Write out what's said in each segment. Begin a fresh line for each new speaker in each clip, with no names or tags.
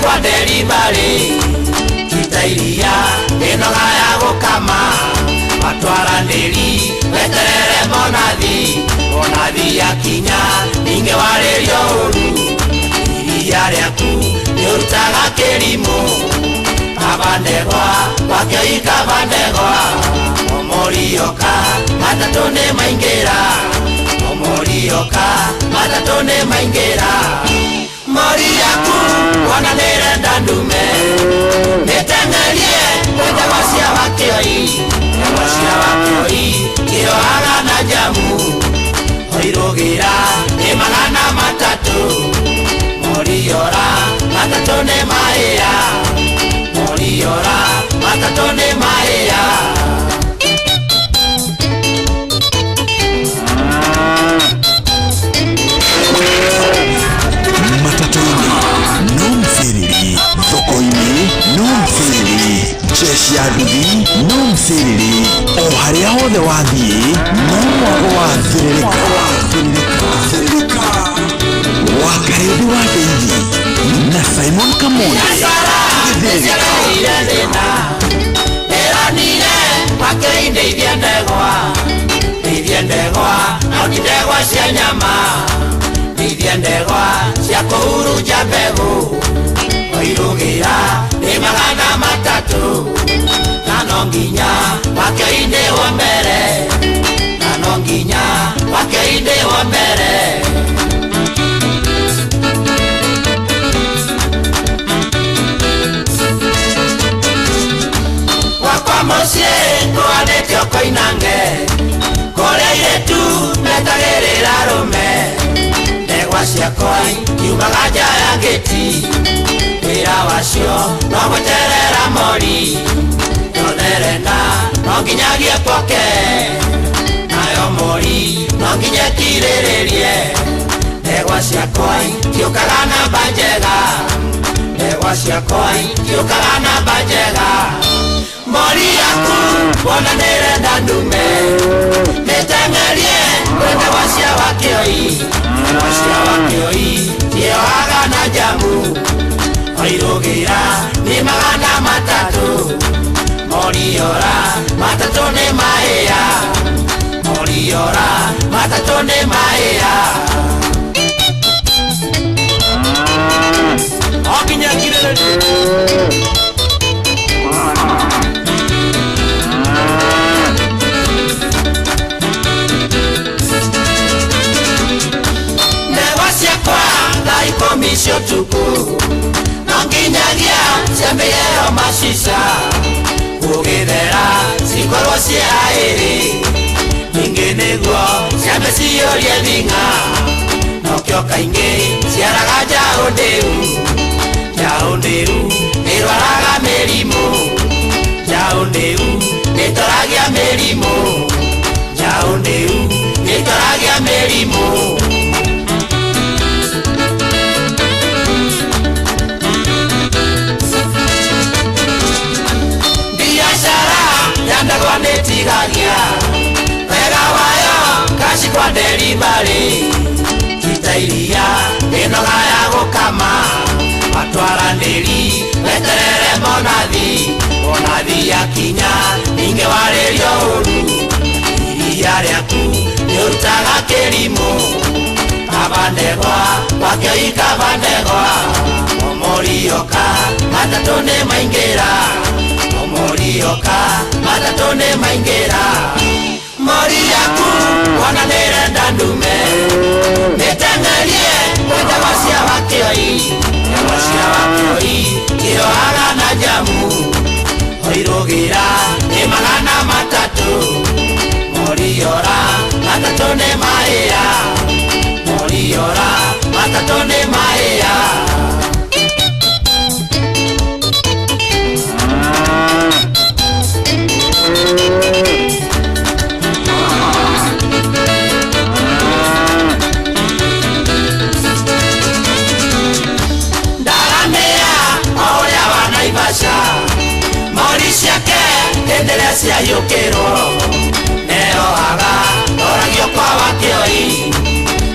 kwa delivery kitairia inoga ya gukama matwara nderi weterere monathi ya kinya ninge waririo uru iria riaku niurutaga kirimo kabandegwa wakio ikabandegwa omorioka matatu ni maingira omorioka matatu ni maingira mori yaku wana nirenda ndume nitengerie wende wacia wakioi kiroaga na jamu oirugira ni magana matatu moriora matatu ni maia moriora matatu ni maia
Thoko-ini numfiriri jeshi ya nduthi numfiriri o haria hothe wathie no mwago wa thiririka wakaredi wa Daily na Simon Kamoni
Ndegwa na ndegwa cia nyama ndegwa cia kuhuruja mbegu oirugira ni magana matatu na nonginya wakio-ini wa mbere na nonginya wakio-ini wa mbere wakwa mucii twanitio koinange kuria iretu metagirira rume ndegwa ciakwa kiumaga nja ya geti wira wacio no gweterera mori notherenda no nginyagie poke nayo mori no nginya kiriririe ndegwa ciakwa kiukaga namba njega ndegwa ciakwa kiukaga namba njega mori yaku wona nirenda ndume nitengerie wende wacia wakioi kioaga na jamu oirugira ni magana matatu moriora matatu ni maia moriora matatu ni maia okinya kirele komisio tuku nonginyagia ciambiyeo macica kugithera cikorwo ciairi ningi niguo ciambe ciorie thing'a nokio kaingi ciaraga njaũ ndiu nirwaraga mirimu njaũ ndiu nitoragia mirimu njaũ ndiu nitoragia mirimu ndegwa nitigagia wega wayo kaci kwa delivery kitairia inoga ya gukama matwara nderi weterere monathi ya kinya ninge waririo uru iria riaku niurutaga kirimo kabandegwa wakio ikabandegwa omorioka matatu ni maingira omorioka matatu ni maingira mori yaku wona nirenda ndume nitengerie wende wacia wakioi kioaga na jamu oirugira ni magana matatu moriora matatu ni maia moriora matatu ni maia mori ciake endelea ciayukirwo neroaga oragio kwa wakioi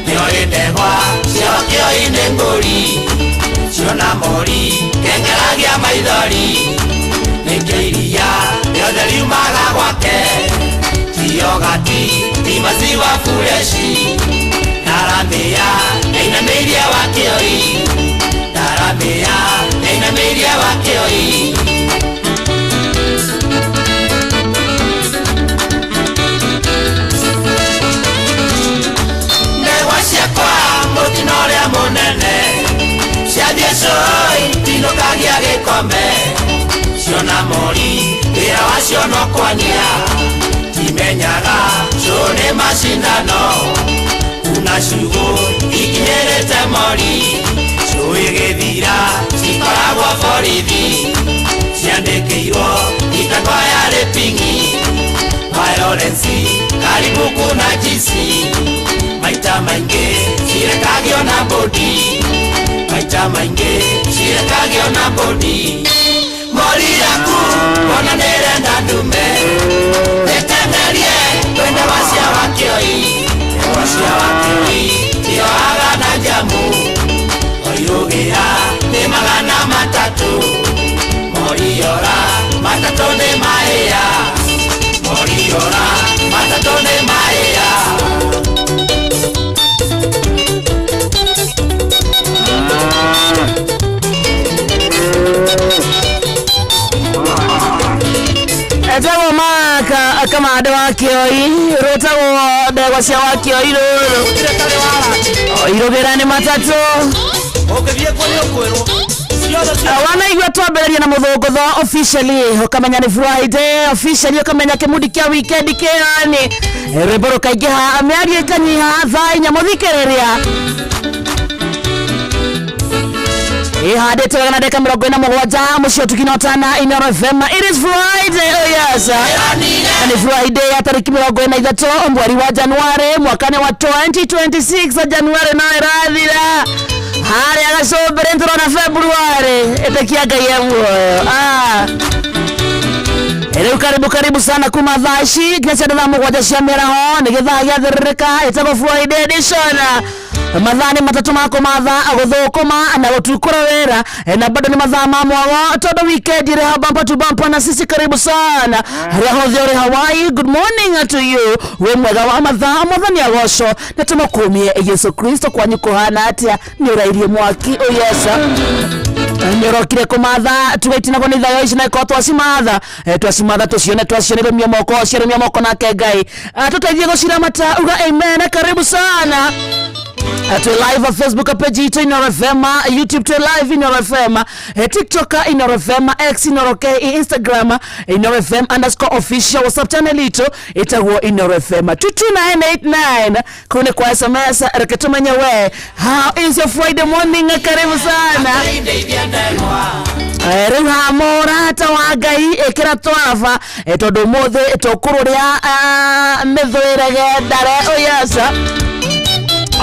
nio ndegwa cia wakioi ni nguri ciona mori iria yothe riumaga gwake yogati ni maziwa fureshi taramia inameiria wakioi taramia inameiria wakioi newa ciakwa mutinoria munene ciathiecoi tinokagia gikome ciona mori wira wacio no kwanyia timenyaga cune macindano una ciugo ikinyerete mori cui githira cikoragwo borithi ciandĩkĩirwo ikandwa yarĩ pingi Violence karibu kuna jisi maita maingi cirekagio na bodi maita maingi cirekagio na bodi mori yaku ona nĩrenda ndume nĩtenderie twende wacia wakioi wacia wakioi tioaga na jamu oirũgĩra nĩ magana matatũ moriora matatũ nĩ mahĩa moriora matatũ nĩ mahĩa
Ejago maka kama ade wakioi rotago ndegwa cia wakioi ruru irũgĩra nĩ matatũ
ũngĩthiĩ kũrĩ ũkwĩrwo
wanaigua twambĩrĩria na mũthũngũtho officially ukamenya ni Friday officially ukamenya kĩmudi kĩa weekend kĩani rwĩmbo rũkaingĩha mĩario ĩkanyiha thaa inya mũthikĩrĩria ihandĩte wega na ndeka 47 mũcio tukinotana Inooro FM. It is Friday, oh yes, ni Friday ya tariki 23 mweri wa Januari mwakani wa 2026 Januari na irathira hari agacombere nturona February etekiaga yemuo rĩu karibu sana kuma thaci nginya cia thaa mũgwanja cia mĩaraho nĩ gĩthaa gĩathĩrĩrĩka ĩtagwo Friday edition mathani matatu mako mathaa agũthũkũma na gũtukũra wĩra na bado ni mathaa ma mwago todo weekend ire bumper to bumper na sisi karibu sana harĩa hothe ũrĩ Hawaii. Good morning to you we mwega wa mathaa mwathani agoco na tũmũkũmie Yesu Kristo kwanyu kũhana atĩa nĩ ũrairie mwaki oyesa nĩũrokire kũmatha tugaitinagwo nĩ thayo ici na ĩkorwo twacimatha tũcione twacionerũmia moko nake Ngai tũteithie gũciramata uga amen. Karibu sana to live on Facebook page Inooro FM, YouTube to live Inooro FM, TikTok Inooro FM, X Inooro K, Instagram Inooro FM _official, WhatsApp channel ito itakuwa Inooro FM 22989 kune kwa SMS reketumenya we. How is your Friday morning? Karibu sana rĩu hamũra hata wa Ngai ĩkĩra twava tondũ mũthĩ tũkũrũrĩa mĩthũĩrege ndare oyasa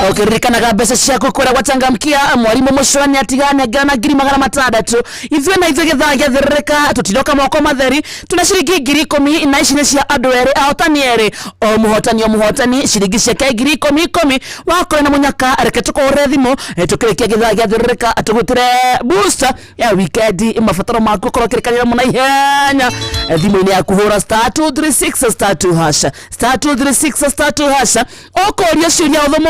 ũkĩririkanaga mbeca ciaku kũrĩa gwatangamkia mwarimũ mũcũani atigane ngana 600 ithuĩ na ithuĩ gĩthaa gĩathĩrĩrĩka tũtinoka moko matheri tuna ciringi 10,000 na ici nĩ cia andũ erĩ ahotani erĩ o mũhotani ciringi ciake 10,000 wakorwo na mũnyaka reke tũkũhũre thimũ tũkĩrĩkia gĩthaa gĩathĩrĩrĩka tũgũtire booster ya weekend mabataro maku ũkorwo ũkĩrĩkanĩra mũno ihenya thimũ-inĩ yaku hũra *236 *236 ũkũria ciũria ũthũ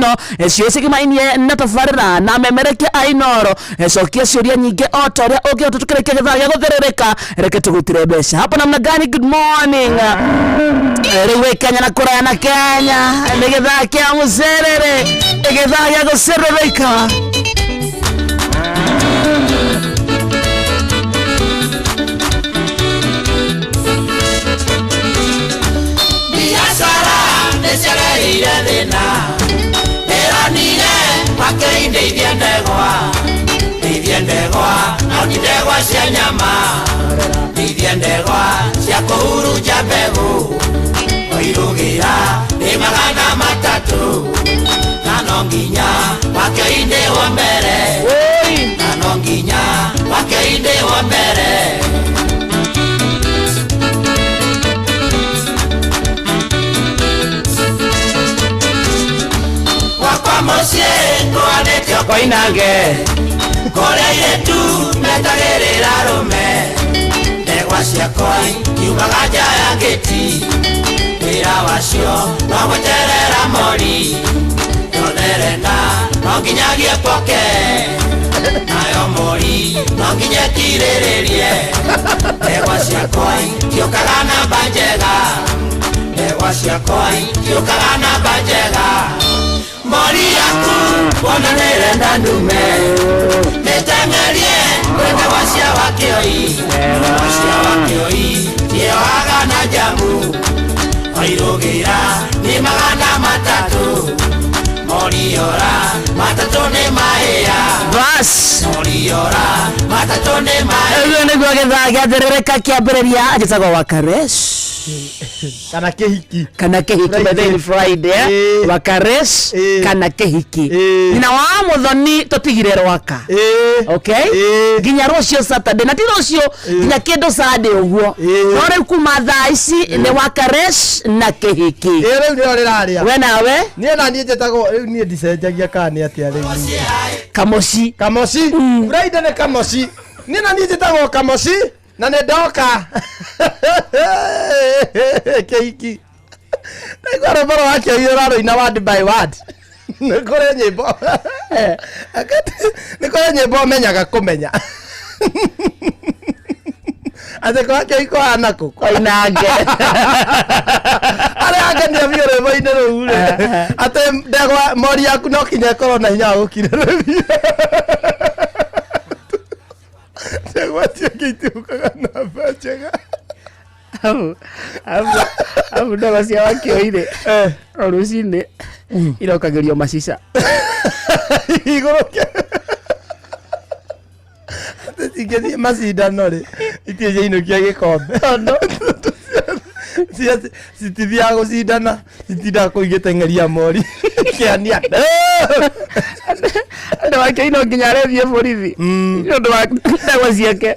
no ciũcio kĩmainie na tabarĩra na memerekia Inooro cokia ciũria nyingĩ o ta ũrĩa ũngĩhota tũkĩrĩkia gĩthaa gĩa gũthĩrĩrĩka reke tũgũtire mbeca hapo namna gani. Good morning rĩu Kenya na kũraya na Kenya nĩ gĩthaa kĩa mũcerere gĩthaa gĩa gũcerereka
biashara nĩciagereire thĩna ndeithia ndegwa no ti ndegwa cia nyama ndeithia ndegwa cia kũhuruja mbegũ oirũgĩra nĩ 300 na no nginya wakio-inĩ wa mbere na no nginya wakio-inĩ wa mbere wakwa mũciĩ twanĩtio koinange kũrĩa iretu metagĩrĩra rũme ndegwa cia ciakoi kiumaga nja ya gĩti wĩra wacio no gweterera mori notherenda no nginyagie poke nayo mori no nginya kirĩrĩrie ndegwa ciakoi ciũkaga namba njega ndegwa ciakoi ciũkaga namba njega mori yaku wona nĩrenda ndume nĩteng'erie ndegwa cia wakĩoi ndegwa cia wakĩoi ciohaga na njamu wairũgĩra nĩ magana matatũ moriora matatũ nĩ mahĩa
bas
moriora matatũ nĩ mahĩa
ũguo nĩguo gĩthaa gĩathĩrĩrĩka kĩambĩrĩria gĩtagwo Wakaresh
kana kĩhiki
Friday Friday Wakaresh kana kĩhiki nyina wa Muthoni tũtigire Rwaka okay nginya rũciũ Saturday na ti rũciũ nginya kĩndũ Sunday ũguo no rĩu kuma thaa ici nĩ Wakaresh na kĩhiki
rĩu nĩyo rĩrarĩa
we nawe
niĩ na niĩ njĩtagwo rĩu niĩ ndicenjagia kana nĩ atĩa rĩu
Kamoci
Friday nĩ Kamoci niĩ na niĩ njĩtagwo Kamoci na nĩ ndoka kĩhiki nĩguo rũbaro wakĩo ũrarũina word by word nĩ kũrĩ nyĩmbo menyaga kũmenya atĩ kwa kĩhiko hanakũ
koinange
arĩa angenia biũ rwĩmbo-inĩ rũu rĩ atĩ ndegwa mori yaku no kinya ĩkorwo na hinya wa gũkirĩrĩria ndegwa ciake itiũkaga namba njega
abu ndegwa cia wakĩoire o rũcinĩ irokagĩrio macica
igũrũ atĩ cingĩthiĩ macindano rĩ itirĩ inũkia gĩkombe citithiaga gũcindana citindaga kũu igĩteng'eria mori kĩania
andũ wake no nginya arethiĩ borithi nĩ ũndũ wa ndegwa ciake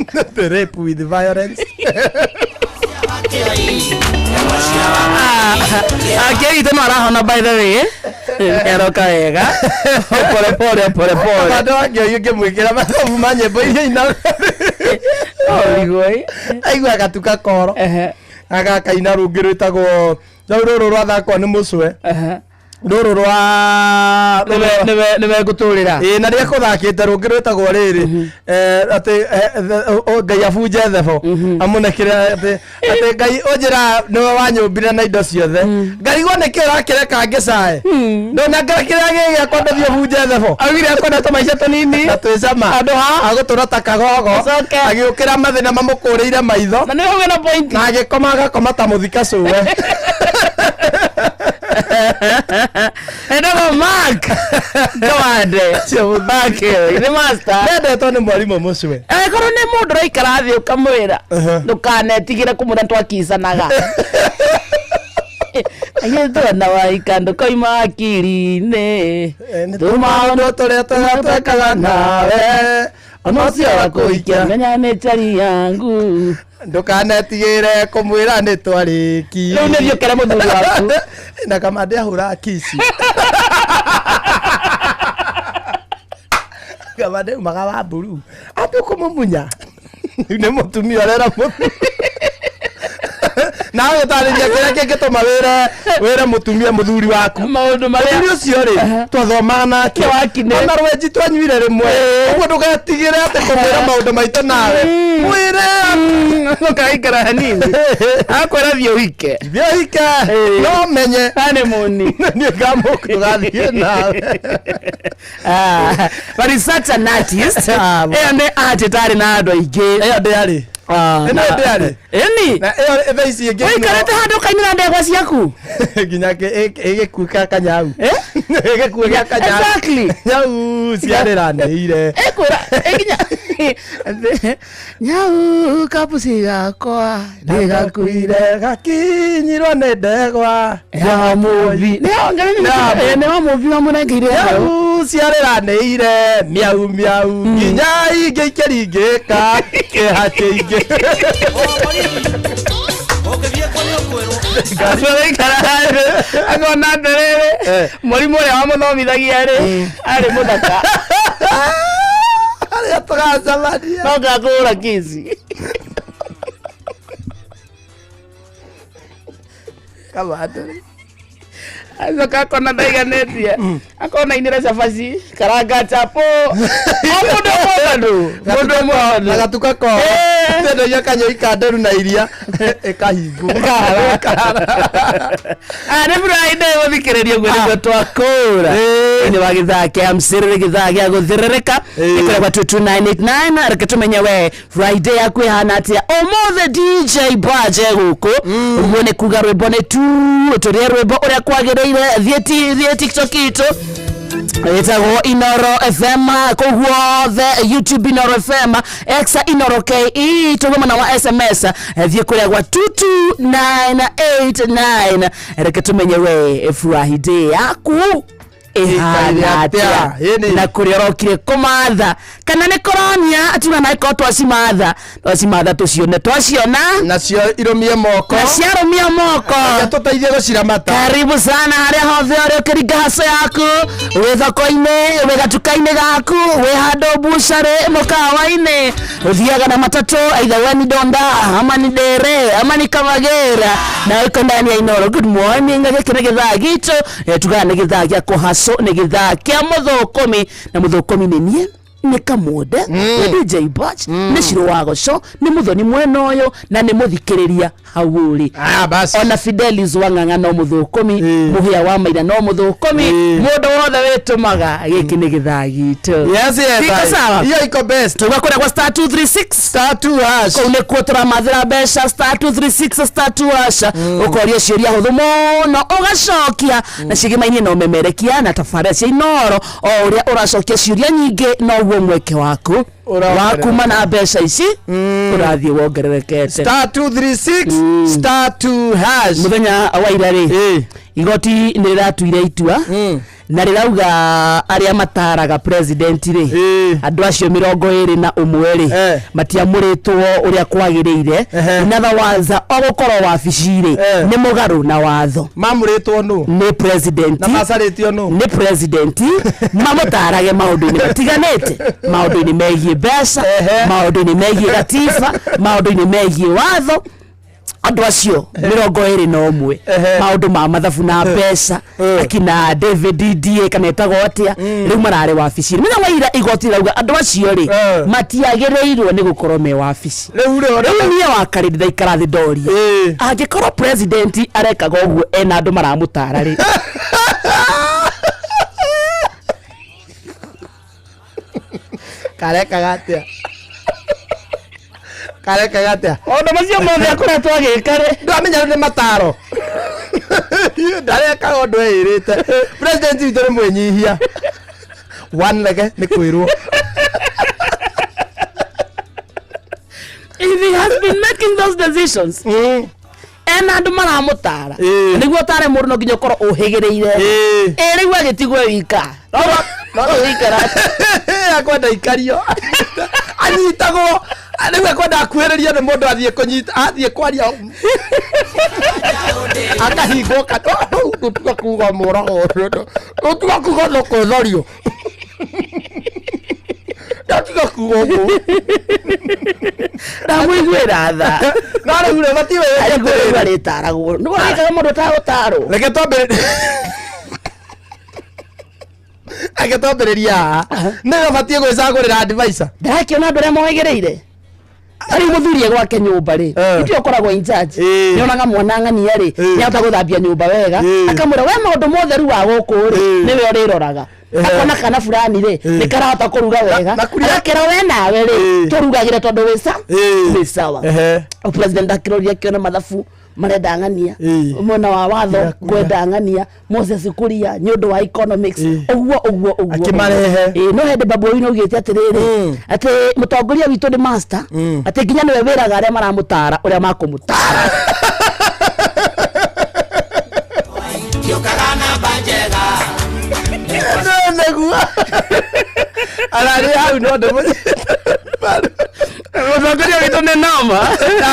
rape with violence
akĩgite no arahona by the way eroka wega pole
andũ angĩoyo ngĩmwĩkĩra mathabu ma nyĩmbo iria ina aigua gatuka koro agakaina rũngĩ rwĩtagwo rũrũ rwathakwo nĩ mũcwe rũrũ rwa
nĩwe ngũtũrĩra
na rĩa kũthakĩte rũngĩ rwĩtagwo rĩrĩ atĩ Ngai abunje thebo amũnekĩre atĩ Ngai ũnjĩra nĩwe wanyũmbire na indo ciothe ngarigwo nĩkĩ ũrakĩreka ngĩcae ndona kĩrĩa gĩgĩakwa ndathi ũbunje thebo
augire akwenda tũmaica tũnini
na twĩcama
andũ ha
agũtũra ta kagogo agĩũkĩra mathĩna mamũkũrĩire maitho
na nĩwe wĩna point
na agĩkoma agakoma ta mũthika cũwe
endaga Mark Gawande nĩ master
nendetwo nĩ mwarimũ mũcwe
korwo nĩ mũndũ ũraikara thĩ ũkamwĩra ndũkanetigĩre kũmwĩra twakicanaga aiyetwana waika ndũkoima akiri-inĩ tũmaũndũ tũrĩa tũgatwekaga nawe ona ũcio wakũhikia menya nĩ chari yangu
ndũkanetigĩre kũmwĩra nĩ twarĩki
rĩu nĩthiĩ ũkere mũthuri waku
na kama ndĩahũra kici kama ndĩumaga wa mburu atĩ ũkũmũmunya nĩ mũtumia ũrera mũtumia na gũtarĩria kĩrĩa kĩngĩtũma wĩre mũtumia mũthuri waku
maũndũ marĩa
mũthuri ũcio rĩ twathomaga nake ona rwenji twanyuire rĩmwe ũguo ndũgetigĩre atĩ kũmwĩra maũndũ maitũ nawe mwĩre
ũkaikara hanini akwĩra thiĩ ũhike
no menye
honeymoon
niĩ ngamũkũgathiĩ nawe
but he's such an artist ĩyo nĩ art ĩtarĩ na andũ aingĩ
ĩyo ndĩarĩ
ĩni
na ĩyo thaa ici ĩngĩ
ũikarĩte handũ ũkainĩra ndegwa ciaku
nginya ĩgĩkuũ gĩa kanyau ĩgĩkuũ gĩa kanyau nyau ciarĩranĩire
ĩkwĩra nginya nyau kabuci gakwa
nĩgakuire gakinyirwo nĩ ndegwa
ya mũmbi nĩ wa mũmbi wamũnengeire
nyau ciarĩranĩire miau miau nginya ingĩ ikĩringĩka kĩeha kĩingĩ
akona ndĩrĩrĩ mũrimũ ũrĩa wamũthomithagia rĩ arĩ mũthaka
arĩa tũgacamania
no ngakũra kĩci
Kamando.
Azoka kona ndaiganetie. Akona inira cabaci, karanga chapo. Mundu mwana.
Nagatuka ko. Ndio yakanyo ikanderu na iria ekahingu.
Ari Friday wathikiriria gwe twakura. Ni wagithake amsirire githake guthirereka. Ikoragwa 22989 reke tumenye we Friday yakwihana atia. Omothe DJ Baje guku. Ubone kuga rwimbo ne tu turia rwimbo uria kwagireire thie TikTok itu. Etagwo Inoro FM koguo the YouTube Inoro FM Exa Inoro KE tugoma wa SMS thie kuria gwa 22989 reke tumenye we Friday yaku ihanatia na kuriorokire kumatha kana ni koronia atuna na iko twasimatha twasiona
nacio irumie moko ya tuteithie guciramata.
Karibu sana haria hothe uri ukiringa haso yaku wi thoko-ini wi gatuka-ini gaku wi handu bucari mukawa-ini uthiaga na matatu either weni Donda ama ni Dere ama ni Kavagera na uko ndani ya Inoro. Good morning gikire githaa gitu tugana ni githaa gya kuhaso ni githaa kia muthokomi na muthokomi ni nie ni Kamode DJ Batch ni Shiro Wagoco ni muthoni mwena uyu na ni muthikiriria hauri
basi
ona Fidelis Wang'ang'a no muthokomi muhia wa maira no muthokomi mundu wothe witumaga giki ni githaa gitu.
Yes hiyo iko best
tugakora kwa star 236
*2#
kone kuotra mathira besha star 236 *2# ukoria ciuria huthu muno ugacokia na cigimainie no memerekia na tafaria cia Inoro o uria uracokia ciuria nyingi no mweke waku wakuma na besha ici urathie wongererekete
star 236 *2#
muthenya wa irari igoti niratuire itua na rirauga aria mataraga president ri andu acio 21 ri matiamuritwo uria kwagiriire inatha waza ogukorwo wabici ri ni mugaru na watho
mamuritwo no
ni president
na masaritio no
ni president mamutarage maundu-ini matiganite maundu-ini megie mbeca maundu-ini megie gatiba maundu-ini megie watho andu acio 21 maundu ma mathabu na mbeca akina David D kana etagwo atia riu marare wabici mina waira igoti rauga andu acio ri matiagereirwo ni gukorwo me wabici riu nie wakaridi thaikara thi doria angikorwo president arekaga uguo ena andu maramutara ri
kareka gatia
ondu macio mothe akoretwo agikare
ndamenya ni mataro ndareka ondu eirite president witu ni mwenyihia one lege ni kwirwo
if he has been making those decisions ena andu maramutara niguo tare mundu no nginya ukorwo uhigireire riu agitigwe wika no wikara
akwenda ikario anyitagwo riu akwenda akuhiriria ni mundu athie kunyita athie kwaria akahingwo tuka kuga murago tuka kuga no kwethario tuka kuga uguo
na mwiguira tha
no riu re batiwe
aritaragwo no wikaga mundu utagutaro
reke twambere agetwambiriria nĩwe batie gwĩcagũrĩra advisor
ndakiona andũ arĩa moegereire ari muthurie gwake nyumba ri ndio koragwo in charge nionaga mwana ng'ania ri niahota guthambia nyumba wega akamwira we maundu mothe ru wa guku ri niwe uriroraga akona kana fulani ri nikarahota kuruga wega akera we nawe ri turugagire tondu wisa ni sawa o president akiroria kiona mathabu marenda ng'ania mwana wa watho kwenda ng'ania Moses Kuria nyondo wa economics uguo
akimarehe
no hende babu wino ugite atiriri ati mutongoria witu ni master ati nginya niwe wiraga aria maramutara uria makumutara
Yokagana banjega
negua arari hau no ndo
mutongoria witu ni noma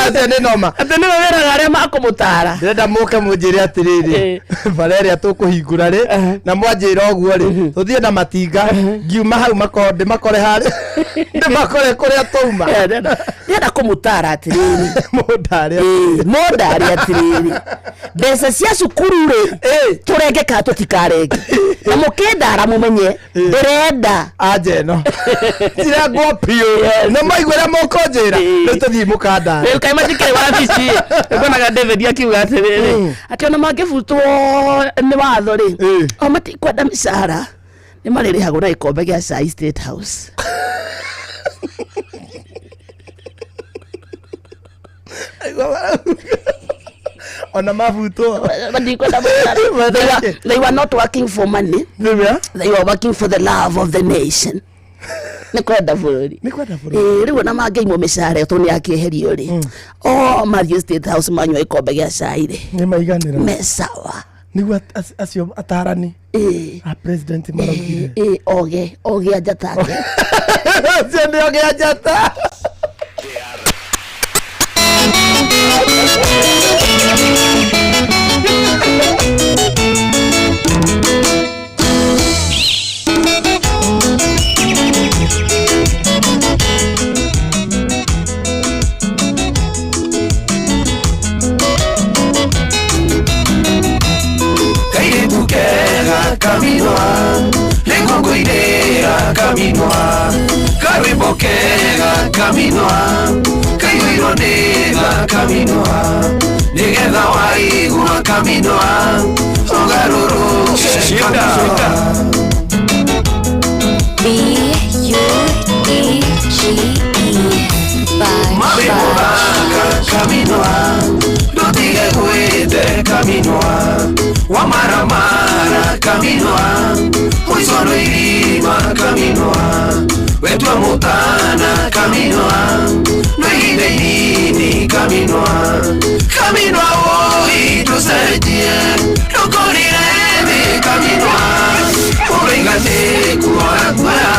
ate ni noma
ati niwe wiraga aria makumutara
ndenda muke munjire atiriri Valeria tukuhingura ri na mwanjira oguo ri tuthie na matinga ngiuma hau makore hari ndi makore kuria tuma
Ndĩrenda kũmũtara atĩrĩrĩ. Mũndari atĩrĩrĩ. Mbeca cia cukuru rĩ tũrenge ka tũtikarenge. Na mũkĩndara mũmenye ndĩrenda
anje no. Tira ngopio. Na maigwĩra moko njĩra. Rĩu tũthiĩ mũkandara.
Rĩu kaĩ matikĩrĩ wabici. Ngonaga David akiuga atĩrĩrĩ. Atĩ ona mangĩbutwo nĩ watho rĩ. O matikwenda mĩcara. Nĩ marĩrĩhagwo na gĩkombe gĩa cai State House.
Ona mabuto.
They were not working for money. They were working for the love of the nation. Nikwenda bũrũri. Rĩu na mangĩimwo mĩcara to nĩ akĩeherio rĩ. Mathiĩ State House manyua ikombe gĩa cai rĩ.
Nĩ maiganĩra.
Mesawa.
Nĩguo acio atarani. President marogire.
Oge ajata.
Acio nĩ oge ajata.
Caminoa, lengo idea caminoa, caribokega caminoa, caironega caminoa, negeda waigua caminoa, ogaruru caminoa. B-U-E-G-E caminoa, no diga guete caminoa, wamaramara caminoa, hoy solo irima caminoa, wetua mutana caminoa, no ireini caminoa, caminoa hoy tu sergie, no corriré caminoa, obrigate kuara kuara,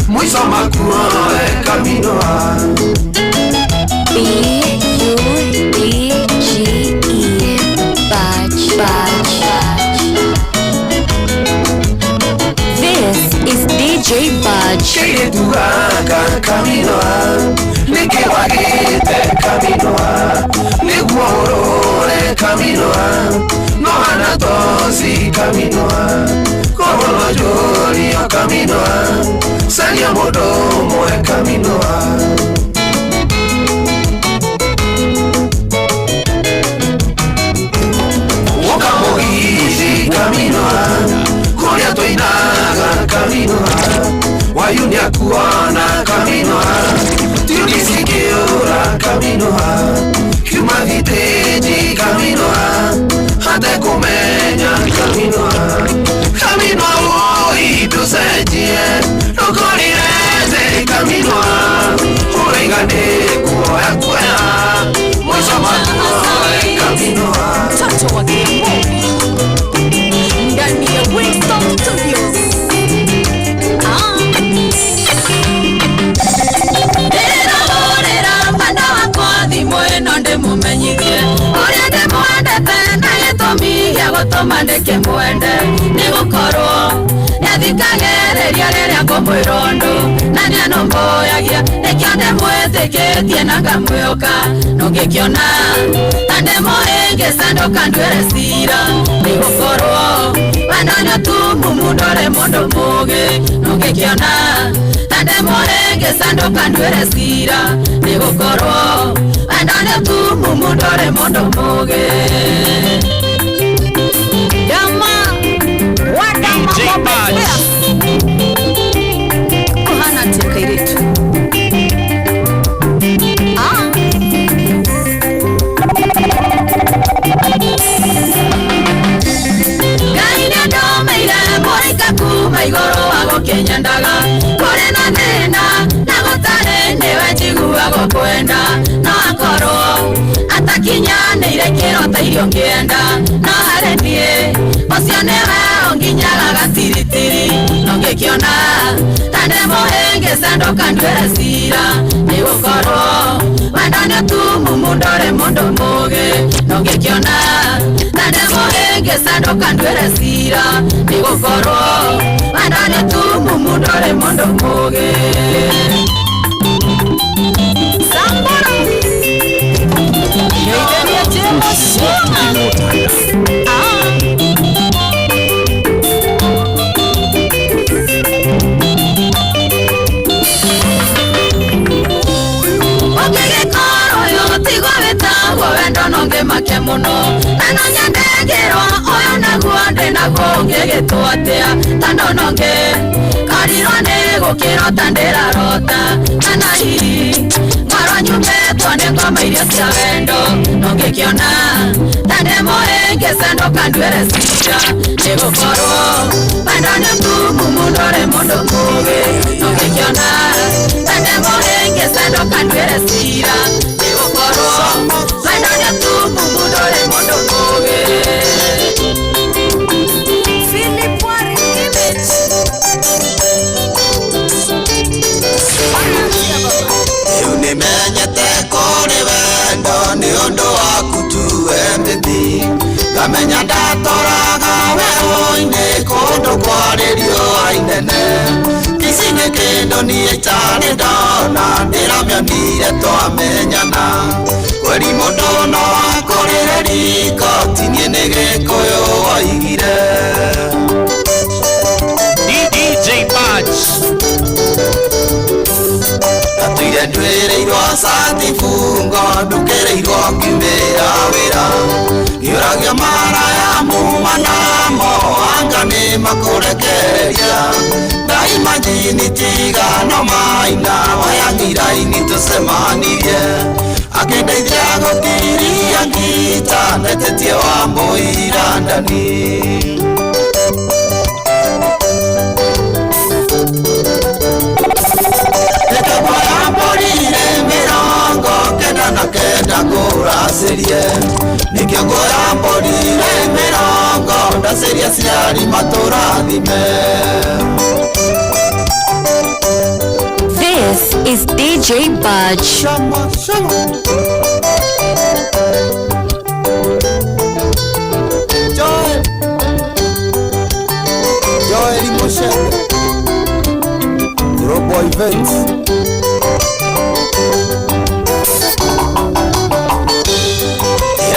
muy soma kuara caminoa.
B-U-E-G-E Budge. This is DJ Budge.
Keire tugaga caminoa, neke wagete caminoa, neguorore caminoa, no hana tosi caminoa, como lo llorio caminoa, salió modomo e caminoa. Caminoa, Korea toinaga caminoa, wayunia kuona caminoa, tiunisikiura caminoa, humaviteji caminoa, hate kumenya caminoa, caminoa oi tusejie, nokorirete caminoa, uregane kuoya kuoya, mwisho makuoe caminoa.
Toto wa Kiambu ndani ya Winston Studios. Ndĩragũrĩra mwana wakwa thimũ ĩno ndĩmũmenyithie ũrĩa ndĩmwendete na gĩtũmi gĩa gũtũma ndĩkĩmwende nĩ gũkorwo nĩathikagĩrĩria rĩrĩa ngũmwĩra ũndũ na nĩanũmbũyagia nĩkĩo ndĩmwĩtĩkĩtie na ngamwĩhoka nũngĩkĩona na ndĩmũhĩngĩcanũka nduĩre cira nĩ gũkorwo wendo nĩ ũtumumu ndũrĩ mũndũ mũũgĩ nũngĩkĩona na ndĩmũhĩngĩcanũka nduĩre cira nĩ gũkorwo wendo nĩ ũtumumu ndũrĩ mũndũ mũũgĩ. DJ Budge Kuhana tikairitu Gaina domeire moika kuma igoro wago kenyandaga kore na nena na gotare newe njiguago kwenda no akorwo atakinyanĩire kĩrota irio ngĩenda no harĩ niĩ ũcio nĩwe ũnginyaga gatiritiri no ngĩkĩona na ndĩmũhĩngĩcanũka nduĩre cira nĩ gũkorwo wendo nĩ ũtumumu ndũrĩ mũndũ mũũgĩ no ngĩkĩona na ndĩmũhĩngĩcanũka nduĩre cira nĩ gũkorwo wendo nĩ ũtumumu ndũrĩ mũndũ mũũgĩ. muno nano nyandegirwo uyu naguo ndinaguo ngigitwatia tandononge karirwo ni gukirota ndirarota kana hihi ngoro nyumetwo ni ngoma iria cia wendo nongikiona tandemoengesendo kanduere cia nigukorwo wendo ni mtumu mundore mundu mugi nongikiona tandemoengesendo kanduere cia nigukorwo wendo ni mtumu mundore mundu mugi. Philip Warikimich
unimenyete kuri wendo ni undu waku tu endedi ngamenya ndatoraga weho-ini kundu kwaririo ainene ici ni kindu nie itari ndona ndiramionire twamenyana kweri mundu no akurire riko tinie ni gikuyu waigire
DJ Batch
Atuire ndwireirwo sati fungo ndukireirwo ngiumira wira ngiuragia maraya mumanamo anga ni makurekereria ndaima njini tigano maina wayang'iraini tusemanirie akindeithia gutiria ngita netetie wa muira ndani kenda nguracirie nikio ngoya mbonire mirongo ndacirie ciari maturathime.
This is DJ Budge.
Joel Moshe Robo Events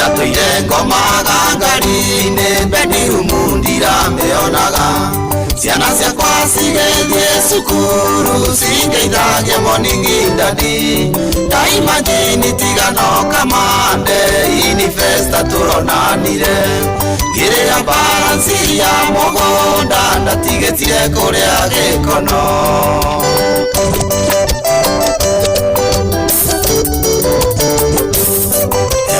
Atuire ngoma gangari-ini bedroom ndirameonaga ciana ciakwa cigethie cukuru cingeithagia morning ndani ndaima njini tigano kamande inifesta turonanire ngirira balansi ya mugunda ndatigitire kuria gikono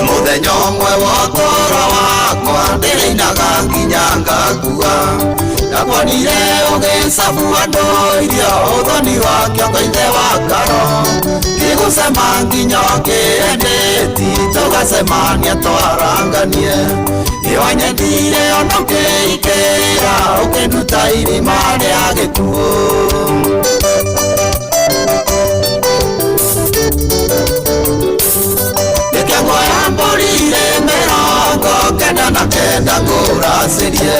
muthenya umwe wotoro wakwa ndĩrĩinaga nginya ngakua ndakuonire ũgĩcabu andũ irio ũthoni wa kĩongo ithe wa karo ngĩgũcema nginya kĩendĩti tũgacemania twaranganie nĩwanyendire ona ũkĩikĩra ũkĩnduta irima rĩa gĩkuũ ngoya mbũrire mĩrongo kenda na kenda ngũracirie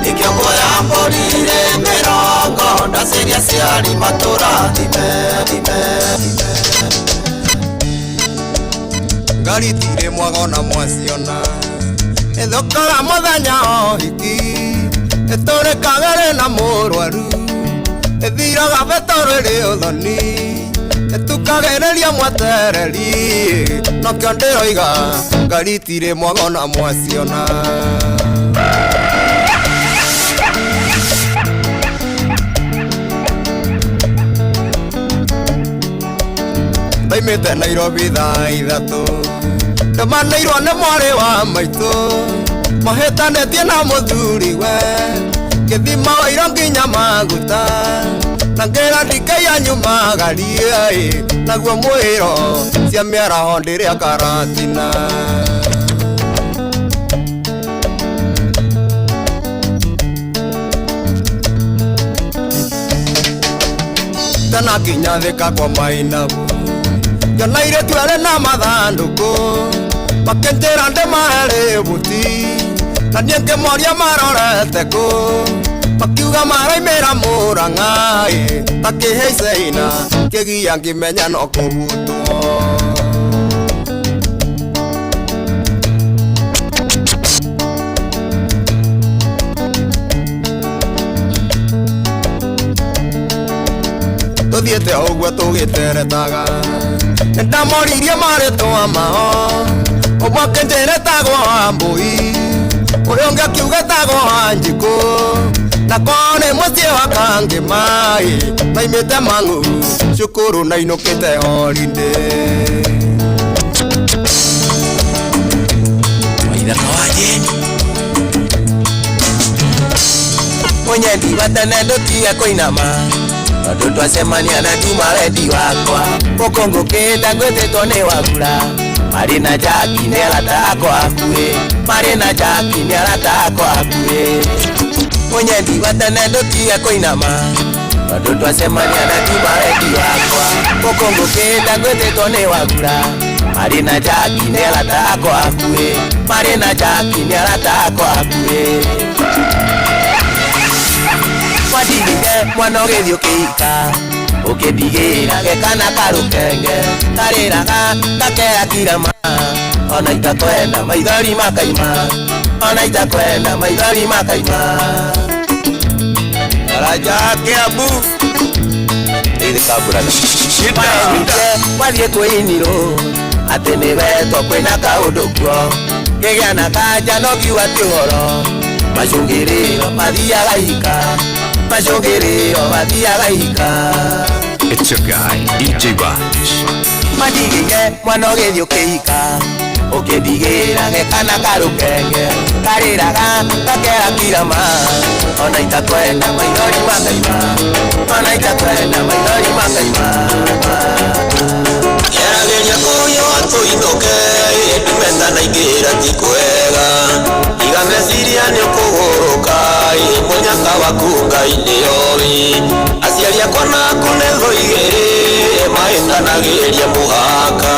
nikio ngoya mbũrire mĩrongo ndacirie ciari matũrathime ngaritire mwagona mwaciona ĩthũkaga mũthenya ũhiki ĩtũrĩkagĩrĩ na mũrwaru ĩthiraga betoro ĩrĩ ũthoni tukagereria mwatereri nokio ndiroiga ngaritire mwagona mwaciona ndaimite Nairobi thaa ithatu ndamanĩirwo nĩ mwarĩ wa maitũ mahĩtanĩtie na mũthuriwe gĩthima wairo nginya maguta na ngera ndikaiya nyumagarie naguo mwĩro cia mĩaraho ndĩrĩa karatina tana kinya thika kwa mainabu ngĩona airĩtu arĩ na mathandũkũ makĩnjĩra ndĩmahe buti na niĩ ngĩmoria marorete kũ makiuga maraimĩra Mũrang'a takĩhaicaina kĩgia ngĩmenya no kũhutwo tũthiĩte ũguo tũgĩteretaga ndamoririe marĩtwa mao omwakendere tagwa mbui oyonga kiuga tagwa njiko na kone mucie wakange mai maimete mangu cukuru na inukite horinde
waithaka waje
mwenye ndivatane ndutige kuinama tondu twacemania na Juma wendi wakwa ukungukite ngwititwo ni wagura mari na Jaki ni arata akwa akuhi mari na Jaki ni arata akwa akuhi mwenye ndivatane ndutige kuinama tondu twacemania na Juma wendi wakwa ukungukite ngwititwo ni wagura mari na Jaki ni arata akwa akuhi mari na Jaki ni arata akwa akuhi Wadigige mwana ogethio kika ukidigira gekana karukenge kariraga gakera kirama ona itakwenda maithori makaima ona itakwenda maithori makaima Raja Kiambu kabura shida wathie kwiniro ati ni wetwo kwina kaundu kuo gigiana kanja no kiuga ti uhoro macungiriro mathiaga ika Majogere ovadia laika
It's your guy, DJ Batch.
Madigige mwanogethio keika ukidigera gekana karukenge kariraga gakera kirama ona itakwenda maithori makaima ona itakwenda maithori makaima Yarageria kuyo atuinoke tumeta na igira tikwega iga meciria ni ukuguruka munyaka waku Ngai niowi aciari akwa naku netho igiri mahĩtanagiria mũhaka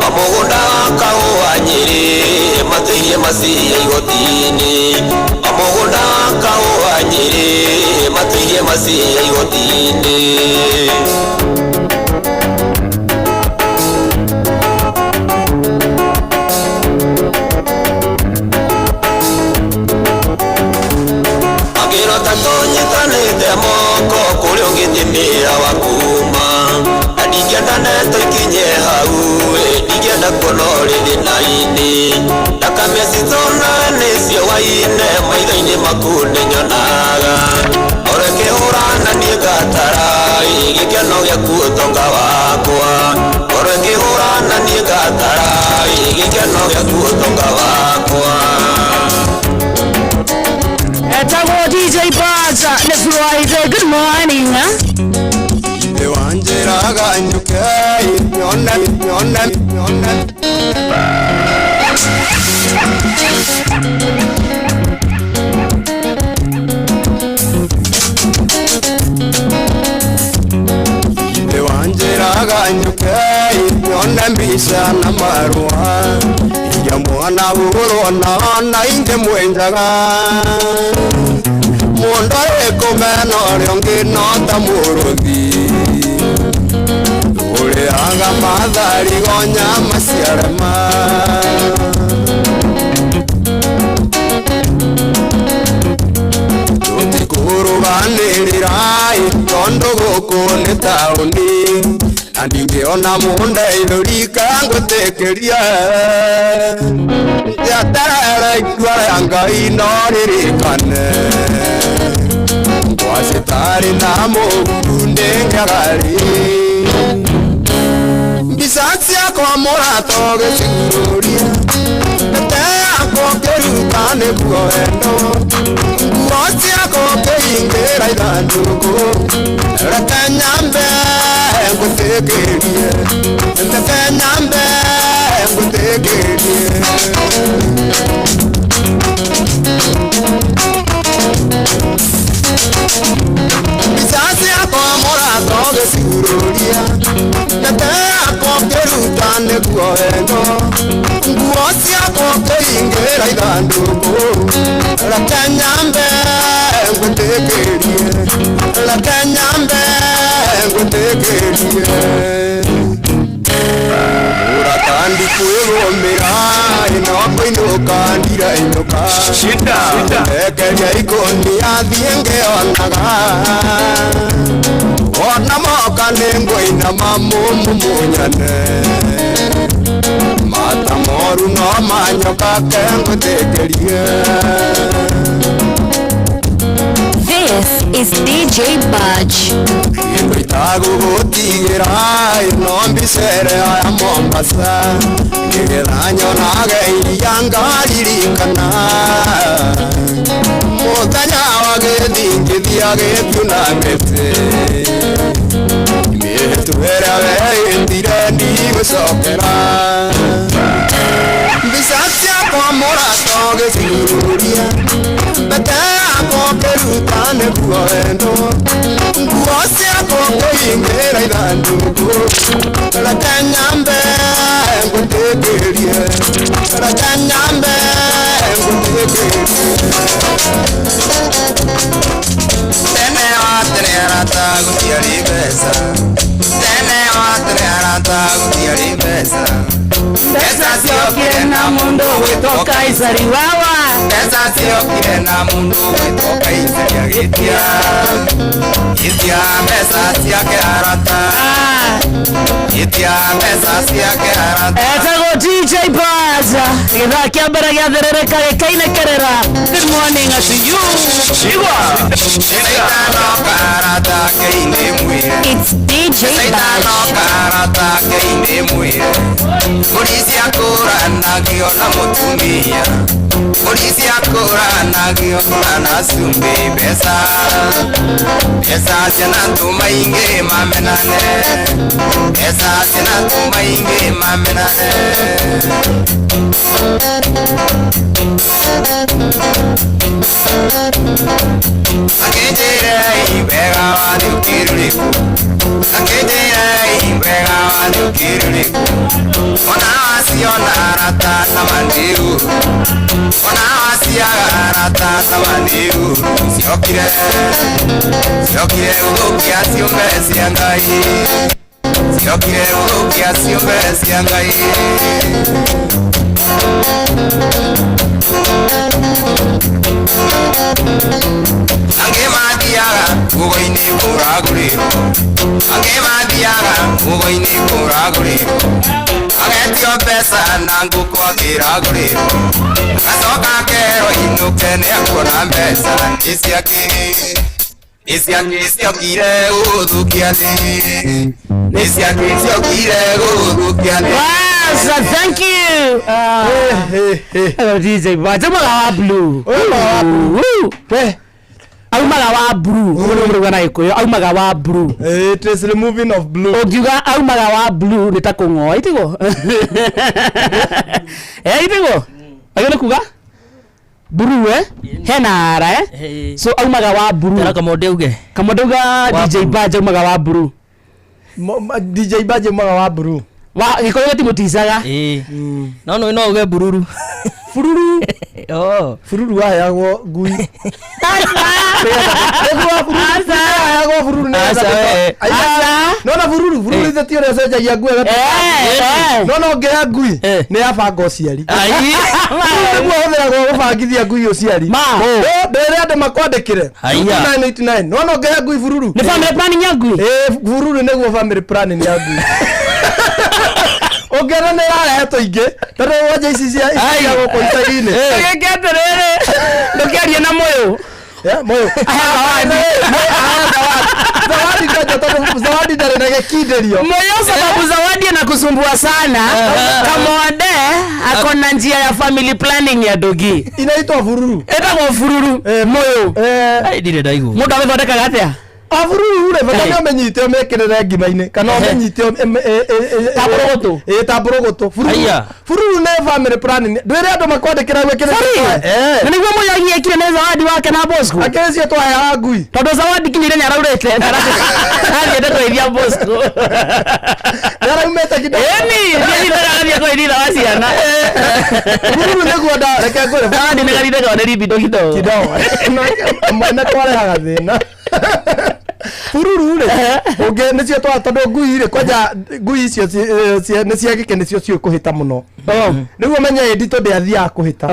amũgũnda wa kahũa Nyĩrĩ matũirie maciria igoti-inĩ amũgũnda wa kahũa Nyĩrĩ matũirie maciria igoti-inĩ Tũnyitanĩte moko kũrĩa ũngĩthimĩra wakuma na ndingĩenda neto ikinye hau ndingĩenda kuona ũrĩ thĩna-inĩ thakame citona nĩcio waine maitho-inĩ maku nĩnyonaga ore kĩhũrana niĩ ngatara gĩkeno gĩaku ũtonga wakwa ore kĩhũrana niĩ ngatara gĩkeno gĩaku ũtonga wakwa
Etago DJ Batch, let's ride. Good morning.
Wanjiraga nyuke nyona Wanjiraga nyuke nyona mbisa na marua ya mwana urona na inde mwenjaga Mundo ekomeno riongi nota muruthi Uliaga mathari gonya maciarema Tutikuruganirira tondo guku ni tauni na ndingiona munda irurika ngutekeria Yatara ikwara Ngai no ririkane Wasitari na mugunde ngagari Bisatsi yako murato gecigururia Nete yako kerukane kuoendo Ngosi yako keingera ithanduku Reke nyambe ngutekerie Reke nyambe ngutekerie Bisasi yako murato gecigururia Nete yako kerutane kuoendo Nguo ciako keingĩra ithanduku Reke nyambe ngutekerie Reke nyambe ngutekerie Uratandi kwĩgũmĩra ino kũinũka ndirainũka Ekeria ikũnia thiĩ ngĩonaga Ona moka nĩngũinama mũmunyane Mata moru no wake ngutekerie.
This is DJ Budge.
Kindu itagugutigĩra ĩno mbicere ya Mombasa, nĩgetha nyonage iria ngaririkana. Mũthenya wa gĩthi ngĩthia gĩtunamĩte, mĩtũ ĩrĩa wehĩtire ndigũcokera. Mbica ciakwa mũrato gĩcuria, mbete yakwa ngĩruta nĩguo wendo, nguo ciakwa ngĩingĩra ithandũkũ. Reke nyambe ngũtĩkĩrie, reke nyambe ngũtĩkĩrie. Tene wa tene arata gũtiarĩ mbeca, tene wa tene arata gũtiarĩ mbeca. Mbeca ciokire na mũndũ gwĩtwo Kaisari wawa, mbeca ciokire na mũndũ gwĩtwo Kaisari agĩtia, gĩtia mbeca ciake arata, gĩtia mbeca ciake arata.
Etagwo DJ Budge, gĩthaa kĩa mbere gĩatherereka gĩkainĩkĩrĩra. Good morning to you. Igwa.
Saitanoka arata kĩinĩ mwĩre,
It's DJ Budge.
saitanoka arata kĩinĩ mwĩre. Polisi akũranagio na mũtumia, polisi akũranagio na cumbi mbeca, mbeca ciana tũmaingĩ mamenane, mbeca ciana tũmaingĩ mamenane. Akĩnjĩra wega wathi ũkĩrũrĩkũ, akĩnjĩra wega wathi ũkĩrũrĩkũ. Ona waciona arata na mandiru, ona waciaga arata na mandiru. Ciokire, ciokire gũthũkia ciũmbe cia Ngai, ciokire gũthũkia ciũmbe cia Ngai. Angĩ mathiaga nguo-inĩ kũragũrĩrwo, angĩ mathiaga nguo-inĩ kũragũrĩrwo, agetio mbeca na ngũkũ akĩragũrĩrwo, agacoka akerwo inũke nĩekuona mbeca nĩ ciake ciokire gũthũkia thĩ, nĩ ciake ciokire gũthũkia thĩ.
Yes, thank you. DJ Budge, aumaga wa blue. Aumaga wa blue. Mũrũga na Gĩkũyũ, aumaga wa blue.
It is removing of blue.
Ũngiuga aumaga wa blue nĩ ta kũng'oa, itigo? Itigo? Agĩ nĩ kuga? Blue hena ara so aumaga wa blue.
Tara Kamonde uge.
Kamonde uga DJ Budge aumaga wa blue.
DJ Budge aumaga wa blue.
Wa Gĩkũyũ gĩtimũticaga.
No uge bururu.
Bururu.
Oh.
Bururu waheyagwo ngui. Nĩguo bururu waheyagwo bururu nĩ nona bururu ithetio ũrĩa ũcenjagia ngui nona ũngĩya ngui nĩ yabanga ũciari. Nĩguo hũthĩragwo gũbangithia ngui ũciari. Ndĩrĩa andũ makwandĩkĩre 989 nona ũngĩya ngui bururu
nĩ family planning ya ngui.
Bururu nĩguo family planning ya ngui. Ongera nĩ rarehetwo ingĩ tondũ wonje ici cia gũkũ icagi-inĩ.
Gĩkĩatĩrĩrĩ ndũkĩaria na Mũyũ.
Mũyũ zawadi kaja tondũ zawadi ndarĩ na gĩkindĩrio.
Mũyũ sababu zawadi anakusumbua sana. Kamonde ako na njia ya family planning ya dogi.
Inaitwa bururu.
Ĩtagwo bururu. Mũyũ.
Ndirĩ ndaigua.
Mũndũ amĩthondekaga atĩa?
Bururu rĩ bata ũmenyite ũmekĩrĩre ngima-inĩ kana ũmenyite tamburũgũtũ. Bururu nĩ family planning. Ndwĩre andũ makwandĩkĩra gwĩkĩra.
Na nĩguo Mũyũ agĩĩkire nĩ zawadi wake na Bosco.
Akĩrĩcio twaheaga ngui.
Tondũ zawadi kinyire nĩ araurĩte. Athiĩte kũrĩithia Bosco.
Nĩaraumĩte kidogo.
Nĩ nĩaragathiĩ kũrĩithia wa ciana.
Bururu nĩguo reke ngwĩre.
Zawadi nĩ gathithagwo nĩ ribindo kidogo.
Mwene twarehaga thĩna. Bururu rĩ ũngĩ nĩcio tondũ ngui rĩ kwanja ngui icio nĩ ciagĩke nĩcio ciũĩ kũhĩta mũno. Nĩguo menye ĩndi tondũ athiaga kũhĩta.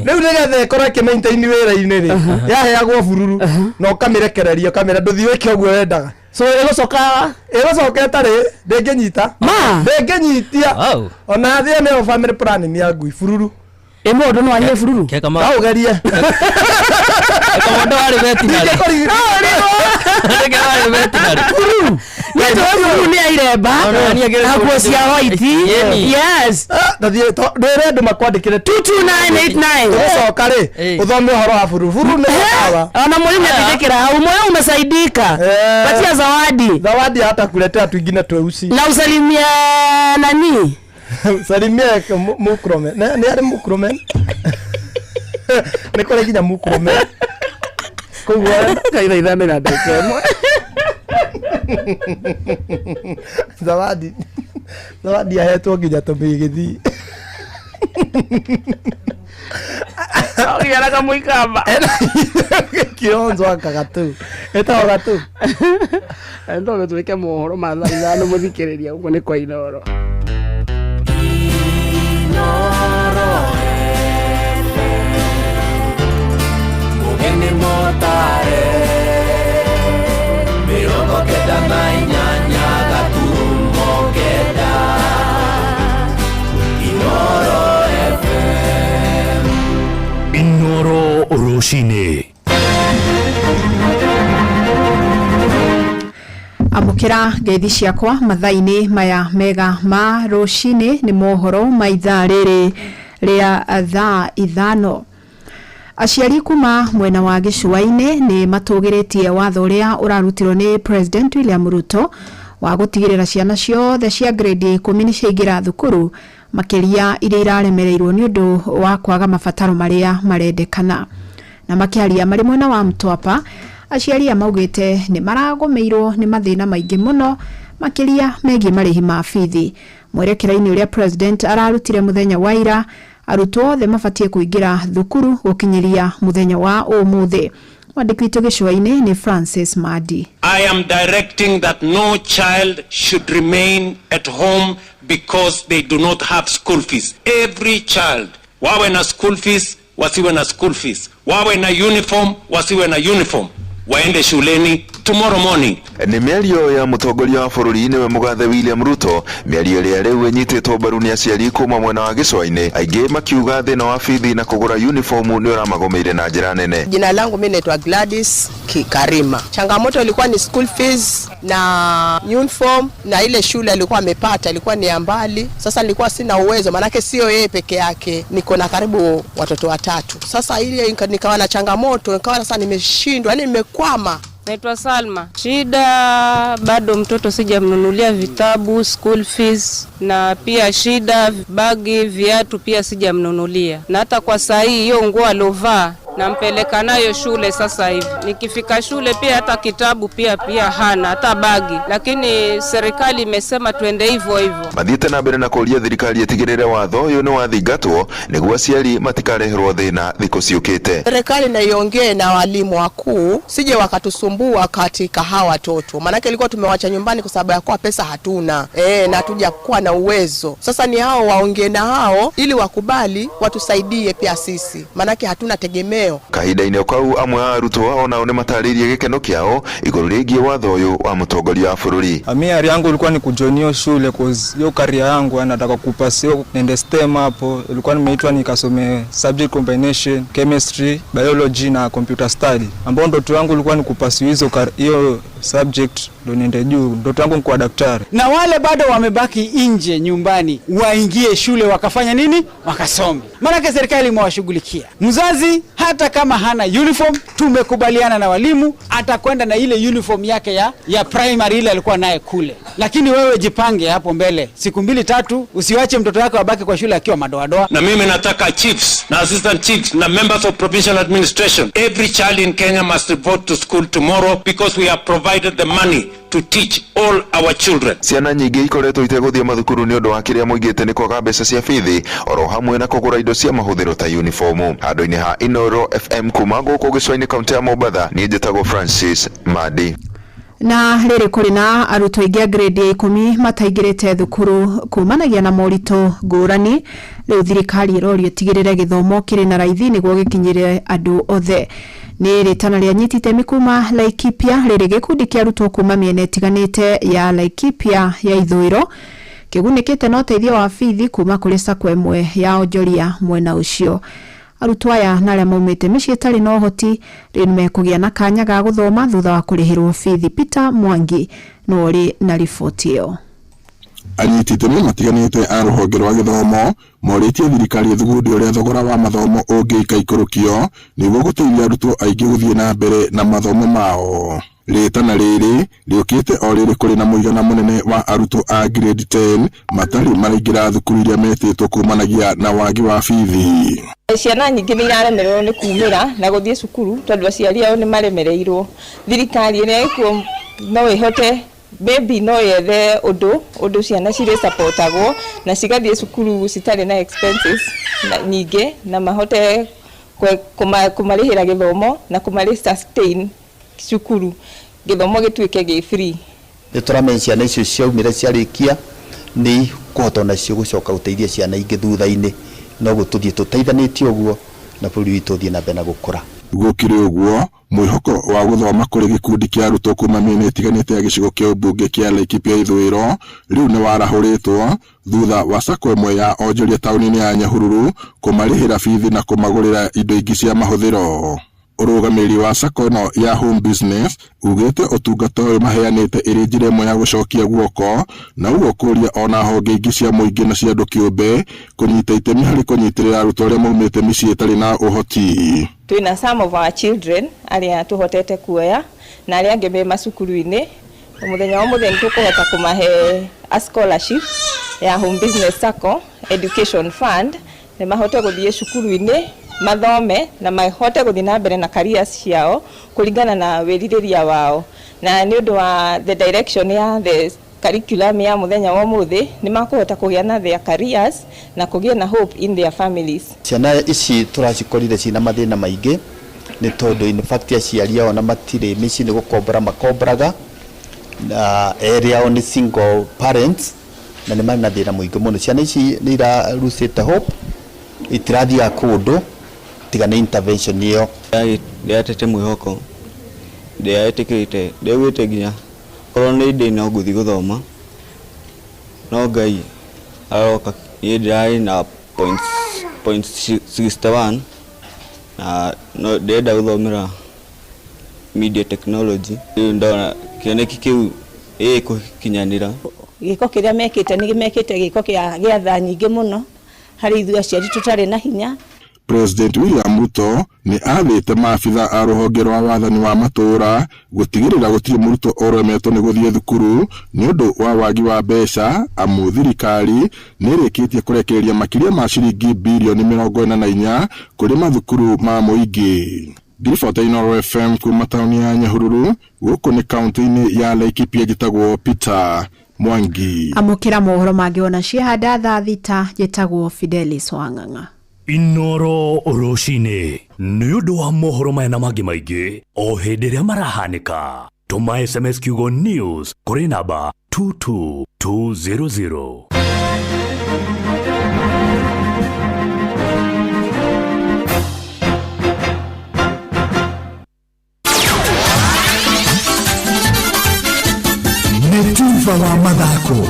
Rĩu nĩgetha ĩkorwo ĩkĩmaintaini wĩra-inĩ rĩ yaheagwo bururu na ũkamĩrekereria ũkamĩra ndũthiĩ wĩke ũguo wendaga.
So ĩgũcoka
ĩtarĩ ndĩngĩnyita ndĩngĩnyitia ona thĩ nĩyo family planning ya ngui bururu.
emo ndo no anye fururu
Keka ma.
Kau garia.
Komodo wale veterinary. Keka wale veterinary.
fururu yeto fururu ni aireba hapo cia white yes
Ndathie to ndere ndu makwandikire
22989
Soka ri uthome horo wa fururu ni sawa.
Ona mwalimu atidekera au moyo umesaidika. Patia zawadi
hata kuletea twingine tweusi.
na usalimie nani?
Salimia Mukromen. Ni ari Mukromen. Ni kole kinya Mukromen. Kugwa
Kaida idame na dekemo.
Zawadi ahetwo nginya tumigithi.
Ogera kama ikamba.
Kionzo akagatu. Eta ogatu.
Ndo tuweke mohoro mathano muthikiriria uko ni kwa Inoro.
Mugeni motare mirongo kenda na inyanya gaturumo kenda Inoro FM
Inoro Roshine.
Amukira ngeithi ciakwa mathaini maya mega ma rucini ni mohoro maitha riri ria thaa ithano. Aciari kuma mwena wa Gicũa-inĩ ni matũgĩrĩtie watho ũrĩa ũrarutirwo ni President William Ruto wa gũtigĩrĩra ciana ciothe cia grade 10 nĩ ciaingĩra thukuru makĩria iria iraremereirwo nĩ ũndũ wa kwaga mabataro marĩa marendekana. Na makĩaria marĩ mwena wa Mtwapa, aciari amaugĩte nĩ maragũmĩirwo nĩ mathĩna maingĩ mũno makĩria megiĩ marĩhi ma bithi. Mwerekera-inĩ ũrĩa President ararutire mũthenya wa ira, arutwo othe mabatie kuingira thukuru gukinyiria muthenya wa ũmũthĩ. Mwandĩki witũ Gĩcũa-inĩ ni Francis Madi.
I am directing that no child should remain at home because they do not have school fees. Every child, wawe na school fees, wasiwe na school fees. Wawe na uniform, wasiwe na uniform. Waende shuleni tomorrow morning.
Ni mĩario ya mũtongoria wa bũrũri nĩwe mũgathe William Ruto, mĩario ĩrĩa rĩu ĩnyitĩtwo mbaru nĩ aciari kuma mwena wa Gĩcũa-inĩ, aingĩ makiuga thĩna wa bithi na kũgũra uniform nĩ ũramagũmĩire na njĩra nene.
Jina langu mimi naitwa Gladys Karima. Changamoto ilikuwa ni school fees na uniform, na ile shule alikuwa amepata ilikuwa ni mbali. Sasa nilikuwa sina uwezo, manake sio yeye peke yake, niko na karibu watoto watatu. Sasa ile nikawa na changamoto, nikawa sasa nimeshindwa, yani nimekwama.
Naitwa Salma. Shida bado mtoto sijamnunulia vitabu, school fees, na pia shida bagi, viatu pia sijamnunulia. Na hata kwa saa hii hiyo nguo alovaa nampeleka nayo shule sasa hivi. Nikifika shule pia hata kitabu pia hana, hata bagi. Lakini serikali imesema tuende hivyo hivyo.
Mathiĩte na mbere na kũria thirikari ĩtigĩrĩre watho ũyũ nĩ wathingatwo nĩguo aciari matikareherwo thĩna thikũ ciũkĩte.
Serikali na iongee na walimu wakuu sije wakatusumbua katika hawa watoto. Maana ilikuwa tumewacha nyumbani kwa sababu ya kwa pesa hatuna. Na hatuja kuwa na uwezo. Sasa ni hao waongee na hao ili wakubali watusaidie pia sisi. Maana hatuna tegemeo.
Kahinda-inĩ kau amwe a arutwo onao nĩ matarĩirie gĩkeno kĩao igũrũ rĩgiĩ watho ũyũ wa mũtongoria wa bũrũri.
Mimi yangu ilikuwa ni kujoinio shule cause hiyo career yangu anataka kupasio nende STEM hapo. Ilikuwa nimeitwa nikasome subject combination, chemistry, biology na computer study. Ambao ndoto yangu ilikuwa ni kupasio hiyo subject ndo niende juu. Ndoto yangu ni kuwa daktari.
Na wale bado wamebaki nje nyumbani waingie shule wakafanya nini? Wakasome. Maana serikali imewashughulikia. Mzazi hata kama hana uniform, tumekubaliana na walimu atakwenda na ile uniform yake ya primary ile alikuwa naye kule. Lakini wewe jipange hapo mbele. Siku 2-3 usiwache mtoto wako abaki kwa shule akiwa madoadoa.
Na mimi nataka chiefs na assistant chiefs na members of provincial administration, every child in Kenya must report to school tomorrow because we have provided the money to teach all our children.
Ciana nyingĩ ikoretwo itegũthiĩ mathukuru nĩ ũndũ wa kĩrĩa moigĩte nĩ kwaga mbeca cia bithi oro hamwe na kũgũra indo cia mahũthĩro ta uniform. Handũ-inĩ ha Inoro FM kuma gũkũ Gĩcũa-inĩ kaunti ya Mombatha, niĩ njĩtagwo Francis Madi.
Na rĩrĩ kũrĩ na arutwo aingĩ a grade 10 mataingĩrĩte thukuru kumanagia na moritũ ngũrani. Rĩu thirikari ĩrorio tigĩrĩre gĩthomo kĩrĩ na raithi nĩguo gĩkinyĩre andũ othe. Nĩ rĩtana rĩa nyitite mikuma Laikipia, rĩrĩ gĩkundi kĩa arutwo kuma mĩena ĩtiganĩte ya Laikipia ya ithũĩro kigunikite na uteithio wa bithi kuma kuri sako imwe ya onjoria mwena ucio. Arutwo aya na arĩa maumĩte mĩciĩ ĩtarĩ na ũhoti rĩu nĩmekũgĩa na kanya ga gũthoma thutha wa kũrĩhĩrwo bithi. Peter Mwangi no ũrĩ na riboti ĩyo.
Anyiti itemi matiganĩte a rũhonge rwa gĩthomo morĩtie thirikari thugundi ũrĩa thogora wa mathomo ũngĩika ikũrũkio nĩguo gũteithia arutwo aingĩ gũthiĩ na mbere na mathomo mao. Rĩtana rĩrĩ rĩũkĩte o rĩrĩ kũrĩ na mũigana mũnene wa arutwo a grade 10 matarĩ maraingĩra thukuru iria metĩtwo kumanagia na wagi wa bithi.
Ciana nyingĩ nĩ iraremererwo nĩ kumĩra na gũthiĩ cukuru tondũ aciari ao nĩ maremereirwo. Thirikari ĩrĩa ĩkuo no ĩhote baby no yethe ũndũ ciana cirĩ supportagwo na cigathiĩ cukuru citarĩ na expenses nyingĩ na mahote kumarĩhĩra gĩthomo na kumarĩ sustain cukuru gĩthomo gĩtuĩke gĩ free.
Nĩtũramenya ciana icio ciaumĩra ciarĩkia nĩ kũhota nacio gũcoka gũteithia ciana ingĩ thutha-inĩ, no gũtũthiĩ tũteithanĩtie ũguo na bũrũri witũ ũthiĩ na mbere na gũkũra.
Gũkĩrĩ ũguo mwĩhoko wa gũthoma kũrĩ gĩkundi kĩa arutwo kuma mĩena ĩtiganĩte ya gĩcigo kĩa ũmbunge kĩa Laikipia ithũĩro rĩu nĩ warahũrĩtwo thutha wa sako ĩmwe ya onjoria taũni-inĩ ya Nyahururu kũmarĩhĩra bithi na kũmagũrĩra indo ingĩ cia mahũthĩro. Ũrũgamĩrĩri wa sako ĩno ya home business ugĩte ũtungata ũyũ maheanĩte ĩrĩ njĩra ĩmwe ya gũcokia guoko na ũguo kũria ona honge ingĩ cia mũingĩ na cia andũ kĩũmbe kũnyita itemi harĩ kũnyitĩrĩra arutwo arĩa maumĩte mĩciĩ ĩtarĩ na ũhoti.
Twĩna some of our children arĩa tũhotete kuoya na arĩa angĩ me macukuru-inĩ. Mũthenya wa mũthenya tũkũhota kũmahe a scholarship ya home business sacco education fund na mahote gũthiĩ cukuru-inĩ mathome na mahote gũthiĩ na mbere na careers ciao kũringana na wĩrirĩria wao. Na nĩ ũndũ wa the direction ya the curriculum ya mũthenya wa mũthĩ nĩ makũhota kũgĩa na their careers na kũgĩa na hope in their families.
Ciana ici tũracikorire cina mathĩna maingĩ nĩ tondũ in fact aciari ao na matirĩ mĩciĩ nĩ gũkombora makomboraga na area on single parents na nĩ marĩ na thĩna mũingĩ mũno. Ciana ici nĩ irarusĩte hope itirathiaga kũndũ tiga nĩ intervention ĩyo.
Ndĩatete mwĩhoko ndĩetĩkĩte ndĩgwĩte nginya korwo nĩ ndĩ no ngũthiĩ gũthoma no Ngai aroka niĩ ndĩrarĩ na .61 na no ndĩrenda gũthomera media technology. Rĩu ndona kĩoneki kĩu gĩkũkinyanĩra.
Gĩko kĩrĩa mekĩte nĩ mekĩte gĩko gĩa tha nyingĩ mũno harĩ ithuĩ aciari tũtarĩ na hinya.
President William Ruto nĩ athĩte maabitha a rũhonge rwa wathani wa matũũra gũtigĩrĩra gũtirĩ mũrutwo ũremetwo nĩ gũthiĩ thukuru nĩ ũndũ wa wagi wa mbeca. Amu thirikari nĩ ĩrĩkĩtie kũrekereria makĩria ma ciringi bilioni 44 kũrĩ mathukuru ma mũingĩ. Ngiribota Inooro FM kuma taũni ya Nyahururu gũkũ nĩ kaunti-inĩ ya Laikipia njĩtagwo Peter Mwangi.
Amũkĩra mohoro mangĩona ciahanda thaa thita njĩtagwo Fidelis Wang'ang'a.
Inooro rũcinĩ nĩ ũndũ wa mohoro maya na mangĩ maingĩ o hĩndĩ ĩrĩa marahanĩka. Tũma SMS kiugo news kũrĩ namba 22200. Nĩ tufa wa mathako.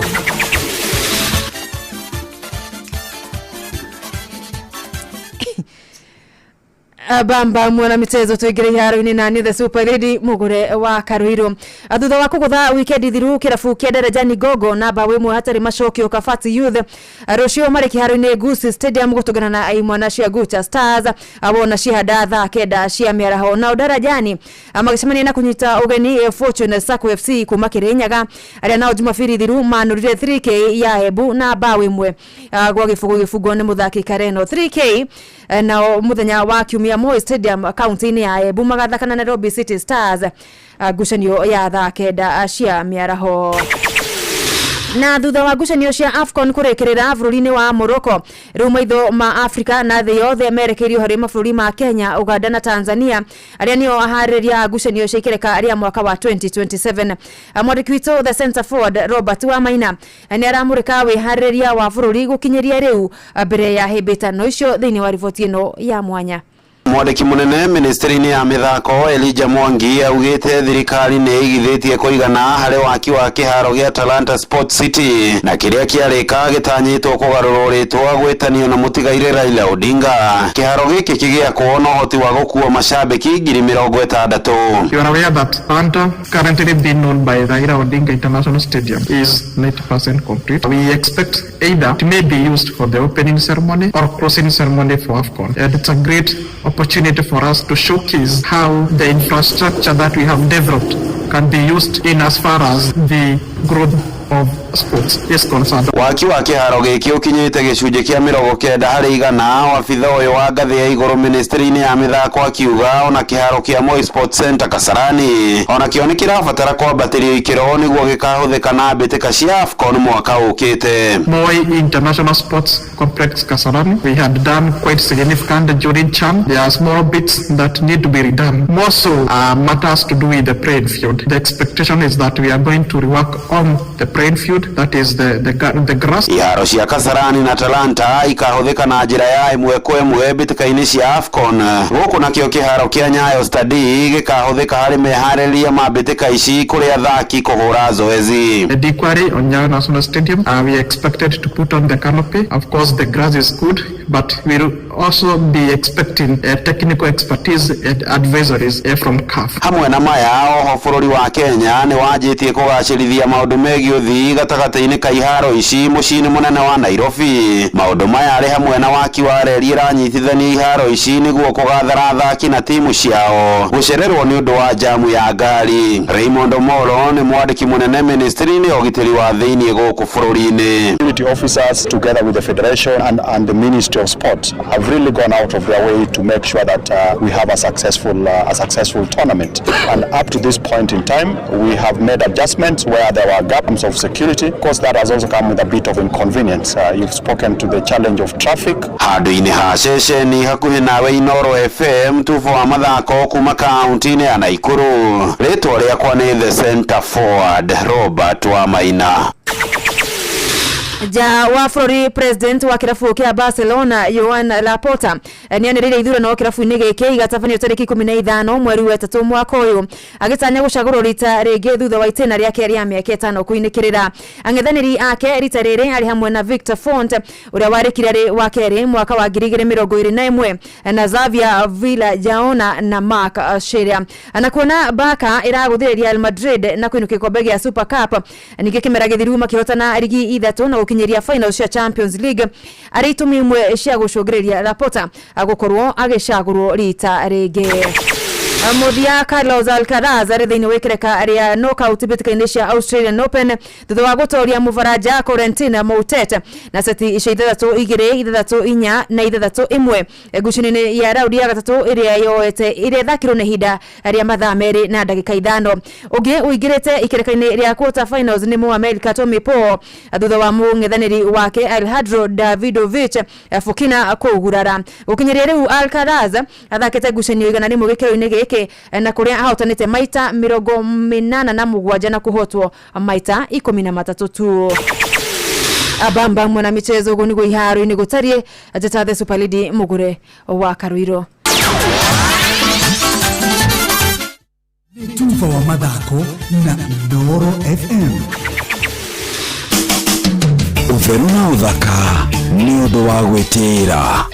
Bamba mwana michezo tuigire haro-inĩ na the Super Lady mugure wa Karuiro. Thutha wa kũgũtha weekend thiru kĩrabu kĩa Darajani Gogo na bawe mwe hatarĩ macokio Kabati Youth rũcio marĩ kĩharo-inĩ Gusii Stadium gũtũgana na imwana cia Gucha Stars abona cihanda thaa kenda cia mĩaraho na Darajani magĩcemania na kũnyita ũgeni Fortune Sacco FC kuma Kĩrĩnyaga arĩa nao Jumapili thiru manũrire 3K ya Hebu na bawe mwe gwa gĩbũgũ nĩ mũthaki Kareno 3K na mũthenya wa kiumia Moi Stadium kaunti-inĩ ya Embu magathaka na Nairobi City Stars ngucanio ya thaa kenda cia mĩaraho. Na thutha wa ngucanio cia AFCON kũrekerera bũrũri-inĩ wa Morocco rĩu maitho ma Africa na thĩ yothe merekerio harĩ mabũrũri ma Kenya, Uganda na Tanzania arĩa nĩo aharĩria ngucanio cia ikereka arĩa mwaka wa 2027. Mwandĩki witũ the center forward Robert Wamaina nĩ aramũrĩka wĩharĩria wa bũrũri gũkinyĩria rĩu mbere ya hĩmbĩtano icio thĩinĩ wa riboti ĩno ya mwanya.
Mwandiki munene ministeri-ini ya mithako Elijah Mwangi augite thirikari ni igithitie kuigana hari waki wa kiharo gia Talanta Sports City na kiria kiarika gitanyitwo kugarururitwo gwitanio na mutigaire Raila Odinga. Kiharo giki kigiakwo no hoti wa gukua mashabiki 60,000.
You are aware that Talanta, currently being known by Raila Odinga International Stadium, is 90% complete. We expect either it may be used for the opening ceremony or closing ceremony for AFCON, and it's a great opportunity for us to showcase how the infrastructure that we have developed can be used in as far as the growth of sports is concerned.
Waki wa kiharo giki ukinyite gicunje kia 90 hari 100 wabitha uyu wa ngathi ya iguru ministeri-ini ya mithako akiuga ona kiharo kia Moi Sports Center Kasarani ona kio ni kirabatara kwambatirio ikiro niguo gikahuthika na mbitika cia AFCON mwaka ukite.
Moi International Sports Complex Kasarani, we had done quite significant during CHAN. There are small bits that need to be redone. More so matters to do with the playing field. The expectation is that we are going to rework on the playing field, that is the grass.
Iharo cia Kasarani na Talanta ikahuthika na njira ya imwe kwa imwe bitika-ini cia AFCON. Guku nakio kiharo kia Nyayo Stadi gikahuthika hari mehariria ma bitika ici kuri athaki kuhura zoezi.
The Dikwari on Nyayo National Stadium, we expected to put on the canopy. Of course the grass is good, but we'll also be expecting technical expertise and advisories from CAF.
Hamwe na maya oho bururi wa Kenya ni wajitie kugacirithia maundu megi uthii gatagati-ini ka iharo ici mucii-ini munene wa Nairobi. Maundu maya ari hamwe na waki wa reri iranyitithania iharo ici niguo kugathara athaki na timu ciao gucererwo ni undu wa jamu ya ngari. Raymond Omolo ni mwandiki munene ministry-ini ya ugitiri wa thiini guku bururi-ini.
Security officers together with the federation and the Ministry of Sport have really gone out of their way to make sure that we have a successful tournament. And up to this point in time, we have made adjustments where there were gaps of security. Of course, that has also come with a bit of inconvenience. You've spoken to the challenge of traffic.
Handu-ini ha ceceni hakuhi nawe Inoro FM tuvo wa mathako kuma kaunti-ini ya Naikuru. Ritwa riakwa ni the center forward Robert Wamaina.
Ja wa Flori president wa kirafu kia Barcelona Joan Laporta nianirire ithurano kirafu-ini giki igatabanio tariki 15 mweri wa 3 mwaka uyu agitanya gucagurwo rita ringi thutha wa itena riake ria miaka 5 kuinikirira. Ang'ethaniri ake rita riri ari hamwe na Victor Font uria warikire wa keri mwaka wa 2021 na Xavier Villajaona na Marc Sheria. Anakuona Barca iraguthiriria Real Madrid na kuinuka kikombe gia Super Cup niki kimera githiru makihotana ligi ithatu na kinyeria finals cia Champions League aritumi imwe cia gucungiriria Laporta agukorwo agicagurwo rita ringi. Muthia Carlos Alcaraz ari thiini wa ikereka ria knockout bitika-ini cia Australian Open thutha wa gutoria Muvaraja Corentina Moutet na seti 6-2, 6-4 na 6-1 ngucini-ini ya raundi ya gatatu iria yoete iria thakirwo ni hinda ria mathaa meri na ndagika 5. Ungi uingirite ikereka-ini ria quarter finals ni Mohamed Katomi Po thutha wa mung'ethaniri wake Alejandro Davidovich Fokina kugurara. Ukinyeria riu Alcaraz athakite ngucini igana rimwe gikiro-ini giki na kuria ahotanite maita 87 na kuhotwo maita 13 tu. Abamba mwana michezo gunigo iharo ini gutarie ajetathe Super League mugure wa Karuiro.
Tufa wa mathako na Ndoro FM.
Utheru na uthaka ni undu wa gwitira.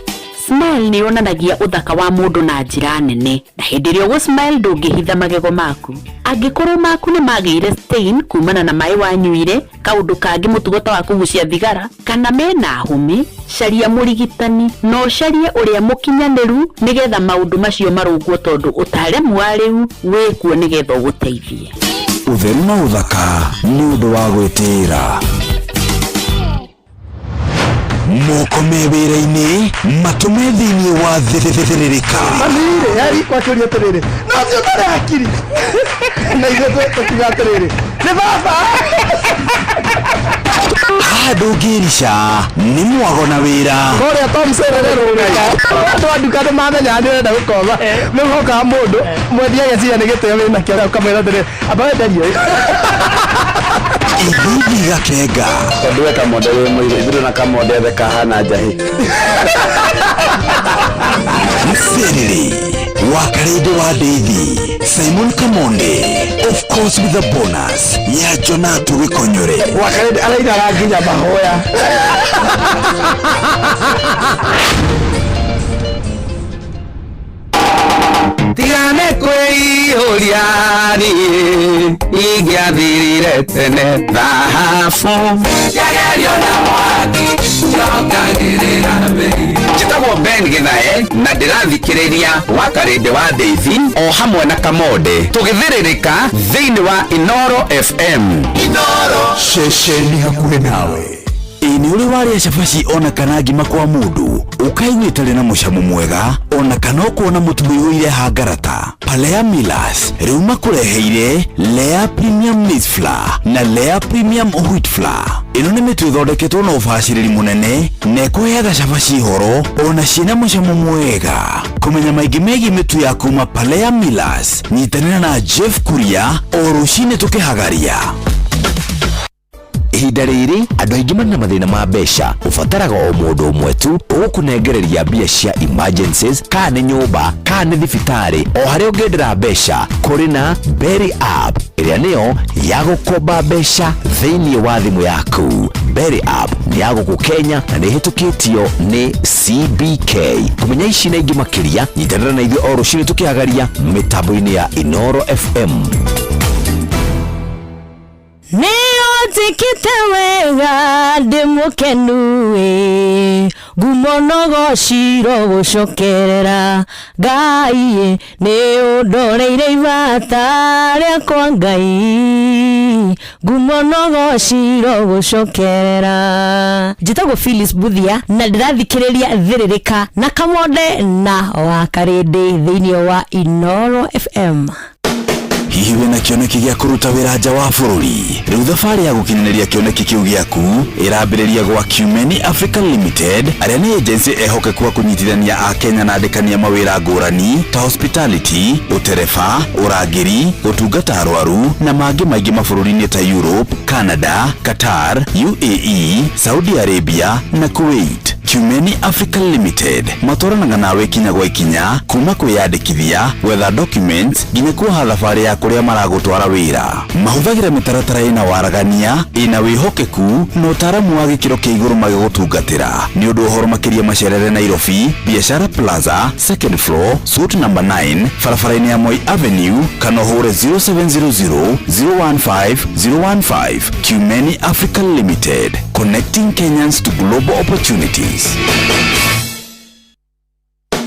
Smile ni yonanagia uthaka wa mundu na njira nene na hindi rio go smile ndungihitha magego maku angikorwo maku ni magire stain kumana na mai wanyuire kaundu kangi mutugota wa kugucia thigara kana mena humi caria murigitani no carie uria mukinyaniru nigetha maundu macio marungwo tondu utaremu wa riu wikuo nigetha uguteithie.
Utheru na uthaka ni undu wa gwitira. Moko mewira-ini matume thiini wa thiririka
manire yari kwa kuri atiriri no sio tare akiri na ile tukiga atiriri ni baba
ndugirisha ni mwago na wira
kore Tom Serere ruga ndo andukano mamenya ndirenda gukoma nuhoka mundu mwendia yacia ni giteo wina kiara ukamwira atiriri abaenderio
Igidi gakenga
Kodwe kamoda we mwire idru na kamoda the kahana jahi
Seriri, Wakarede wa Devi, Simon Kamonde, of course with a bonus, ya Jonatu Wikonyore.
Wakarede alaida raginya mahoya.
Tigane kwĩihũriani ingĩathirire tene thahabu yagerio na mwaki yongagĩrĩra mbei. Njĩtagwo Ben Gĩthae na ndĩrathikĩrĩria Wakarede wa Devi o hamwe na Kamonde tũgĩthĩrĩrĩka thĩinĩ wa Inoro FM. Inoro
ceceni hakuhĩ nawe. Ini uri waria cabaci ona kana ngima kwa mundu ukaiguitare na mucamo mwega ona kana kuona mutumbi uire hangarata. Palea Millers riu makureheire Lea Premium Maize Flour na Lea Premium Wheat Flour. Ino ni mitu ithondeketwo na ubaciriri munene na ikuheaga cabaci horo ona ciina mucamo mwega. Kumenya maingi megie mitu ya kuma Palea Millers, nyitanira na Jeff Kuria o rucini tukihagaria.
Ihinda rĩrĩ andũ aingĩ marĩ na mathĩna ma mbeca ũbataraga o mũndũ ũmwe tu ũgũkũnengereria mbia cia emergencies kana nĩ nyũmba kana nĩ thibitarĩ o harĩa ũngĩendera mbeca. Kũrĩ na Berry App ĩrĩa nĩyo ya gũkomba mbeca thĩinĩ wa thimũ yaku. Berry App nĩ ya gũkũ Kenya na nĩ ĩhĩtũkĩtio nĩ CBK. Kũmenya ici na ingĩ makĩria nyitanĩra na ithuĩ o rũciinĩ tũkĩhagaria mĩtambo-inĩ ya Inoro FM.
Tikite wega ndimukenu gumonogo shiro gucokerera Ngai ni undoreire ibata riakwa Ngai gumonogo shiro gucokerera. Njitagwo Phyllis Buthia na ndirathikiriria thiririka na Kamonde na Wakarede thiini wa Inoro FM.
Hihi wena kĩoneki gĩa kũruta wĩra nja wa bũrũri? Rĩu thabarĩ ya gũkinyanĩria kĩoneki kĩu gĩaku ĩrambĩrĩria gwa Qmany Africa Limited, arĩa nĩ agency ehokeku wa kũnyitithania Akenya na andĩkania mawĩra ngũrani ta hospitality, ũtereba, ũrangĩri, gũtungata arwaru na mangĩ maingĩ mabũrũri-inĩ ta Europe, Canada, Qatar, UAE, Saudi Arabia na Kuwait. Qmany Africa Limited matwaranaga nawe kinya gwa ikinya, kuma kwĩyandĩkithia, gwetha documents nginya kuoha thabarĩ ya kũrĩa maragũtwara wĩra. Mahũthagĩra mĩtaratara ĩna waragania, ĩna wĩhokeku na ũtaaramu wa gĩkĩro kĩa igũrũ magĩgũtungatĩra. Nĩ ũndũ ũhoro makĩria macerere Nairobi, Biashara Plaza, second floor, suite number 9, barabara-inĩ ya Moi Avenue, kana ũhũre 0700 015 015. Qmany Africa Limited, connecting Kenyans to global opportunities.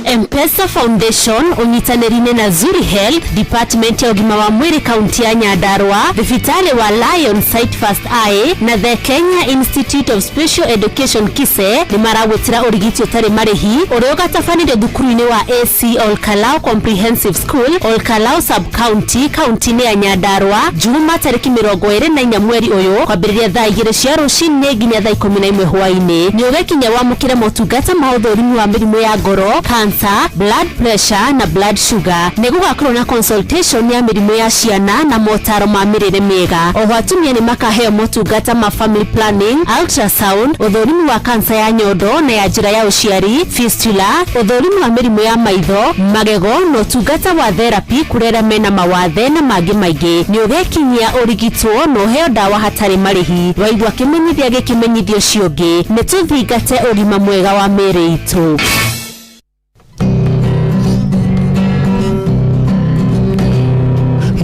M-Pesa Foundation unyitanĩri-inĩ na Zuri Health, Department ya ũgima wa mwĩrĩ kaunti ya Nyandarua, thibitarĩ wa Lion Site First Eye na the Kenya Institute of Special Education KISE nĩ maragwĩtĩra ũrigiti ũtarĩ marĩhi ũrĩa ũgatabanĩrio thukuru-inĩ wa AC Olkalau Comprehensive School, Olkalau Sub-County, kaunti-inĩ ya Nyandarua, Juma tarĩki 24 mweri ũyũ kwambĩrĩria thaa 2 cia rũcinĩ nginya thaa 11 hwaĩ-inĩ. Nĩ ũgĩkinya wamũkĩre motungata ma ũthũrimi wa mĩrimũ ya ngoro, cancer, blood pressure na blood sugar. Nĩ gũgakorwo na consultation ya mĩrimũ ya ciana na motaro ma mĩrĩre mĩega. Oho atumia nĩ makaheo motungata ma family planning, ultrasound, ũthũrimi wa cancer ya nyondo na ya njĩra ya ũciari, fistula, ũthũrimi wa mĩrimũ ya maitho, magego na ũtungata wa therapy kũrĩ arĩa mena mawathe na mangĩ maingĩ. Nĩ ũgekinyia ũrigitwo na ũheo ndawa hatarĩ marĩhi. Waigua kĩmenyithia gĩkĩmenyithio ciũngĩ, nĩ tũthingate ũgima mwega wa mĩĩrĩ itũ.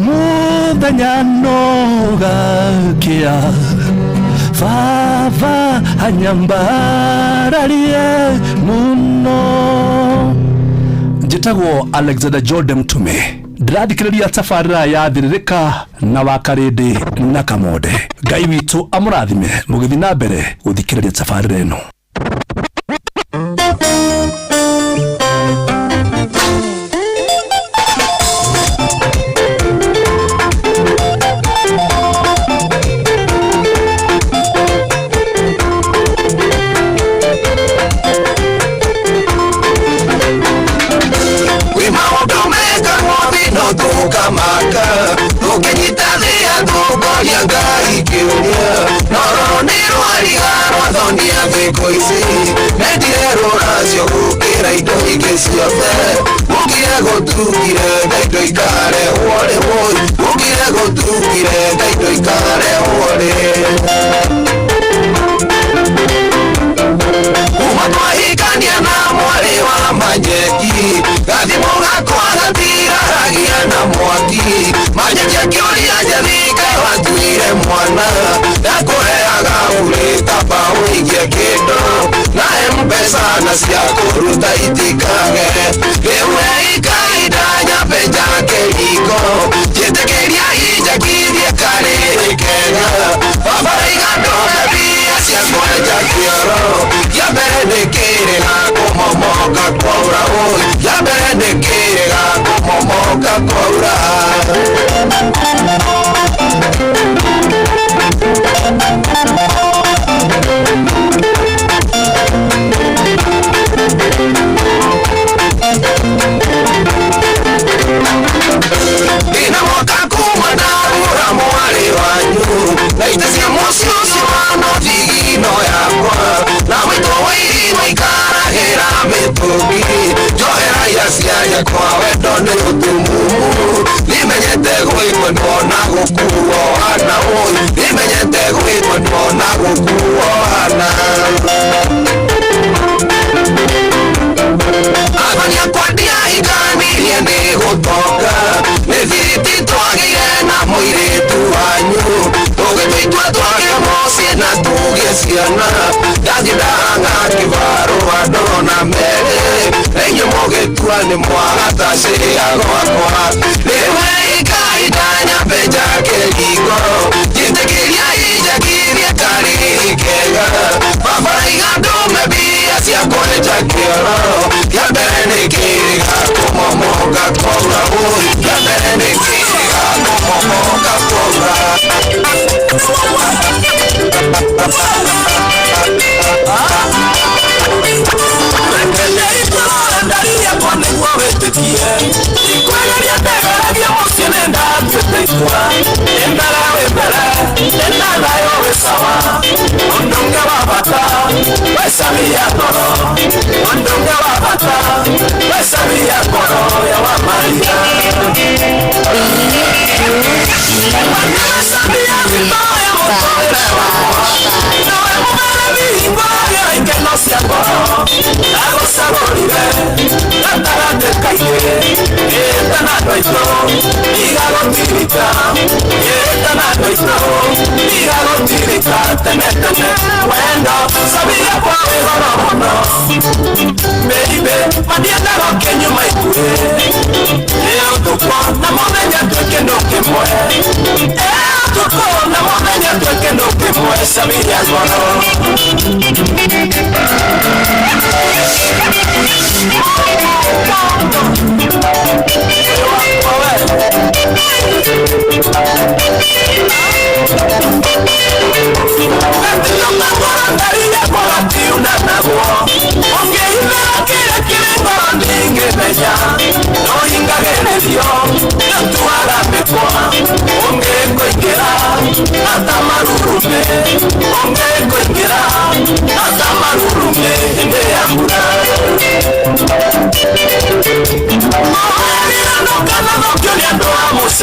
Muthenya nogakia Fava hanyambararie muno. Njĩtagwo Alexander Jordan Mtume, ndĩrathikĩrĩria tabarĩra ya thirirĩka na Wakarede na Kamonde. Ngai witũ amũrathime mũgĩthiĩ na mbere gũthikĩrĩria tabarĩra ĩno.
Noro ni rwariga rwathonia thikũ ici, nendire rũracio gũkĩra na indo ingĩ ciothe mũkire gũtungire na indo ikare wore woi mũkire gũtungire na indo ikare wore Umatuahikania na mwari wa Manyeki gathimo gakwa gatiragia na mwaki Manyeki akĩũria Njethika watuire mwana ndakuheaga urĩta mbaũ ingĩ kĩndũ na M-Pesa na cia kũruta itikage rĩu ikainda nyambe njake riko njĩtĩkĩria injakithie karĩ kega babaraiga ndona mbia cia kwenja kĩoro ya mbere nĩ kĩrĩga kũmomoka kwaura ya mbere nĩ kĩrĩga kũmomoka kwaura Ina mwaka kuma na ura mwari wanyu na itasia musi usiwano tigino yakwa na wito wairima ikarahira mitugi johera yasianya kwa wendo ni utumumu nimenyete gwitwe ndona gukuo hana ui nimenyete gwitwe ndona gukuo hana Abanya kwa dia ikanirie ni gutoka Nithiti twagire na muiritu wanyu Tugitwitwa twage mucie na tugie ciana Ndathindanga kibaru andũ na mere Enyu mugitua ni mwagataciria gwakwa Rĩwe ikainda nyambe njake riko Njĩtĩkĩria injakirie karĩ kega Babaraiga ndume mbia cia kwenja kĩoro Ya mbere nĩ kĩrĩga kũmomoka kwaura Ya mbere nĩ kĩrĩga kũmomoka kwaura Rekelei tũrore ndari yakwa nĩguo wĩtĩkie Ikwegeria ndegeragia mũciĩ nenda nduĩte ikwa Endara wĩ mbere, enda thayo wĩ sawa Ũndũnge wa bata, wecamia ngoro Ũndũnge wa bata, wecamia ngoro ya wa Maria Wecamia vibaya mũtũrĩre wakwa Nawe mũmere vihingo gĩa ikeno cia ngoro Ndagũcagũrire, gatagatĩ kaingĩ Ĩta na andũ aitũ, igagũtirika Ĩta na andũ aitũ, igagũtirika tene tene Wendo, sabia kwa wĩgoro mũno Baby, mathiendaga kĩnyuma ikuhĩ Ũtukũ na mũthenya twĩ kĩndũ kĩmwe Ũtukũ na mũthenya twĩ kĩndũ kĩmwe Sabia ngoro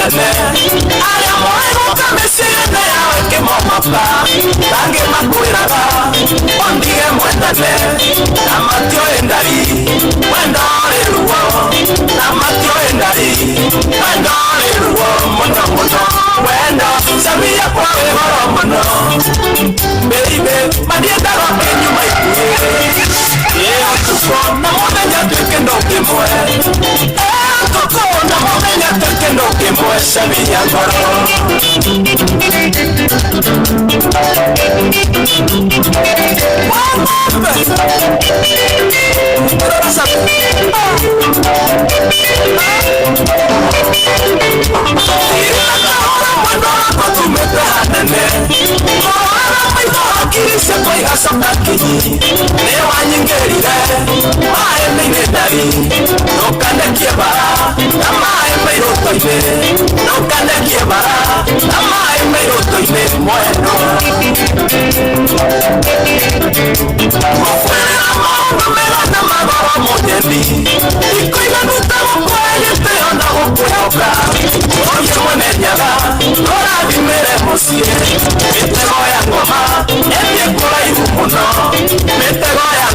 Aya moego kamesirene yawe kimomoka Tange makuiraga Ondige mwendane Namatio endari Wendore ruo Namatio endari Wendore ruo Mono mono Wendo Sabia kwa wehoro mono Baby Madienda roke nyuma ikue Tuko na momenya tukendo kimwe Tuko na momenya tukendo kimwe Sabia ngoro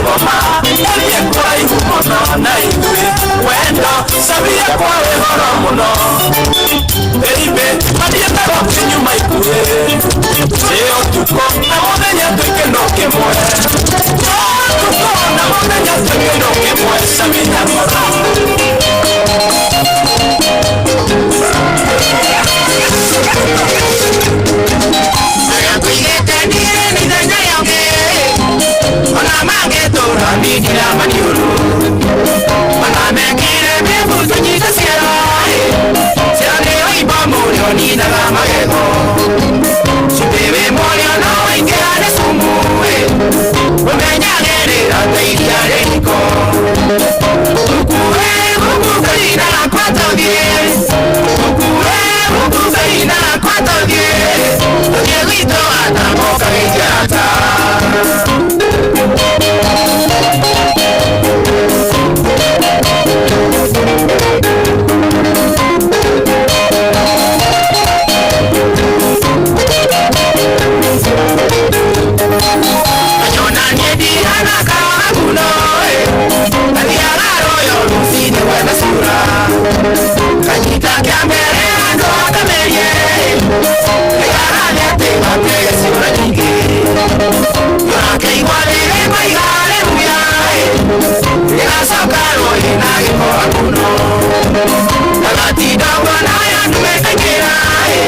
ngoma elie kwa ihumono na igwe wendo sabia kwa wehoro muno Baby, madieta wakinyuma ikue Seo tuko na modenya tuike noke mwe Tuko na modenya tuike noke mwe Sabina mora Kuigete nire ni denya yonge Ona mange tora ni kila maniulu Ona mekire mebu tunyita siera Siane oiba mulio ni daga magego Chibebe mulio no ingea de sumu Umenya gerera teiria reniko Ukue ukaina la 4-10 Ukue ukaina la 4-10 Dieguito atamoka gijata Anyona niedi anakawa kuno Kadiagaro yo lusine wena sura Kajita kia mbere ando akamerie Egarane te mapege sura nyingi Yonake igualere maigare ruyae Ega sakaro inagi kwa kuno Nagati dawa na ya numekagirae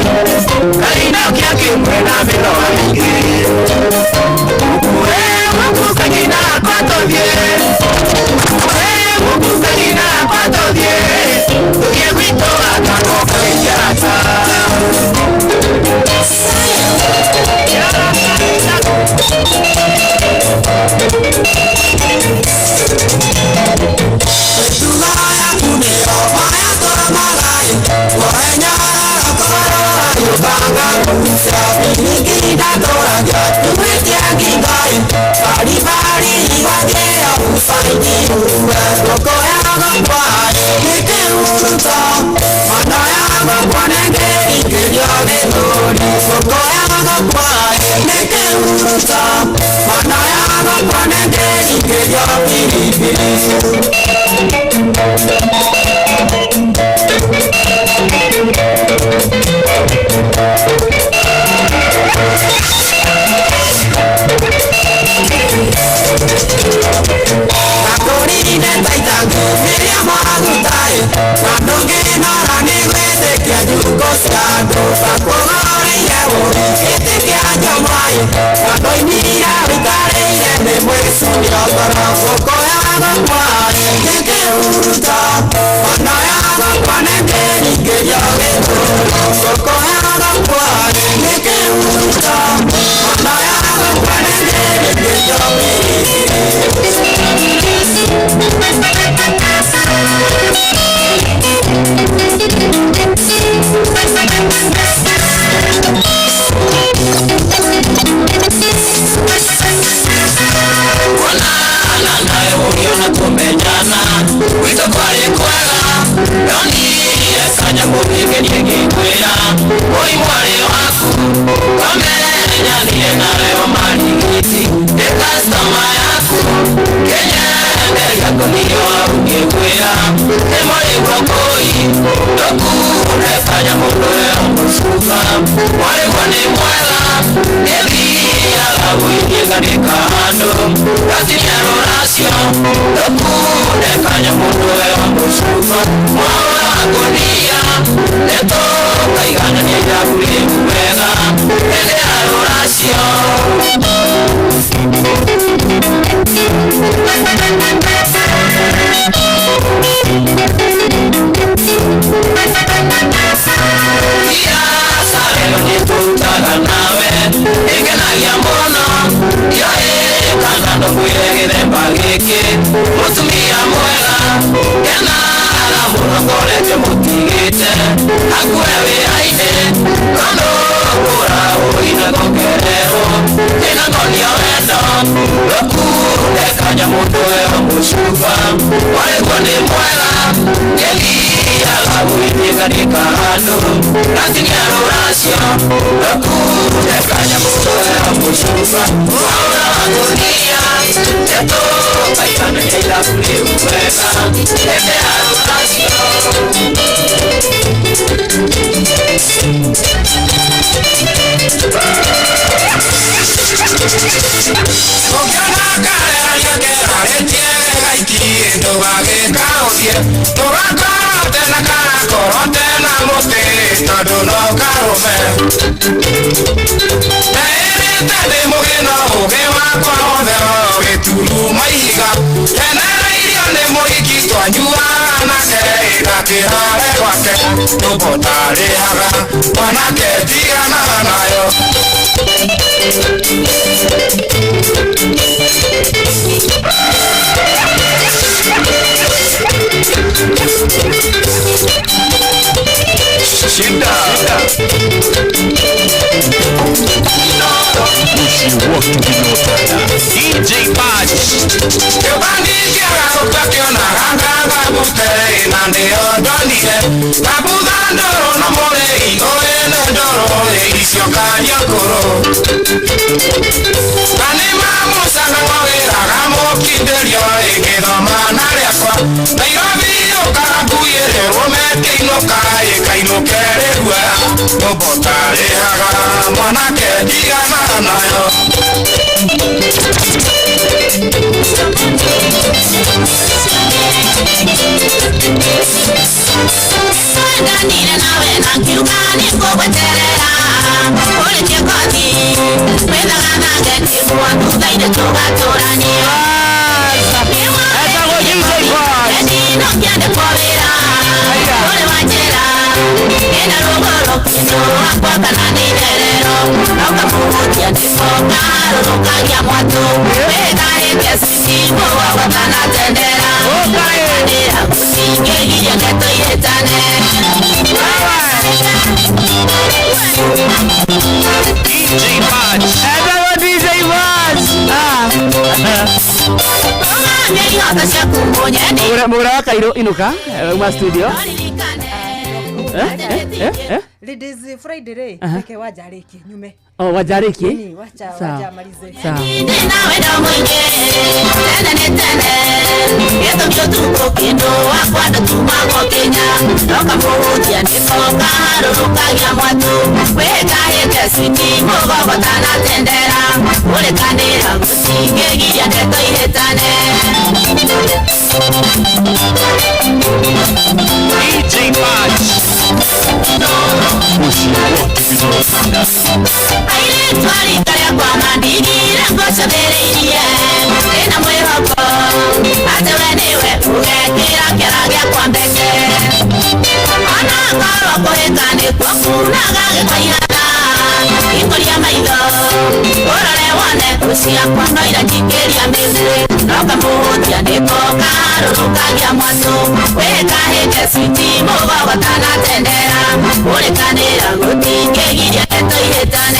Kalina kia kimwena milo amingi Ukue wakukagina kwa todie Ukue wakukagina kwa todie Tukie wito atakoka ijata Tulaya kuneo maya tora malai Wanya Yubanga Sabi nikida tora jatu Wetia gingai Bari bari Iwagea usaini uwe Roko ya gangwai Nike uruta Mana ya gangwanenge Ikeja genori Roko ya gangwai Nike uruta Mana ya gangwanenge Ikeja pilipili Nakorine taitangu Miria magutai Nandongi narani Wete kia juko skando Pakogori yewo Kete kia jamai Nakoinia Ukare Yene mwesu Yogoro Foko ya gangwai Nike uruta Mana ya gangwanenge Nike joge Foko ya gangwai Nike uruta Mana ya gangwanenge Nike joge Wito kwale kwega Yoni Esanya mbubike nyegikwira Oi mwale waku Kamenya niye nareo maligiti De customer yaku Kenya Mbele yako niyo ungekwira Emole kwakoi Doku Nefanya mbubike mbusuka Mwale wane mwela Ebi Alabu ingiga nikando Kasi nyero rasio Doku Nefanya mbubike mbusuka Mwala agonia Neto Kaigana nijabuli mwega Ede alorasio Iya sarelo nitutaga nawe Egenagia mbono Yoe kanando kuilegire mbagiki Mutumia mwega Kena ala murongolete mutigite Akuewe aine Kondo kura uina gokerero Ina ngonia wendo Loku deka kanya mundu we musuba wale kwani mwela elia la kuinga nikano lazima arorasio akute kanya mundu we musuba wala dunia eto kaitana ila kuliweka ete arorasio DJ Patch Nina nawe na kiukani kuwetelea Ule chekoti Weza gana geti Kwa tuzaide tuga turanio Esa go DJ Boss Edi no kiande kovira Ule wajera Ena rogoro kino Akwa kanani nerero Nauka muhutia nifoka Rurukangia mwatu Wega eke sisi Mwa watana tendera Kanira kusinge Gija neto yetane DJ Patch Edago DJ Patch Mura waka inuka Uma studio
Ladies Friday re Peke wajareki nyume
Oh wajareki
Ni wacha malize
Nawe na mwinge Tene ni tene Yeto myotu kokendo Wakwada tumango Kenya Noka muhutia nifoka Rurukangia mwatu Weka heke switi Mogo watana tendera Ule kanira kusinge Giria neto ihetane DJ Patch Aile twari kare kwa mandigire Ngosha bereirie Ena mwihoko Atewe niwe Ugekira keragia kwa mbeke Ana karo kohekane kwa kunagage kwa ihana Ikoria maido Orore wane kusia kwa noira jikeria meze Noka muhutia nipoka Rurukangia mwatu Weka heke switi Mogo watana tendera Ule kanira Gutinge giria neto ihetane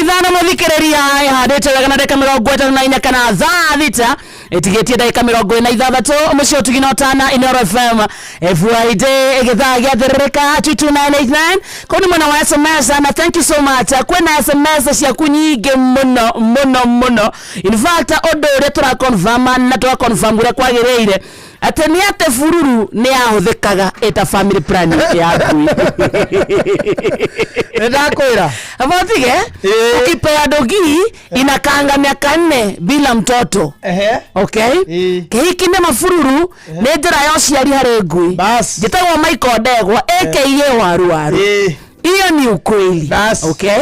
Ithano muthikiriria ihandite wega na ndeka 54 kana thaa thita etigetie ndagika 46 mucio tugina otana Inoro FM Friday igithaa giathirika 22989 kuni mwana wa SMS na thank you so much kwena SMS cia kunyinge muno in fact odo ure tura confirm na tura confirm ure kwagireire ate ni ate fururu ni ahuthikaga eta family plan yaku
ndakwira
abatige ukipea dogi inakanga miaka 4 bila mtoto okay kihiki ne mafururu ne njira yociari hari ngui gitagwo Michael Ndegwa aka waru iyo ni ukweli okay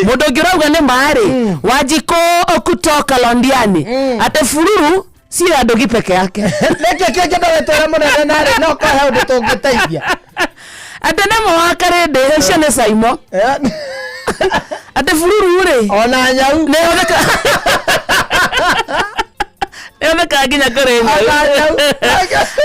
mundu ngirauga ni mari wajiko okutoka Londiani ate fururu si adogi peke yake
neke keke ndawe tora munene nare no kwa hau ndutungiteithia
ate nemo wakarende ciane Saimo ate fururu ure
ona nyau
ne oneka
Amekaginya kurenga.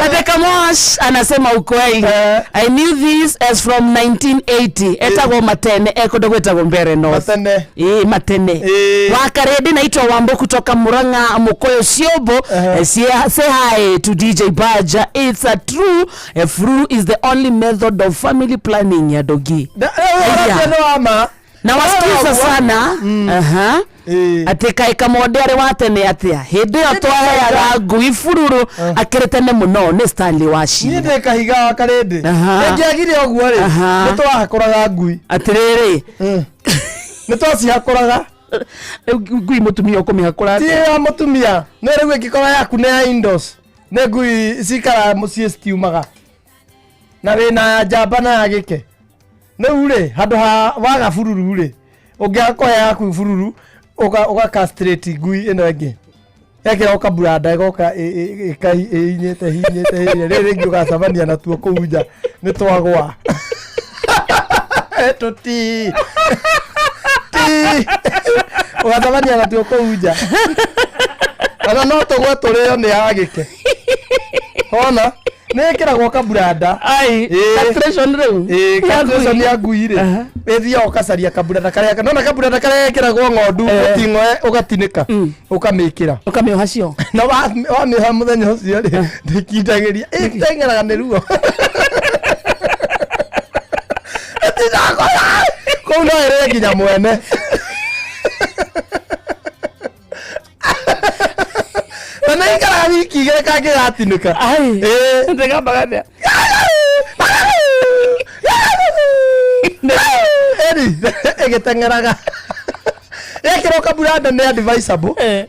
Ate Kamosh anasema ukweli. I knew this as from 1980. Etagwo Matene ekodo gwetagwo Mbere North. Matene. Matene. Wakaredi naitwa Wambo kutoka Muranga Mukoyo Siobo. Say hi to DJ Baja. It's a true. Furu is the only method of family planning ya dogi. Na wasikiza sana. Atika ikamodere watene atia hinde yo twaheaga ngui fururu akiretene muno ni Stanley Washi
ni ndeka higa wa karende ngiagire oguo ri ni twahakoraga ngui
atiriri
ni twacihakoraga
ngui mutumia ukumihakora
ti ya mutumia ni riu ngikora yaku ne indoors ne ngui cikara mucie stiumaga na wina njamba na yagike ni ure handu ha waga fururu ri ungiakoya yaku fururu oga castrate ngui ino ingi yake oka burada igoka inyete hinyete riri ngi ugacabania na tuo kuunja ni twagwa tuti ugacabania na tuo kuunja ana no tugwe turio ni agike ona nekiragwo kaburada
ai castration riu
castration ya ngui ri ethia okacaria kaburada karia nona kaburada karia kiragwo ngondu utingo ugatinika ukamikira
ukamioha cio
na wa miha muthenya ucio ri ndikindagĩria tengeraga nĩ ruo kũu no ĩrĩ nginya mwene na ikara wiki igĩrĩ kangĩgatinĩka
ndĩgambaga
eri ĩgĩteng'eraga ekĩrwo kaburanda nĩ advisable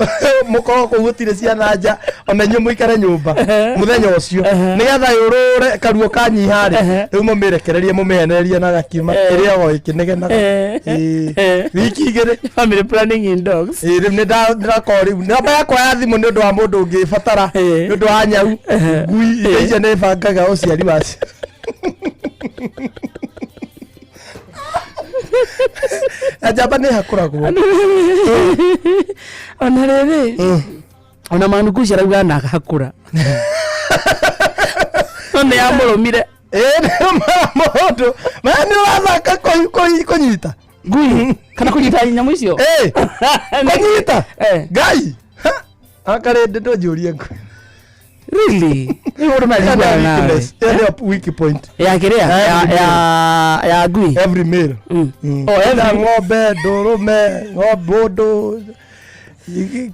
mũkorwo kũu gũtirĩ ciana nja ona inyuĩ mũikare nyũmba mũthenya ũcio nĩgetha yũrũre karuo kanyiha rĩ rĩu mũmĩrekererie mũmĩhenererie na gakima ĩrĩagwo ĩkĩnegenaga wiki igĩrĩ
family planning in dogs
rĩu nĩndakora rĩu namba yakwa ya thimũ nĩ ũndũ wa mũndũ ũngĩbatara nĩ ũndũ wa nyau ngui icio nĩ bangaga ũciari wacio ajaba ni hakuragwo
ona rere ona manuku cirauga na hakura ona ya murumire
mundu mani wathaka kunyita
ngui kana kunyita nyamu icio
kunyita ngai akarende ndojurie ngui
really ni word na
wiki point
ya kiria ya ngui
every male oh every ng'ombe ndurume ng'ombe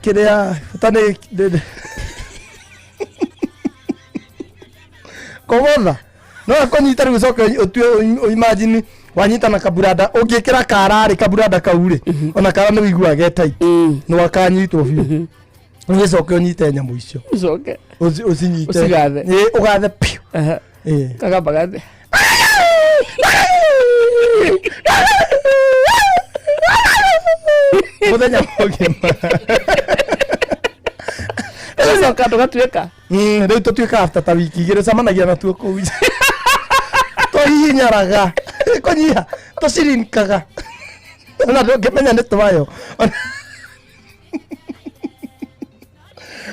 kiria tani kogotha no akonyita riu coke utue imagine wanyita na kaburada ungikira karari kaburada kaure ona kara ni wiguaga tight no akanyitwo biu ugicoke unyite nyamu icio
ucoke
ucinyite
ucigathe
ugathe piu
kagabagathe
muthenya mugima
ucoka tugatuika
riu tutuika after ta wiki igĩrĩ camanagia na tuo kũu tũhihinyaraga kũnyiha tũcirinkaga ona ndũngĩmenya nĩ twayo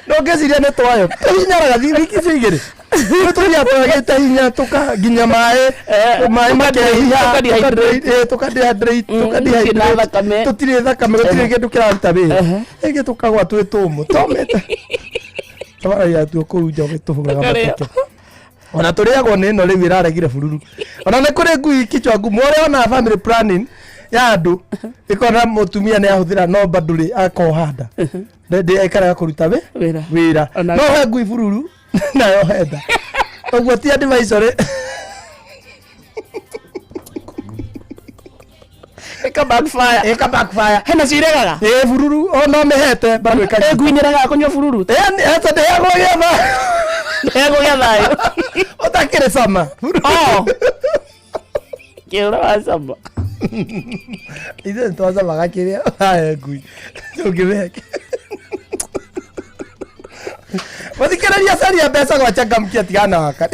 ndũngĩciria nĩ twayo tũhihinyaraga wiki icio igĩrĩ nĩtũthiaga twagĩte hinya tũkaginya maĩ makehiha tũtirĩ thakame gũtirĩ kĩndũ kĩraruta wĩra ĩngĩ tũkagwa twĩ tũmũ tomete twaragia tuo kũu nja ũgĩtũhũraga mateke ona tũrĩagwo nĩ ĩno rĩu ĩraregire bururu ona nĩ kũrĩ ngui kichwa ngumu ũrĩa ona family planning ya andũ ĩkona mũtumia nĩ ahũthĩra no bado rĩ akohanda ndĩ aikaraga kũruta wĩra no he ngui bururu nayo henda ũguo ti advisory
eka backfire hena ciregaga
bururu ona mehete bado eka
ngui nĩregaga kũnyua bururu
hata ndĩagwo gĩatha
ndĩagwo gĩathayo
ũtakĩrĩ cama
kĩũra wa cama
ithe nĩtwacamaga kĩrĩa ahe ngui ũngĩmeke wathikĩrĩria caria mbeca gwa changamkia tigana waka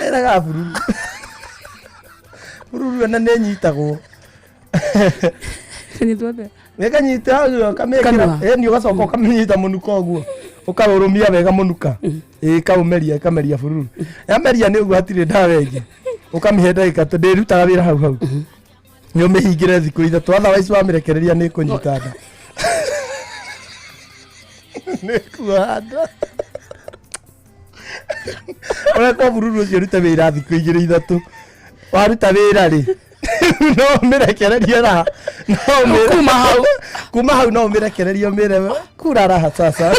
eraga bururu ona nĩ nyitagwo Nekanyita kamekira ni ugacoka ukamenyita munuka oguo ukarurumia wega munuka kaumeria bururu yameria ni uguo hatire ndawa ingi ukamihe ndagika ndirutaga wira hau ni umihingire thiku ithatu otherwise wamirekereria ni kunyita nda ni kuhanda ora ko bururu ucio rute wira thiku igiri ithatu waruta wira ri no mirekereria raha no kuma hau no mirekereria mire kura raha sasa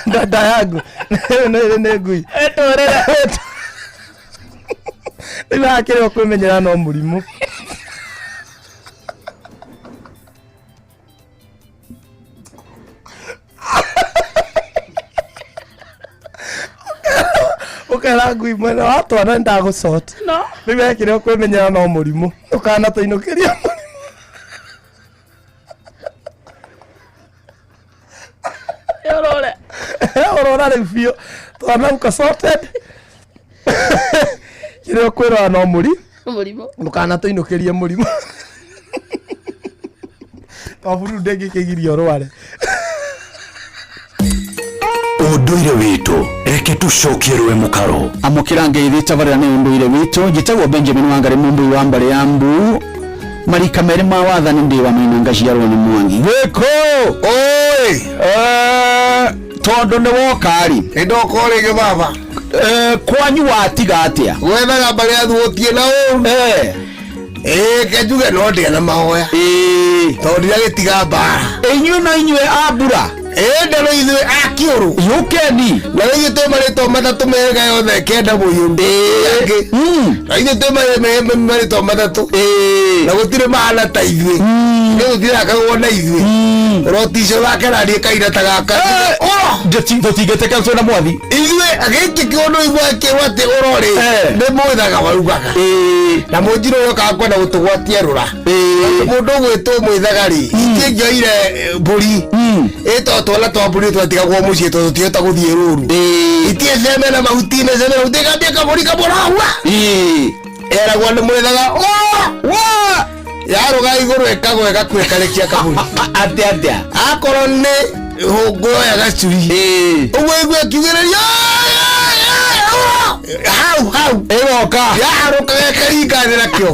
dada yangu ne ngui etorera ila kile kumenyera no murimu ukara ngui mwena watwana ndagusota no bibe kile kumenyera no murimu ukana tuinukiria orora review twana ukasorted kile kwera no murimu ukana tuinukirie murimu tofuru ndege kigirio rware
unduire witu reke tucokie rwe mukaro
amukira ngeithi tabarira ni unduire witu njitagwo Benjamin Wangari mundu wa mbare ya mbu marika mere ma wathani ndi wa mainanga ciarwo ni Mwangi weko oi tondu ni wokari
indokore ge baba
kwanyu watiga atia
wethaga mbare ya thuotie na kejuge no ndia na mahoya tondu ya gitiga mbara
inyuĩ na inyuĩ ambura
ndero ithuĩ akiuru
yukeni
na ithuĩ twĩ marĩtwa matatũ mega yothe kenda mũhiũ na ithuĩ twĩ marĩtwa matatũ na gũtirĩ mahana ta ithuĩ nĩ gũtirakagwo na ithuĩ rotico gake naniĩ kaira ta gaka
tũtingĩtĩka na mwathi
ithuĩ gĩkĩ kĩũndũ igua kĩrwo atĩ ũrorĩ nĩ mwĩthaga warugaga na mũnjiro ũyũ ũkaga kwenda gũtũgwatia rũra mũndũ ũgwĩtwo mwĩthaga-rĩ itingĩoire mbũri twana twa mbũri twatigagwo mũciĩ tondũ tũtihota gũthiĩ rũru itieceme na mahuti-inĩ ceme na gũtigambia kabũri kamũrahua eragwo nĩ mwĩthaga yarũga igũrũ ĩkagwo ĩgakuĩkarekia kabũri
atĩa
akorwo nĩ hũngũ yoya gacuri ũguo igua ĩkiugĩrĩria hau
ĩgoka
yaharũka gekaringanĩra kĩo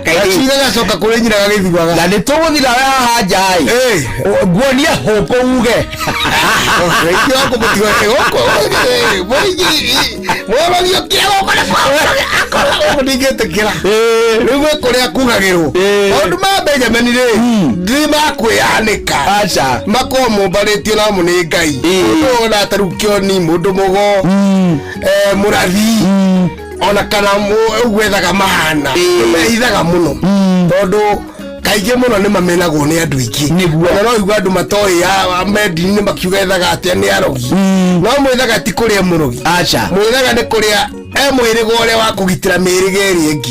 gacuri gagacoka kũrĩ nyina gagĩthuaga
na nĩ tũgũthira haha njaĩ nguonia hũngũ uge
ikioko mũtigoke gũkũ mũrogio kĩagoko akoragwo ndingĩtĩkĩra rĩu gwĩ kũrĩa kugagĩrwo maũndũ ma Benjamin-rĩ ndĩ makwĩyanĩka
aca
makorwo mũmbarĩtio namo nĩ Ngai mũndũ ona tarĩu Kĩoni mũndũ mũgo mũrathi ona kana ũgwethaga mahana mehithaga mũno tondũ kaingĩ mũno nĩ mamenagwo nĩ andũ aingĩ ona no igua andũ matoĩ mendini nĩ makiuga ethaga atĩa nĩ arogi no mwĩthaga ti kũrĩa mũrogi
aca mwĩthaga
nĩ kũrĩa mwĩrĩgo ũrĩa wa kũgitĩra mĩrĩga ĩrĩa ĩngĩ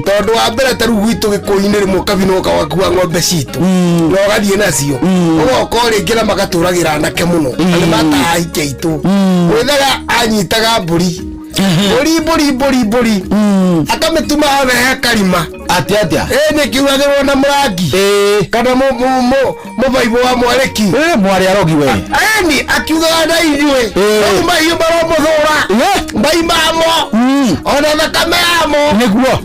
tondũ wa mbere tarĩu gwitũ Gĩkũyũ-inĩ rĩmwe kabinoka wakua ng'ombe citũ na ũgathiĩ nacio ũgoka rĩngĩ na magatũragĩra anake mũno na nĩ mataha hike itũ mwĩthaga anyitaga mbũri mbũri akamĩtuma hothe he karima
atĩa
nĩ kiugagĩrwo na mũrangi kana mũbaibũ wa mwarĩki
mwarĩ arogi we
ni akiugaga na ithuĩ mahiũ maromũthũra mbai mamo ona thakame yamo
nĩguo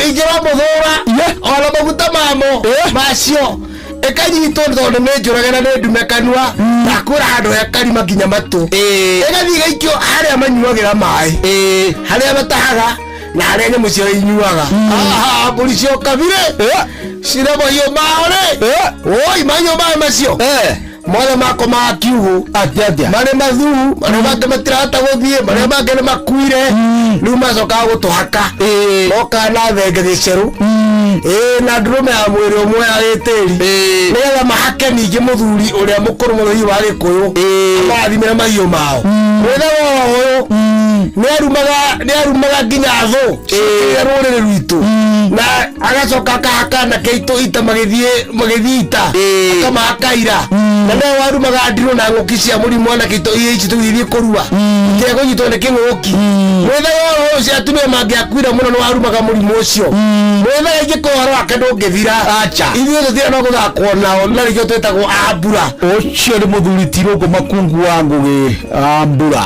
ingĩromũthũra ona maguta mamo macio ĩkanyitwo tondũ nĩ njũrage na nĩ ndume kanua na kũra handũ he karima nginya matũ ĩgathiĩ ĩgaikio harĩa manyuagĩra maĩ harĩa matahaga na harĩa nyamũ ciao inyuaga mbũri cio kabire cirĩ mahiũ mao-rĩ oi manyua maĩ macio mothe makomaga kiugũ marĩ mathuru marĩa mangĩ matirahota gũthiĩ marĩa mangĩ nĩ makuire rĩu macokaga gũtũhaka moka na thenge gĩcerũ na ndũrũme ya mwĩrĩ ũmwe ya gĩtĩri nĩgetha mahake ningĩ mũthuri ũrĩa mũkũrũ mũthuri wa Gĩkũyũ amathimĩre mahiũ mao mwĩthaga ũyũ nä arumaga nginya thå rå rä rä rwitå na agacoka akahakana keitå ita magäthiä ita akamahakaira na nä warumaga ndirå na ng'åki cia må rimå na keitå ici tå githiä kå rua kä gå nyitwo nä kä ng'åki mwithaga å cio atumia mangä akuira må no nä warumaga må rimå å cio mwithaga ingä kohoro wake ndå ngä thira ithuä tå tirä no gå thakwo nao na rä kä o twä tagwo ambura
å cio nä må thuri tirå ngå makungu wa ngå gä ambura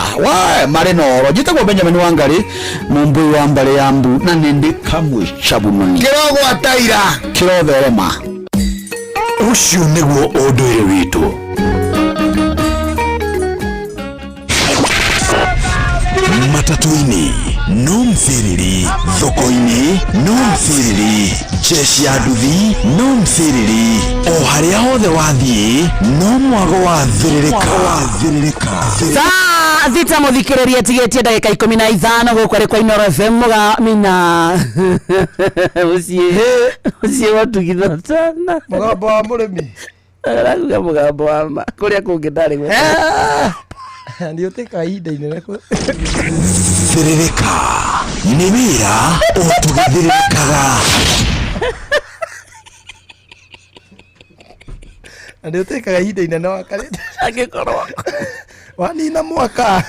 marä noro njä tagwo Benjamin Wangarĩ må mbå wa mbarä ya mbu na nä ndä kamwe cabunoni
kä rogwo ataira
kä rotherema å cio nä guo å ndå ä rä witå matatu-inĩ no mthiriri thoko-inĩ no mthiriri jeshi ya nduthi no mthiriri o harĩa hothe wathiĩ no mwago wa thirĩrĩka
thita muthikiriria tigetie ndagika 15 guku ari kwa Inoro FM mugamina ucie watugitha sana
mugambo wa murimi
araguga mugambo wa ma kuria kungi ndari gwe
ndio teka ida ineko
thirĩrĩka nĩ wĩra ũtũgĩthirĩrĩkaga
ndio teka ida inene wakarite
agikorwo
wanina mwaka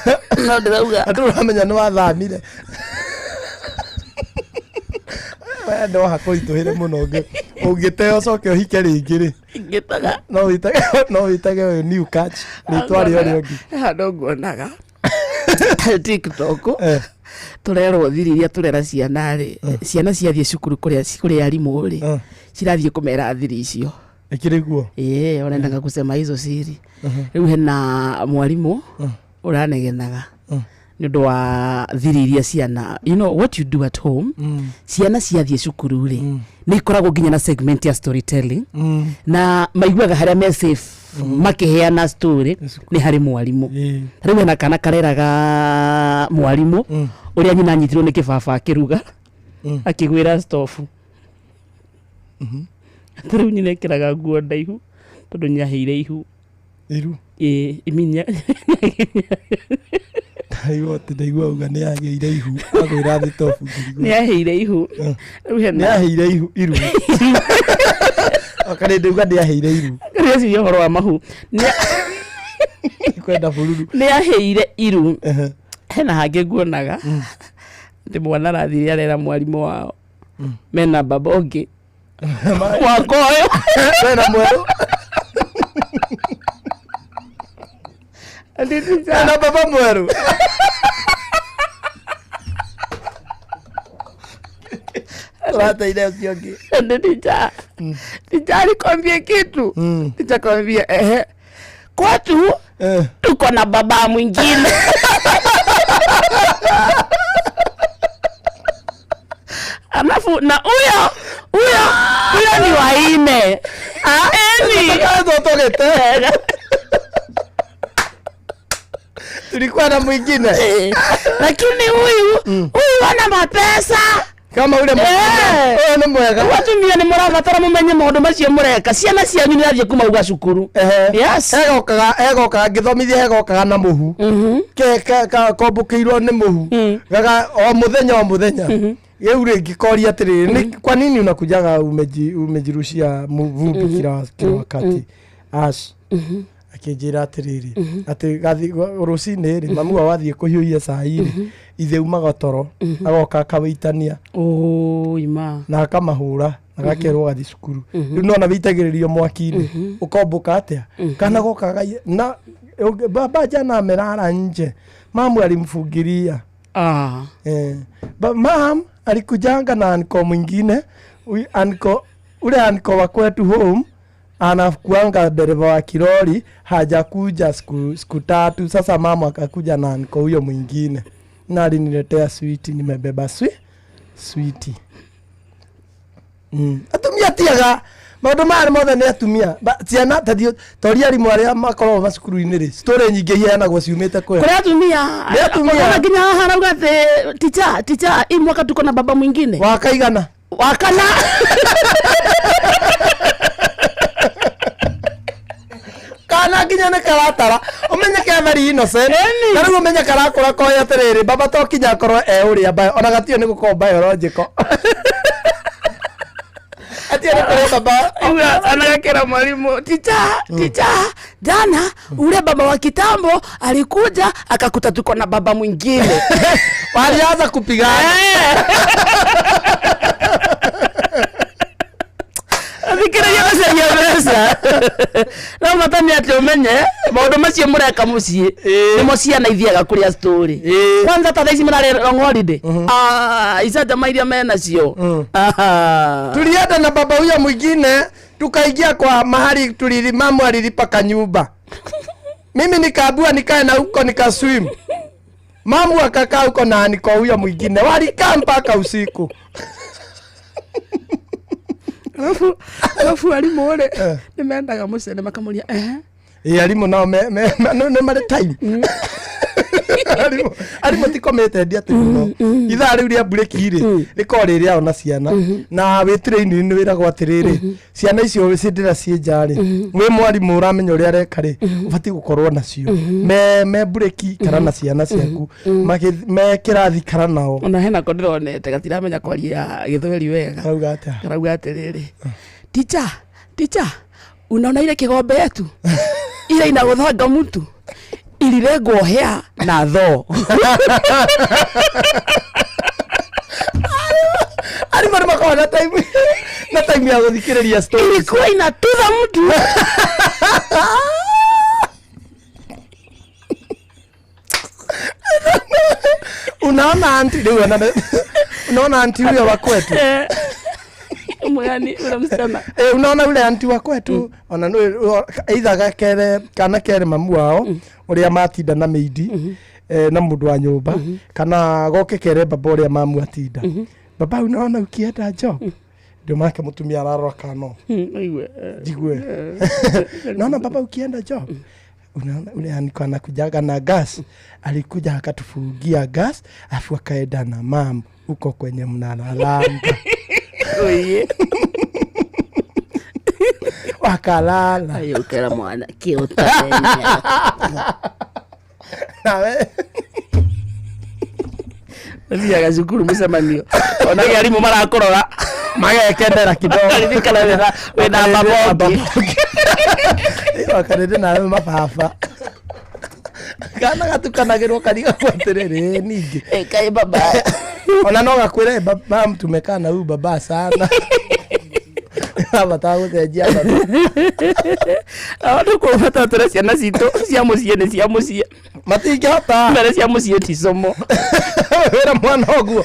no ndirauga
aturamenya nĩ wathamire no hakoritũhĩre mũno ũngĩteo coke ũhike rĩngĩ rĩ
ngĩtaga
no witage new catch rĩtwa rĩo rĩongĩ
handũ nguonaga TikTok turerwo thiri iria turera ciana rĩ ciana ciathiĩ cukuru kũrĩa arimũ rĩ cirathiĩ kũmera thiri icio
ikĩrĩguo
orendaga kusema hizo siri rĩu hena mwarimũ ũranegenaga nĩ ũndũ wa thiri iria ciana you know what you do at home ciana ciathiĩ cukuru rĩ nĩ ikoragwo nginya na segment ya storytelling na maiguaga harĩa me safe makiheana story ni hari mwarimũ rĩu hena kana kareraga mwarimũ ũrĩa nyina anyitirwo nĩ kĩbaba akĩruga akĩgwĩra stofu rĩu nyina ekĩraga nguo ndaihu tondũ nĩaheire ihu iminya
aiwote ndaigua uga nĩ ageire ihu agwĩra thĩ stofu
nĩaheire ihu rĩu hena
nĩaheire ihu iru akare ndauga nĩaheire iru
rĩu cio ũhoro wa mahu
kwenda bururu
nĩaheire iru hena hangĩ nguonaga ndĩ mwana rathire arera mwarimũ wao mena baba ũngĩ mwaka ũyũ
mena mwerũ mena baba mwerũ Wataida usiongi.
Tija alikwambia kitu. Tija kwambia kwetu tuko na baba mwingine. Alafu na huyo ni waine.
Tulikuwa na mwingine.
Lakini huyu ana mapesa.
Kama ule mwingine. Ni mwega.
Watu ni murabatara mumenye maundu macio mureka. Ciana cianyu ni athie kuma uga cukuru. Yes.
Egokaga ngithomithia egokaga na muhu. Kombukiirwo ni muhu. Gaga o muthenya. Yeu ringi atiriri kwa nini unakujaga umejirushia vumbi kila wakati ash akijira atiriri ati gathi rucini ri mamu wathie kuhiuia cai ithe umaga toro agoka akaweitania
ima
na akamahura agakerwo gathi cukuru riu nona vitagiririo mwaki-ini ukombuka atia kana gokaga na baba jana amerara nje mamu alimfungiria mam alikujanga na anko mwingine ule anko wa kwetu home anakuanga dereva wa kiroli hajakuja siku 3 sasa mama akakuja na anko huyo mwingine na aliniletea sweet nimebeba sweet atumia tiaga maundu mari mothe ni atumia ciana tathio toria rimu aria makorwo macukuru-ini ri story nyingi hianagwo ciumite kwe
kuri atumia nginya harauga ticha hii mwaka tuko na baba mwingine
wakaigana
wakana
kana nginya ne karatara Umenya ke very innocent. Na rĩu umenya karakũra koya atĩrĩrĩ baba to kinya korwo ũrĩa bayo ona gatio nĩ gũkorwo biological. Ati anakorwa baba
anakera mwalimu ticha jana ule baba wa kitambo alikuja akakuta tuko na baba mwingine.
Walianza kupigana.
Abikira yose yabesa. Na matani atumenye maundu macio mureka mucii nimo ciana ithiaga kuria story. Kwanza ta thaici murare long holiday. Isaja mairia mena cio.
Tulienda na baba huyo mwingine tukaingia kwa mahali mamu alilipa kanyumba. Mimi nikaabua nikae na huko nikaswim. Mamu akakaa huko na niko huyo mwingine. Walikaa mpaka usiku.
Alafu alimu ole nimeendaga mucene makamuria
alimu nao me mare time. Alimu tikomete ndia tuno itha riu ria bureki ri rikori ria ona ciana na witire-ini ni wiragwo atiriri ciana icio cindira cienjari wi mwarimu uramenya uria areka ri ubati gukorwo nacio me bureki kana na ciana ciaku me kirathi kana nao
ona hena kondironete gatiramenya kwaria githweri wega karauga atiriri ticha unaona ile kigombe yetu ile inagothanga mtu ilirengwo hea na tho.
Ali mara makao na time ya kuthikiriria story.
Ilikuwa inatuza mtu.
Unaona auntie unaona auntie huyo wa kwetu.
Mwani unamsema.
Unaona ule auntie wa kwetu ona either gakere kana kere mamu wao uria matinda na meidi na mundu wa nyumba kana goke kere baba uria mamu atinda. Baba unaona ukienda job ndio maana mutumia ararora kano.
Aiwe.
Jigwe. Naona baba ukienda job unaona ule alikuwa anakujaga na gas alikuja akatufungia gas afu akaenda na mamu huko kwenye mnalala.
Oye.
Wakalala.
Ayo kera mwana kiotanya.
Nawe.
Ndia gazukuru musemanio. Ona yalimu marakorora.
Magekendera kidogo.
Alikala wena babogi.
Wakarede nawe mafafa. Kana gatukanagirwo kariga kwaterere ningi.
Kai baba.
Ona no gakwire baba mtumekana huyu baba sana. Baba tawo tejia baba.
Awado ko fata tere ciana cito cia mucie
matingihota
mbere cia mucie tisomo
wera mwana oguo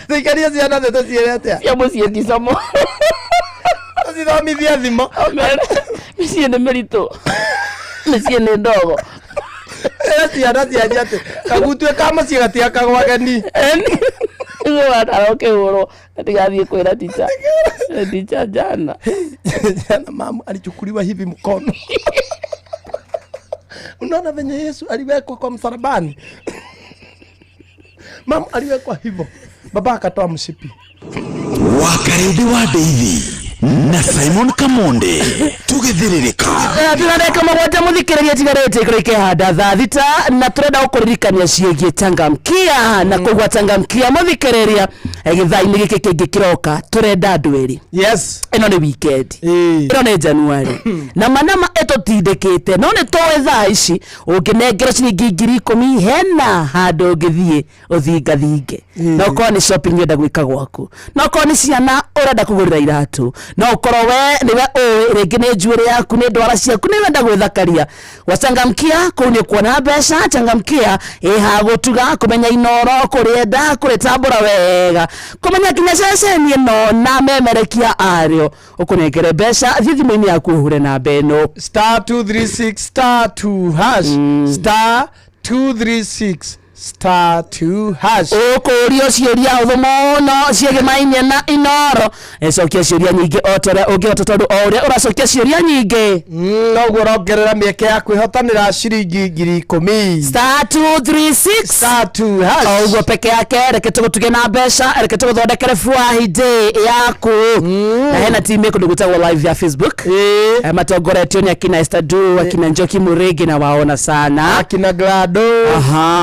tikaria ciana zetu ciirete
cia mucie tisomo
thithomithia thimo
micie nĩ mĩritũ micie nĩ ndogo
ciana cianjate kagutwe kama cia gatia kagwageni
Ukehurwo atigathie kwira ticha jana
mama alichukuliwa hivi mkono. Unaona venye Yesu aliwekwa kwa msalabani. Mama aliwekwa hivyo. Baba akatoa mshipi.
Wakaridi wa David na Simon Kamonde tugithiririka
tunareka magwata muthikiriria tigarete kurike hada thaa thita na turenda gukuririkania ciĩgie changamkia na kugwa changamkia muthikiriria githaa-ini giki kingi kiroka turenda andu eri ino ni weekend ino ni January na manama etutindikite no ni towe thaa ici unginengera ciringi 10,000 hena handu ngithie uthingathinge no ko ni shopping yenda gwika gwaku no ko ni ciana urenda kugurira iratu no korwo we niwe ringi ni njuire yaku ni ndwara ciaku ni wenda gwithakaria wachangamkia kunie kuona mbeca changamkia hagutuga kumenya inoro kurienda kuritambura wega kumenya kinya ceceni no na memerekia ario ukunengere mbeca thithimu-ini yaku hure na beno
*236*2 *236 *2#
ukurio ciuria uthumono ciegemaine na inoro ecokia ciuria nyingi otore ungihota tondu o uria uracokia ciuria nyingi
noguo rongerera mieke ya kwihotanira ciringi 10,000
*236 oguo peke yake reke tugutuge na mbeca reke tuguthondekere Friday yaku na hena timu ikundu gutagwo live ya Facebook matongoretio ni akina Estadu akina Njoki Murigi na waona sana
akina Glado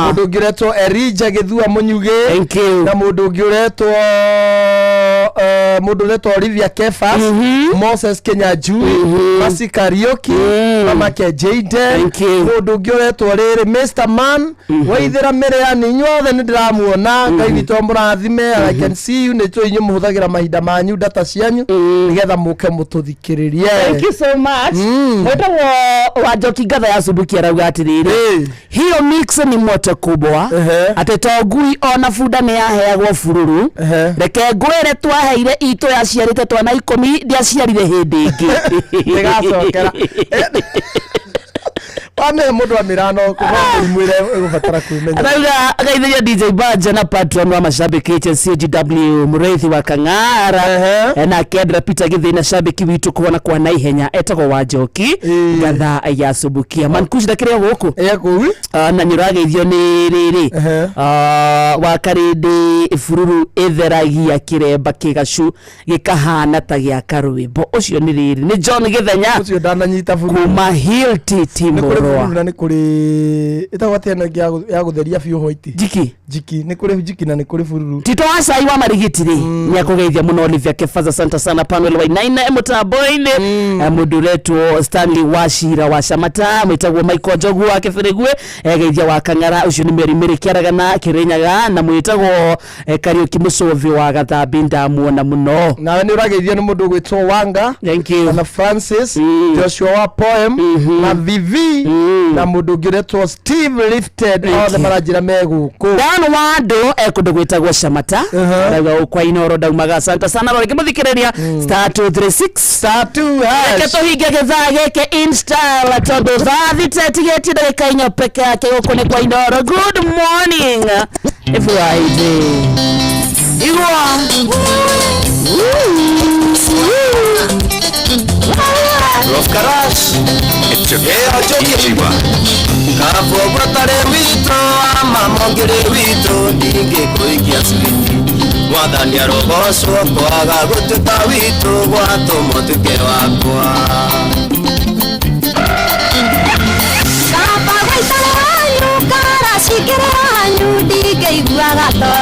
mundu ngiretwo Erija Githua Munyuge na mundu ngiretwo mundu letwo Olivia Kefa Moses Kenyaju Masi Karaoke Mama ke Jayden mundu ngiretwo riri Mr Man waithira Miriani nyothe ndiramuona ngai witũ mũrathime I can see you nĩtũ inyu muhuthagira mahinda manyu data cianyu nigetha muke mututhikiririe.
Thank you so much. Mwetagwo wa Njoki Ngatha ya Subuki arauga atiriri hiyo mix ni moto kubwa atetogui ona bunda ni yaheagwo bururu reke ngwire twaheire itu yaciarite twana 10 ndiaciarire hindi ingi
ndigacokera Ame mundu wa mirano kumwire gubatara kwimenya.
Arauga agaithiria DJ Banja na patron wa mashabiki HCGW Mureithi wa Kang'ara na Kendra Peter Githina shabiki witu kuona kwa naihenya etagwo wa Njoki Ngatha ya Subukia mankushi ndakiria guku na nyurageithio ni riri wa Karindi Fururu etheragia kiremba kigacu gikahana ta gya karwimbo ucio ni riri ni John Githenya
ucio ndananyita fururu
kuma Hilti Timoro
na ni kuri itawatena ya gutheria biu hoiti jiki ni kuri jiki na ni kuri fururu
Tito Asai wa Marigitiri ni akugeithia muno Olivia Kefaza santa sana Panuel Wainaina Mutaboine muduretu Stanley Washira wa Shamata mwitagwo Michael Jogu wa Kefirigwe geithia wa Kang'ara ucio ni Meri Kiaragana Kirinyaga na mwitagwo Karaoke Mucovi wa Gathambi ndamuona muno
nawe ni urageithia ni mundu gwitwo Wanga
thank you
na Francis Joshua wa Poem na Vivi na mundu ngiretwo Steve Lifted all the marajira meguku
Dan wando ekundu gwitagwo Shamata rauga kwa inoro daumaga asante sana rori kimuthikiriria *236 reke tuhinge githaa gike insta la tondu thathitetigeti ndagika inya peke yake guku ni kwa inoro good morning Friday igwa
Rofkaras Ichiwa Kapo Bratare Wito Ama Mongere Wito Ninge Koikia Switi Mwadhani Aroboso Kwaga Gututa Wito Wato Motuke Wakwa Kapa Waitale Wanyu Kara Shikere Wanyu Dige Iguagato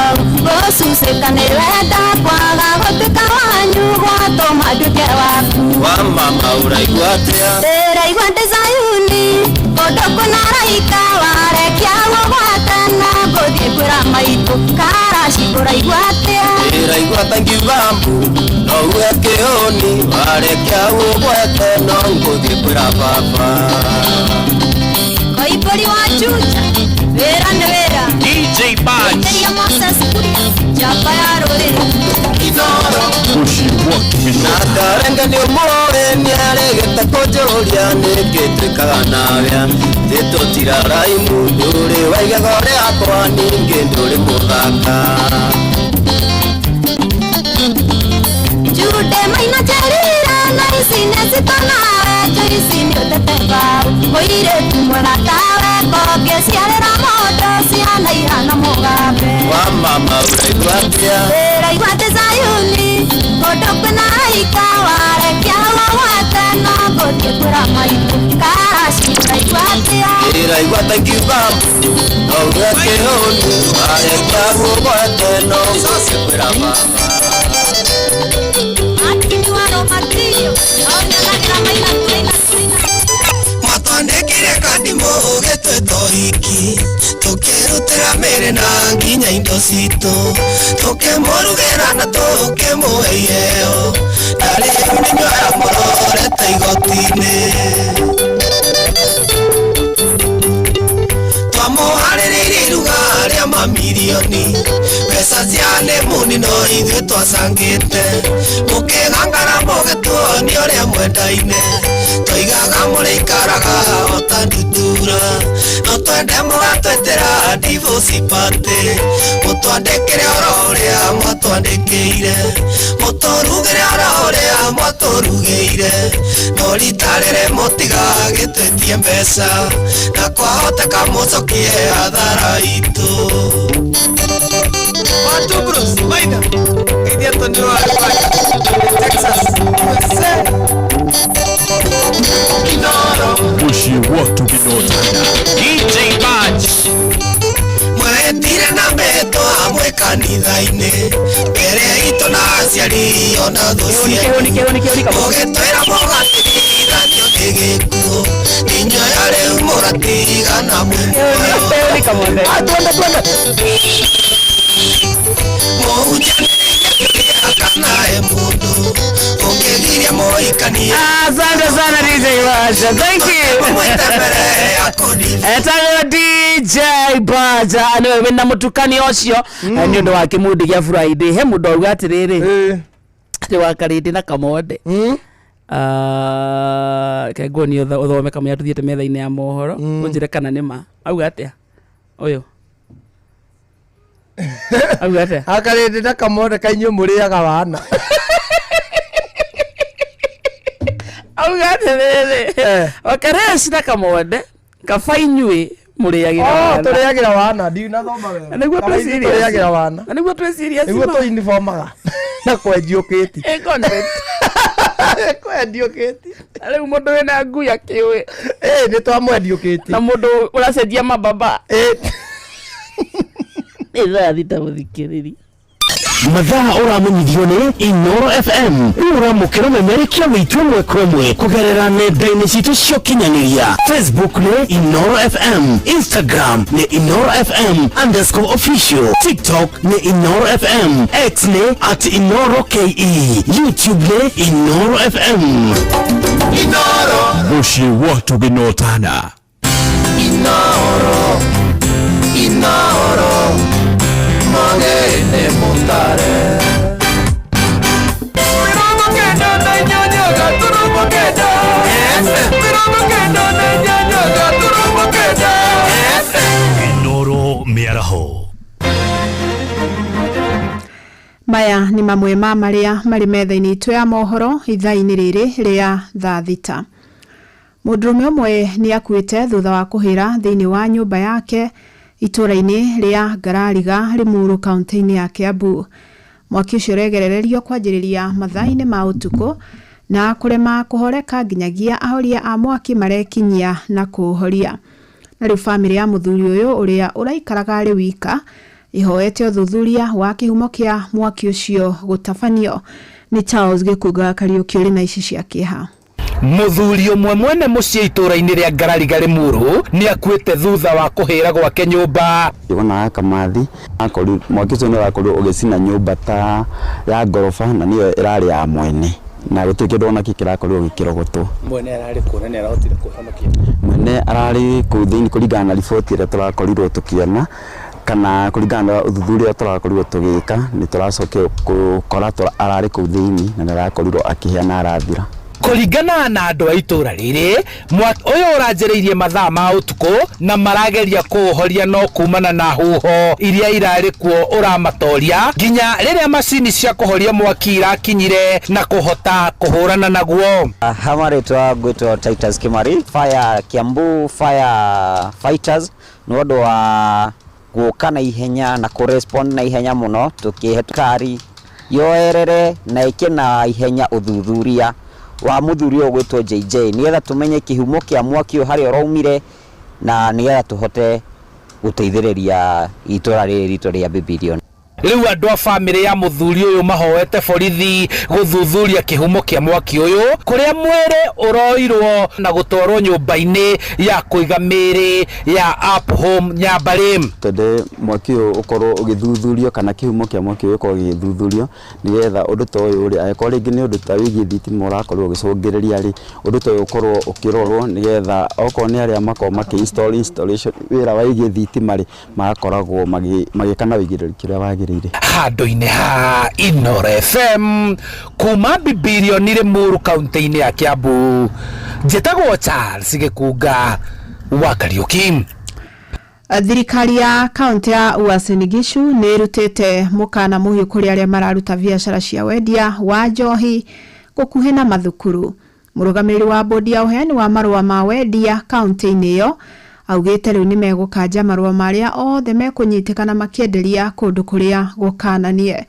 Bosu Sekane Weta Kwaga Gututa Wanyu Wato Motuke Wakwa Wamama Uraiguatea Uraiguate Zayuni Kodoko Naraika Warekia Wawatana Godie Kura Maitu Karashi Uraiguatea Uraiguata Ngibambu Noueke Oni Warekia Wawatana Godie Kura Papa Koipori Wachucha Vera Nevera DJ Baj Eteria Moses Kuria Chapa ya Rorero Idoro Nakarenga ni umore ni aregeta kojoria nikitwikaga nawea Tito tiraraimu nduri waiga gore akwa ninge nduri muthaka Jude maina jarira na isine sitanawe Joisini uteteba Moire tumwena tawe Kopye siarera moto Siana ihana mugabe Wa mama uraiguatia Uraiguate Zayuni Kodoko Naraika Warekia Wawatana Godie Kura Maitu Karashi uraiguatia Uraiguata Ngibambu Noueke Oni Warekia Wawatana Godie Kura Papa Matini wano matillo Naonyaganira maina tuina Matondekire kadimo Getwe tohiki Tukerutira mere na nginya indo cito Tukemorugera na tukemuheiheo Nari ninyo ya murorete igotine Twamuharĩrĩirie iruga rĩa mamirioni Mbeca cia
nĩ muni no ithuĩ twacangĩte mũkĩgangara mũgĩtuonia ũrĩa mwendaine tũigaga mũrĩikaraga ota ndutura no twende mũgatwetera divorce party mũtwandĩkĩre oro ũrĩa mwatwandĩkĩire mũtũrugĩre oro ũrĩa mwatũrugĩire no rita rĩrĩ mũtigagĩtwetie mbeca na kwahoteka mũcokie hathara itũ. Watu Bruce, Maina, Idia Toniro Alifaya, Texas, USA. Inoro
Bushi watu binotana
DJ Badge mwendire na meto amwe kanitha-inĩ mbere itũ na aciari ona thũ cianyu mũgĩtwĩra mũgatigithanio nĩ gĩkuũ inyuĩ rĩu mũgatigana mwĩ muoyo mũhunjanĩria kana mũndũ ũngĩgiria mũhikania.
Asante sana DJ Baja, thank you. Etago DJ Baja aniwe wina mutukani ocio ni undu wa kimudi gia Friday he mundu auga atiriri ni wakarindi na Kamonde kego ni uthome kamya tuthiete metha-ini ya mohoro unjire kana nima auga atia uyu auga atia
akarindi na Kamonde kainyu muriaga wana
auga atiriri wakaresi na Kamonde kafainywe muriagira
wana turiagira wana ndi na thoma wewe
niguo
turiagira wana
niguo twe serious
niguo tu uniformaga na kwendiukiti
content
kwendiukiti
ale mundu wena nguya kiwe
ni twamwendiukiti
na mundu uracenjia mababa ira thita muthikiriria
mathaa uramenyithio nĩ Inoro FM uramukĩra memerekia witũ mwe kwa mwe kugerera nenda-inĩ citũ cia ũkinyanĩria Facebook nĩ Inoro FM, Instagram nĩ Inoro FM_official, TikTok nĩ Inoro FM, X nĩ @InoroKE, YouTube nĩ Inoro FM.
Inoro
Bushi watu binotana
Inoro Inoro Magene Montare Mirongo kenda na nyonyoga turumo kenda Mirongo kenda na nyonyoga turumo kenda
Inoro miaraho.
Maya ni mamwe ma maria mari metha-ini itu ya mohoro ithaa-ini riri ria thaa thita. Mũndũrũme ũmwe ni akuĩte thutha wa kuhira thiini wa nyũmba yake itũra-ini ria Ngarariga Limuru kaunti-ini ya Kiambu. Mwaki ucio ũregerererio kwanjĩrĩria mathaa-ini ma ũtukũ na kurema kuhoreka nginyagia ahoria a mwaki marekinyia na kuhoria. Na rĩu famĩlĩ ya mũthuri ũyũ ũrĩa ũraikaraga arĩ wika ihoete uthuthuria wa kihumo kia mwaki ucio gutafanio. Ni Charles Gikuga Kariuki uri na ici cia kieha.
Muthuri umwe mwene muciĩ itũra-inĩ rĩa Ngarariga Limuru ni akuĩte thutha wa kuhĩra gwake nyũmba.
Yona kamathi akori mwaki ucio nĩ wakorwo ũgĩcina nyũmba ta ya ngorofa na nĩyo ĩrarĩ ya mwene na gũtirĩ kĩndũ ona kĩrakorwo gĩkĩrogotwo.
Mwene ararĩ kuona nĩ arahotire kũhonokia.
Mwene ararĩ kũu thĩinĩ kũringana na riboti ĩrĩa tũrakorirwo tũkĩona kana kũringana na ũthuthuria tũrakorirwo tũgĩka nĩ tũracokio gũkora ararĩ kũu thĩinĩ na nĩ arakorirwo akĩheana arathira.
Kũringana na andũ a itũra rĩrĩ mwaki ũyũ ũranjĩrĩirie mathaa ma ũtukũ na marageria kũũhoria no kumana na huho iria irarĩ kuo ũramatoria nginya rĩrĩa macini cia kũhoria mwaki irakinyire na kũhota kũhũrana naguo.
Hamarĩtwa gwĩtwo Titus Kimari Fire Kiambu Fire Fighters nĩ ũndũ wa gũka na ihenya na kũrespond na ihenya mũno tũkĩhetũkari yoerere na ikena ihenya uthuthuria wa muthuri ũgwĩtwo JJ nigetha tumenye kihumo kia mwaki harĩa ũraumire na nigetha tuhote guteithĩrĩria itũra rĩrĩ ritũ rĩa Bibilion.
Rĩu andũ a famĩlĩ ya mũthuri ũyũ mahoete borithi gũthuthuria kihumo kia mwaki ũyũ kũrĩa mwĩrĩ ũroirwo na gũtwarwo nyũmba-inĩ ya kũiga mĩĩrĩ ya Up Home Nyambarĩ.
Tondũ mwaki ũyũ ũkorwo ũgĩthuthurio kana kihumo kia mwaki ũyũ ũkorwo ũgĩthuthurio nigetha ũndũ ta ũyũ rĩ angĩkorwo rĩngĩ nĩ ũndũ ta wĩgiĩ thitima ũrakorwo ũgĩcũngĩrĩria rĩ ũndũ ta ũyũ ũkorwo ũkĩrorwo nigetha okorwo nĩ arĩa makorwo installation wĩra wa wĩgiĩ thitima rĩ magakoragwo magĩka na wĩigĩrĩrĩki ũrĩa wagĩrĩire. yagirire
handu-ini ha Inoro FM kuma Bibilioni Limuru kaunti-ini ya Kiambu. Njĩtagwo Charles Gĩkunga wa Kariuki.
Thirikari ya kaunti ya Uasin Gishu nĩ ĩrutĩte mũkana mũhiũ kũrĩ arĩa mararuta biacara cia wendia wa njohi gũkuhĩ na mathukuru. Mũrũgamĩrĩri wa bodi ya ũheani wa marũa ma wendia kaunti-inĩ ĩyo augĩte rĩu nĩ megũkanja marũa marĩa othe mekũnyitĩkana makĩenderia kũndũ kũrĩa gũkananie.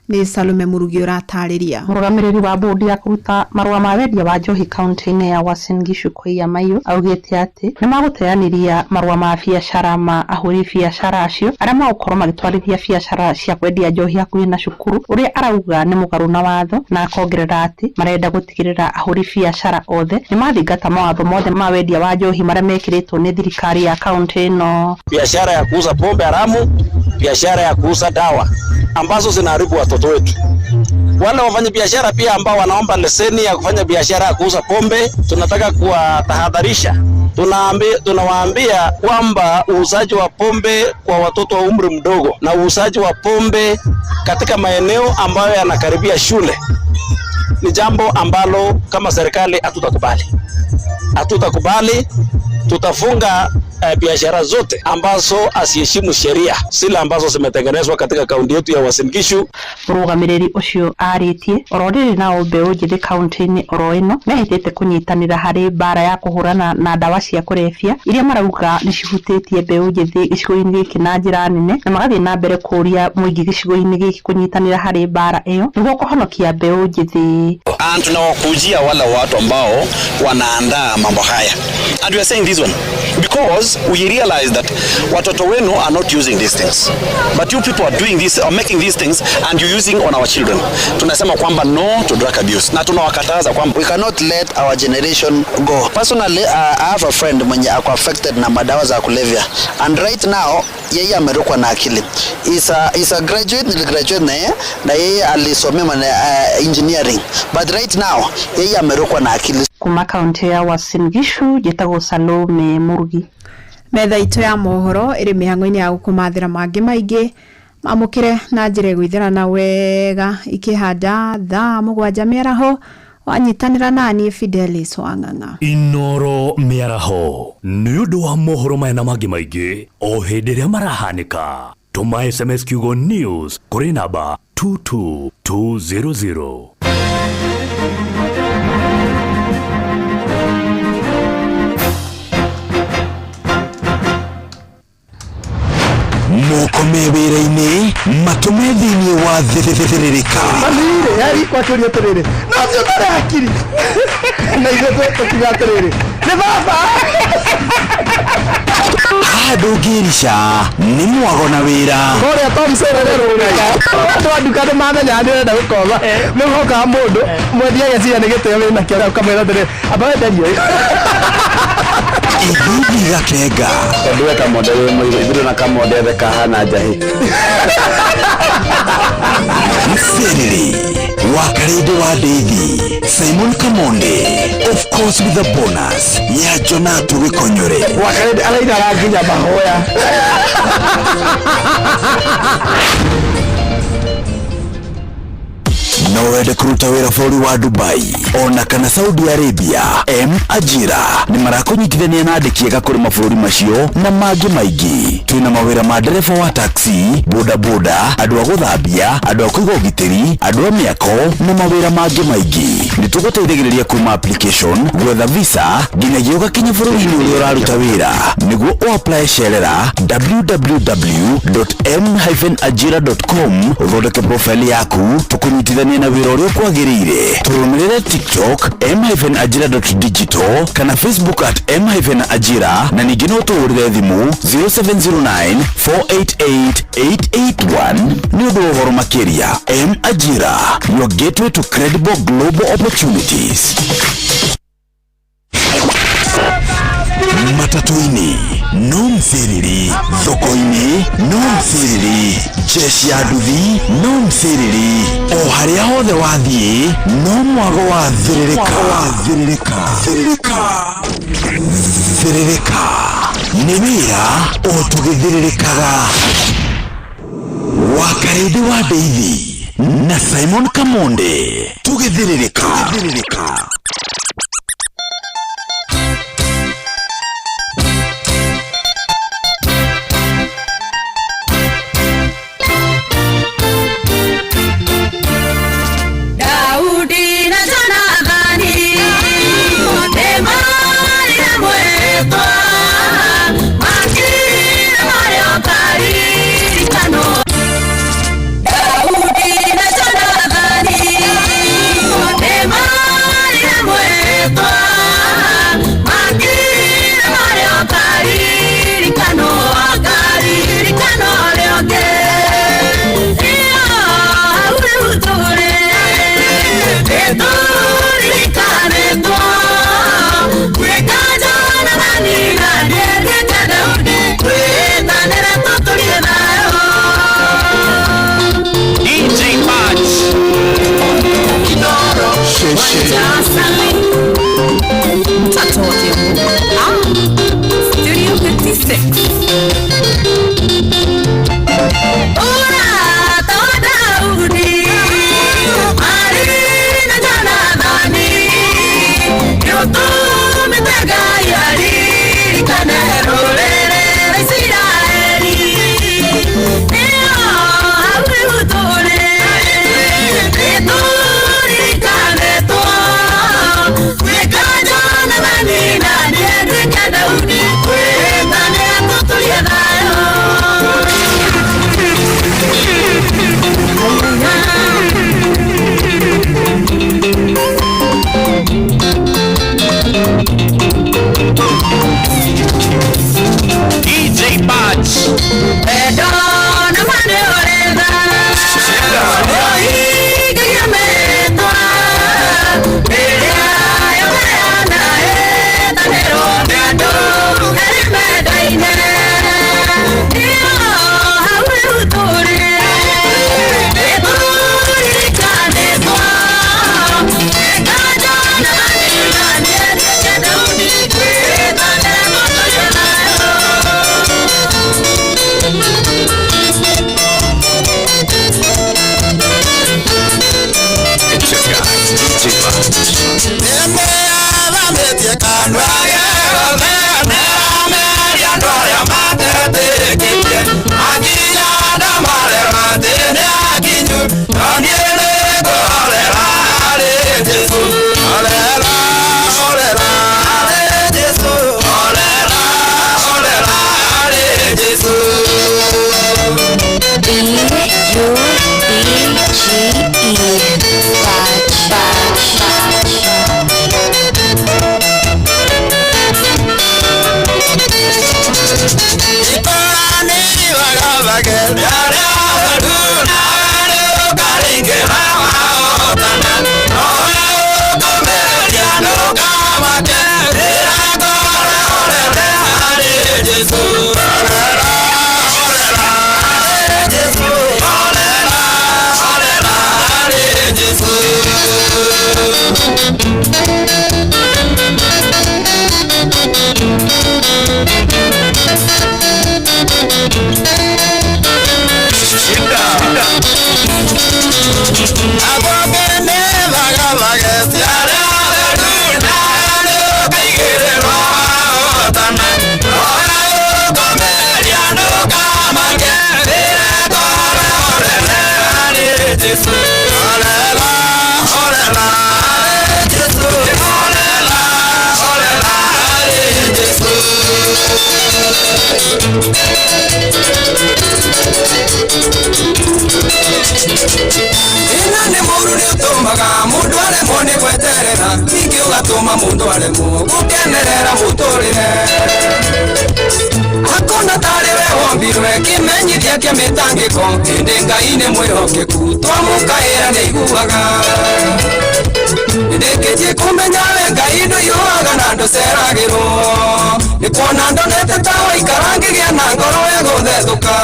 Ni Salome Murugi ũratarĩria.
Mũrũgamĩrĩri wa bodi ya kũruta marũa ma wendia wa njohi kaunti-inĩ ya Uasin Gishu Koiya Mayu augĩte atĩ nĩ magũteanĩria marũa ma biacara ma ahũri biacara acio arĩa magũkorwo magĩtwarithia biacara cia kwendia njohi hakuhĩ na cukuru, ũrĩa arauga nĩ mũgarũ na watho, na akongerera atĩ marenda gũtigĩrĩra ahũri biacara othe nĩ mathingata mawatho mothe ma wendia wa njohi marĩa mekĩrĩtwo nĩ thirikari ya kaunti ĩno.
Biashara ya kuuza pombe haramu, biashara ya kuuza dawa ambazo zinaharibu watoto wetu. Wale wafanya biashara pia ambao wanaomba leseni ya kufanya biashara ya kuuza pombe, tunataka kuwatahadharisha. Tunawaambia kwamba uuzaji wa pombe kwa watoto wa umri mdogo na uuzaji wa pombe katika maeneo ambayo yanakaribia shule ni jambo ambalo kama serikali hatutakubali. Tutafunga biashara zote ambazo asiheshimu sheria, zile ambazo zimetengenezwa katika kaunti yetu ya Uasin Gishu.
Mũrũgamĩrĩri ũcio arĩtie ororĩrĩ na mbeũ njĩthĩ kaunti-inĩ oro ĩno mehĩtĩte kũnyitanĩra harĩ mbara ya kũhũrana na ndawa cia kũrebia iria marauga nĩ cihutĩtie mbeũ njĩthĩ gĩcigo-inĩ gĩkĩ na njĩra nene, na magathiĩ na mbere kũria mũingĩ gĩcigo-inĩ gĩkĩ kũnyitanĩra harĩ mbara ĩyo nĩguo kũhonokia mbeũ njĩthĩ.
Tunawakujia wale watu ambao wanaandaa mambo haya. And we are saying this one because we realize that watoto wenu are not using these things, but you people are doing this or making these things and you using on our children. Tunasema kwamba no to drug abuse na tunawakataza kwamba
we cannot let our generation go. Personally, I have a friend mwenye ako affected na madawa za kulevya, and right now yeye amerukwa na akili. Is a graduate na yeye alisomea engineering, but right now yeye amerukwa na akili.
Kuma kaunti ya Uasin Gishu, njĩtagwo Salome Murugi.
Metha itũ ya mohoro ĩrĩ mĩhang'o-inĩ ya gũkũmathĩra mangĩ maingĩ mamũkĩre na njĩra gwĩthĩrana wega ikĩhanda thaa 7 mĩaraho wanyitanĩra naniĩ Fidelis Wang'ang'a.
Inoro mĩaraho nĩ ũndũ wa mohoro maya na mangĩ maingĩ o hĩndĩ ĩrĩa marahanĩka. Tũma SMS kiugo news kũrĩ namba 22200.
Mokome wĩra-inĩ matũme thĩinĩ wa thĩrĩrĩka.
Manire yari kwa kĩũria atĩrĩrĩ no cio ndarĩ akiri na ithuĩ tũkiuga atĩrĩrĩ nĩ baba
ndũngĩrica nĩ mwago na wĩra
kũrĩa Tom Sererũrũga andũ a nduka nĩ mamenya ndĩrenda gũkoma nĩ hokaga mũndũ mwendia ageciria nĩ gĩtĩo wĩna kĩo ũkamwĩra atĩrĩ amba wenderio
Ihithi gakenga
tondũ kamonde wĩ mũirũ ithuĩ na kamonde theka hana njahi
Msereri Wakarede wa Daisy Simon Kamonde, of course with a bonus ya Jonatu Wikonyore.
Wakarede alaina ranginya mahoya
no wende kuruta wĩra bũrũri wa Dubai ona kana Saudi Arabia, Ajira nĩ marakũnyitithania na andĩki ega kũrĩ mabũrũri macio na mangĩ maingĩ. Twĩna mawĩra ma ndereba wa taxi, bodaboda, andũ a gũthambia, andũ a kũiga ũgitĩri, andũ a mĩako na mawĩra mangĩ maingĩ. Nĩ tũgũteithagĩrĩria kuma application, gwetha visa nginyagia ũgakinya bũrũri-inĩ ũrĩa ũraruta wĩra. Nĩguo ũapply cerera www.m-ajira.com ũthondeke profile yaku, tũkũnyitithania na wĩra ũrĩa kwagĩrĩire. Tũrũmĩrĩre TikTok m-ajira.digital kana Facebook @m-ajira na ningĩ no tũhũrĩre thimũ 0709488881 nĩ ũndũ wa ũhoro makĩria. M-Ajira, your gateway to credible global opportunities. Matatu-ini no msiriri, thoko-ini no msiriri, jeshi ya nduthi no msiriri, o harĩa hothe wathiĩ no mwago wa thĩrĩrĩka nĩ wĩra o tũgĩthĩrĩrĩkaga. Wakarede wa Ndeithi na Simon Kamonde tugithiririka.
Daudi na Jonathani Demarira mwetwa Makira Mario Karirikano. Daudi na Jonathani Demarira mwetwa Makira Mario Karirikano. Akaririkano ryoke iyo ure utore
Studio 56.
DJ Batch. Inane muru ni utumaga mundu aremwo ni gweterera ningi ugatuma mundu aremwo gukenerera muturire. Hakuna tariwe wombirwe kimenyithia kia mitangiko hindi Ngai ni mwihokeku twamukaira ni iguaga. Ndikitie kumenya we Ngai nduyuaga na nduceragirwo nikuona ndonete tawa ikarangigia na ngoro ya guthethuka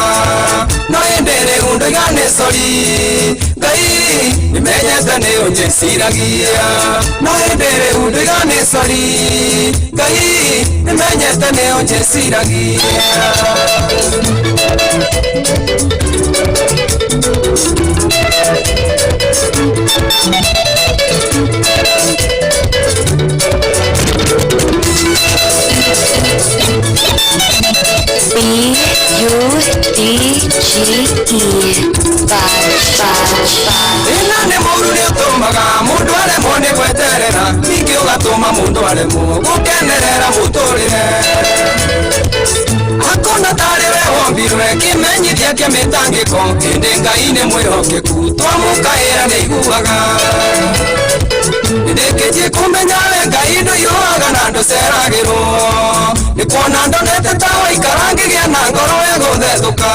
no indiri undu igane sori Ngai nimenyete ni unjiciragia no indiri undu igane sori Ngai nimenyete ni unjiciragia Inane muru ni utumaga mundu aremwo ni gweterera ningi ugatuma mundu aremwo gukenerera muturire akona tari we wombirwe kimenyithia kia mitangiko hindi Ngai ni mwihokeku twamukaira ni iguaga ndikitie kumenya we Ngai nduyuaga na nduceragirwo nikuona ndonete tawa ikarangigia na ngoro ya guthethuka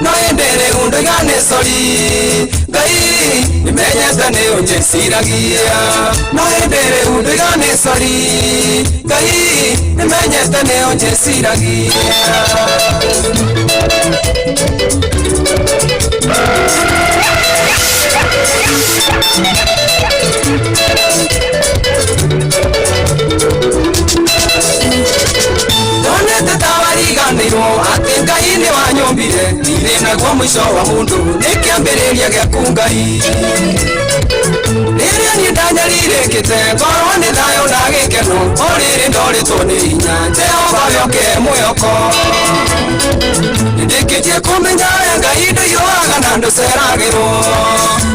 no indere undu igane sori Ngai nimenyete ni unjiciragia no indere undu igane sori Ngai nimenyete ni unjiciragia Donete tawariganirwo ati Ngai ni wanyombire ire naguo mwisho wa mundu ni kiambiriria giaku Ngai Rĩrĩa niĩ ndanyariirĩkĩte ngorwo nĩ thayũ na gĩkeno o rĩrĩ ndorĩtwo nĩ hinya Jehova yoke mwĩhoko ndĩkĩtie kũmenya we Ngai ndũiyũaga na ndũceragĩrwo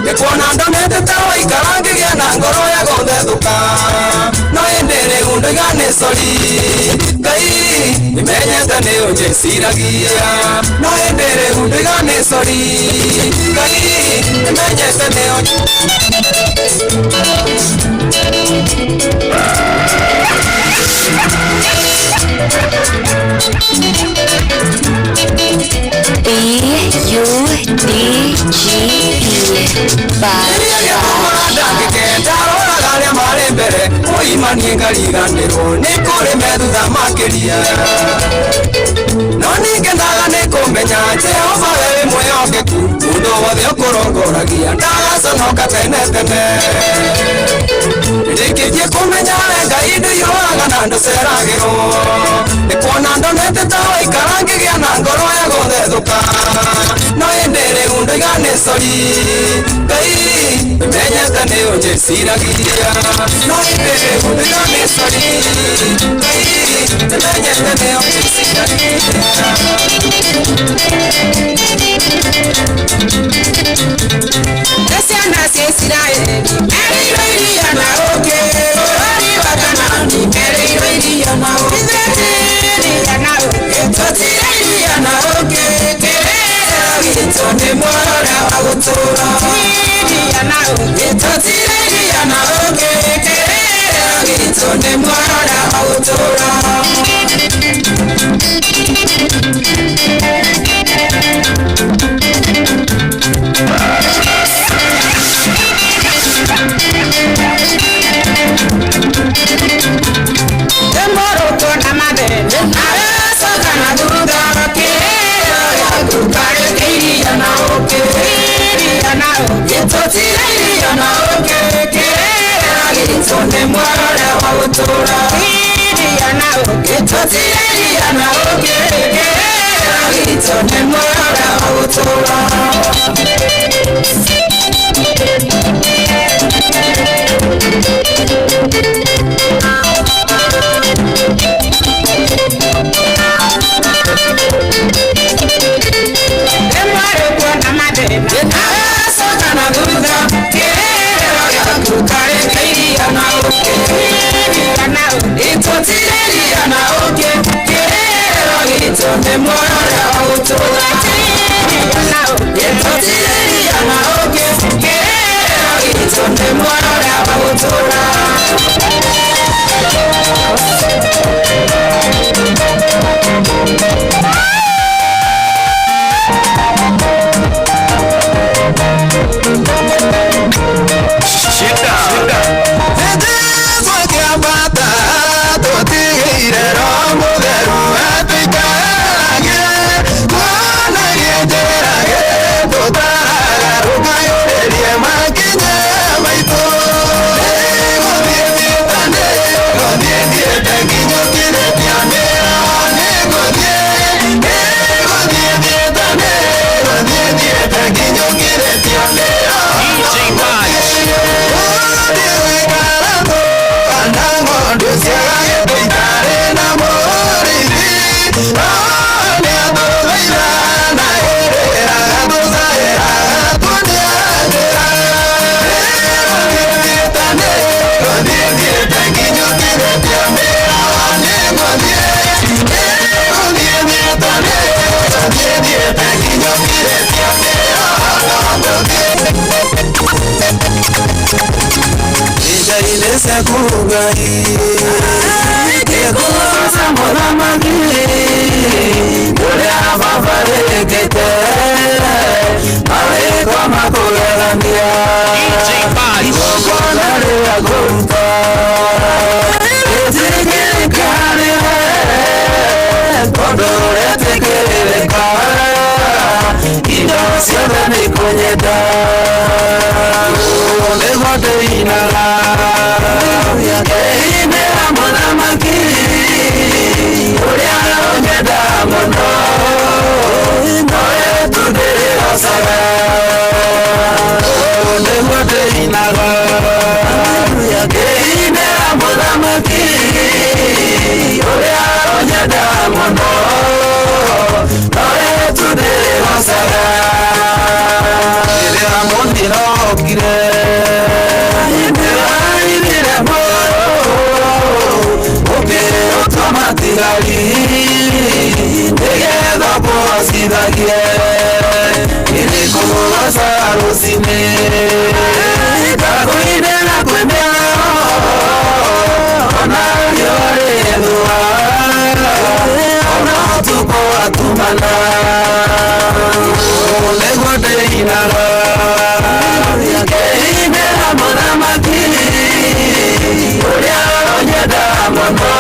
nĩ kuona ndonete ta waikara ngĩgĩa na ngoro ya gũthethũka no ĩndĩ rĩu ndũigane sori Ngai nĩmenyete nĩ ũnjĩciragia no ĩndĩ rĩu ndũigane sori Ngai nĩmenyete nĩ Oimanie ngariganĩrwo nĩ kũrĩ methutha makĩria no ningĩ nĩ kũmenya Jehova we wĩ mwĩhokeku mũndũ wothe ũkũrongoragia ndagaconoka tene tene ndĩkĩtie kũmenya we Ngai ndũiyũaga na ndũceragĩrwo nĩ kuona ndonete ta waikara ngĩgĩa na ngoro ya gũthethũka no ĩndĩ rĩu ndũigane sori Ngai nĩmenyete nĩ ũnjĩciragia no ĩndĩ rĩu ndũigane sori Ngai nĩmenyete nĩ ũnjĩciragia Ciana cia Isiraeli merĩirwo iria na ũkĩ bũrũri wa Kanaani merĩirwo iria na ũkĩ iria na ũkĩ tũtire iria na ũkĩ kĩrĩro gitũ nĩ muoyo wa gũtũũra iria na ũkĩ tũtire iria na ũkĩ kĩrĩro gitũ nĩ muoyo wa gũtũũra sekugai Kekusa mwanamagi Ulia vavarikite Awekwa makulelandia Iwokonare ya gumta Etikikari Kodore tekirika Indosya dani kunyeta Olegote inala Keinera mwana maki Uliana onyeda mono Noe tudere osara Olegote inala Keinera mwana maki Uliana onyeda mono Noe tudere osara Ilera mondiro kire Ndegetha posidagie ilikuwasa rusine kakuine na kwendea ona yoredua ona tuko atumana ulegote inara keine amona maki ulia onyeda mono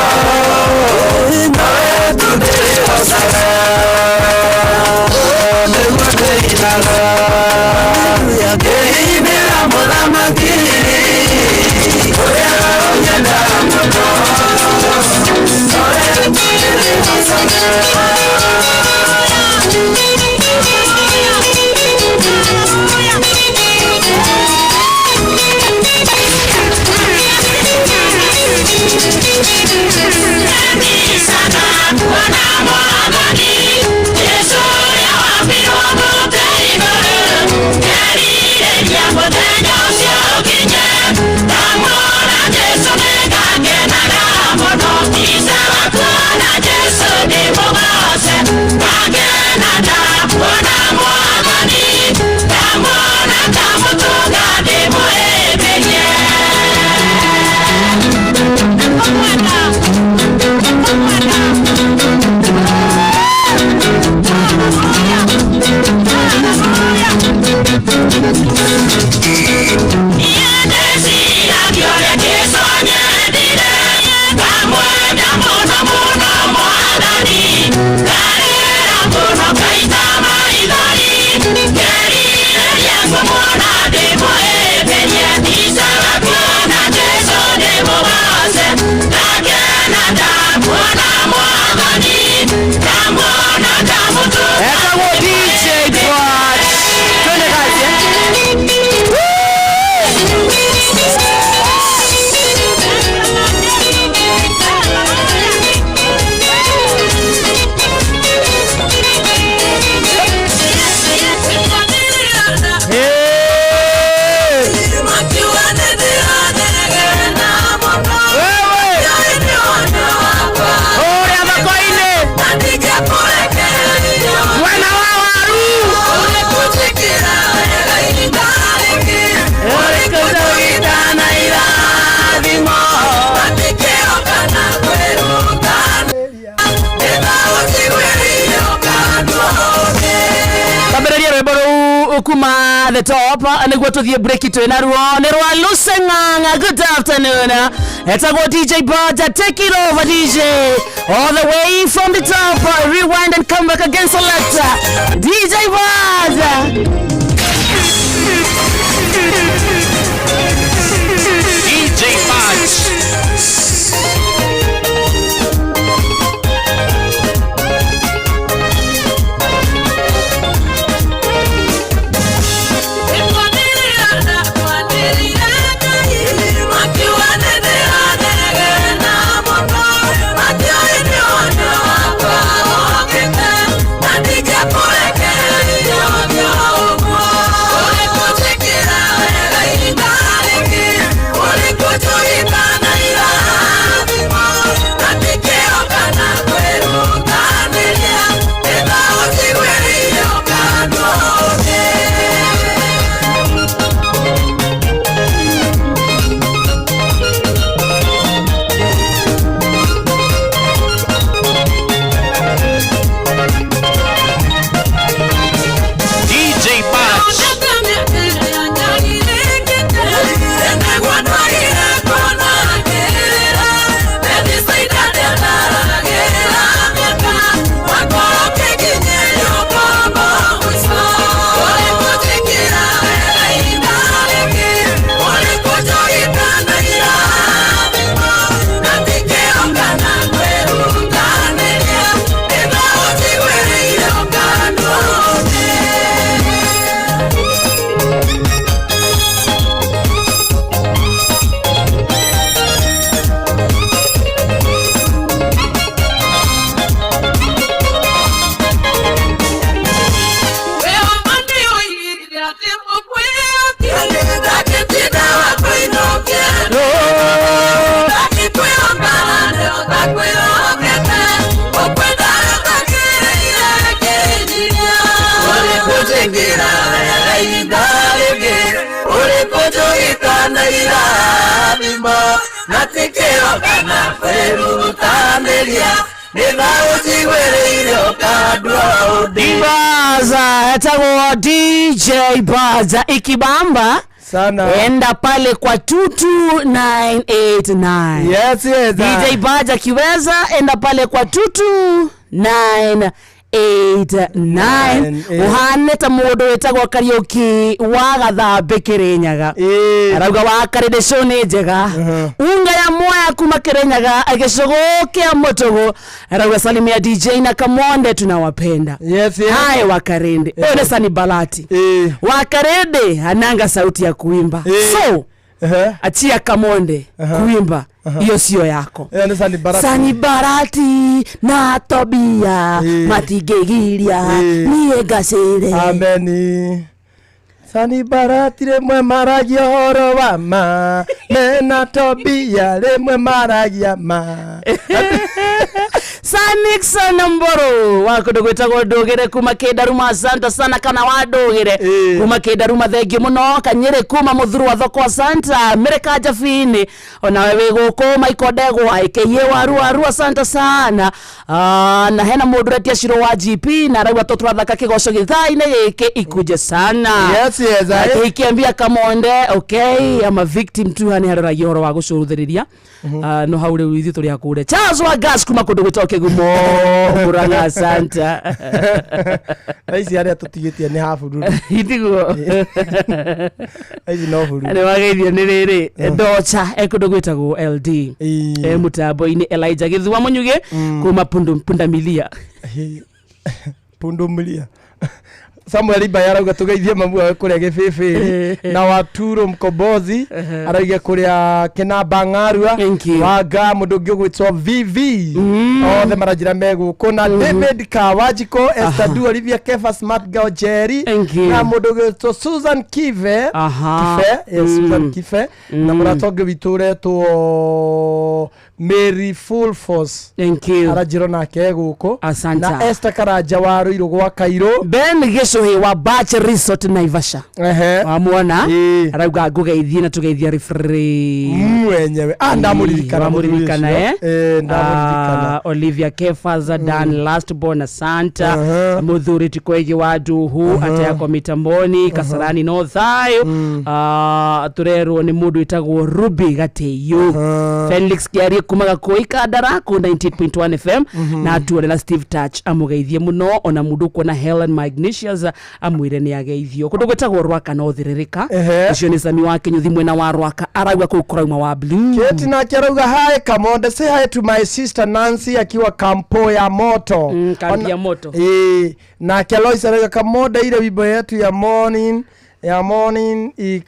kuma the top niguo tuthie break itu na ruo ni rwa Luseng'ang'a. Good afternoon, etagwo DJ Baja, take it over DJ, all the way from the top. Rewind and come back again, selector DJ Baja.
DJ Baja.
Yo
Ndakitinda wakuinokia Ndakikuyombana Ndakwirokete Ukwenda Ndakiria Kijinia Ulikutingira Indarigi Ulikutuitana Irabimbo Natikirokana Kwirutandiria
Baza etagwo DJ Baza ikibamba
sana,
enda pale kwa 22989.
Yes, yes.
DJ Baza kiweza enda pale kwa 22989 uhane ta mundu wetagwo Kariuki wa Gathambe Kirinyaga arauga wa karede shone njega unga ya moya kuma Kirinyaga agicogokia mutugo arauga salimia DJ na Kamonde tunawapenda.
Yes, yes.
Hai wa Karende ole Sani Balati wa Karende ananga sauti ya kuimba so achia Kamonde kuimba hiyo sio yako. Sani Barati na Tobia matigegiria niye gacire.
Ameni. Sani Barati remwe maragia horo wa ma mena Tobia remwe maragia ma
Sanixon Mboro wako dogwetagwo Ndugire kuma Kindaruma. Asante sana kana wa Ndugire kuma Kindaruma, thengi muno. Kanyere kuma Muthuru wa Thoko, asante. Mereka Jafini ona wewe guko Maikondegwa ikeye waru asante sana. Na hena mundu retia Shiro wa GP na rauga toturathaka kigoco githaine giki ikuje sana.
Yes, yes.
Ikiambia Kamonde okay ama victim tu hani harora yoro wa gucuruthiriria no haure withi turi akure Charles wa gas kuma kundu gutoke gumo kuranga santa
aisi aria tutigitie ni hafu ndu
itigo
aisi no huru
ani wageithio ni riri ndocha ekundu gwitagwo LD mutambo ini Elijah Githua Munyuge kuma Pundamilia
Pundamilia Samuel Ibaya arauga tugeithie mamu kuria Gibibi na Waturo Mkombozi arauga kuria Kinamba Ngarua Wanga mundu ungi gwitwo VV othe marajira megu kuna David Kawajiko Estadu Olivia Kefa Smart Girl Jerry na mundu gwitwo Susan Kive Susan Kive na muratoge viture to Mary Full Force arajiro nake guko na Esther Karaja wa Ruiru gwa Kairo
Ben Geshohe wa Bach Resort Naivasha wamuona arauga ngugeithie na tugeithia referee
mwenyewe ndamuririkana
ndamuririkana Olivia Kefaza Dan Last Born Santa Muthuri Tikwegi wa Duhu atayako mitamboni Kasarani no thayo turero ni mundu itagwo Ruby Gateyo Felix Kiari kumaga koika darako 90.1 FM na tuone na Steve Touch amugeithie muno ona mundu kuona Helen Magnesius amwire ni ageithio kundu gwetagwo Rwaka no thiririka ucio ni Sami wa Kinyuthi mwena wa Rwaka arauga ku kurauma wa Blue
Keti na kirauga hi Kamonde say hi to my sister Nancy akiwa kampo ya moto
kampo ya moto
na Kelois arauga Kamonde ile wimbo yetu ya morning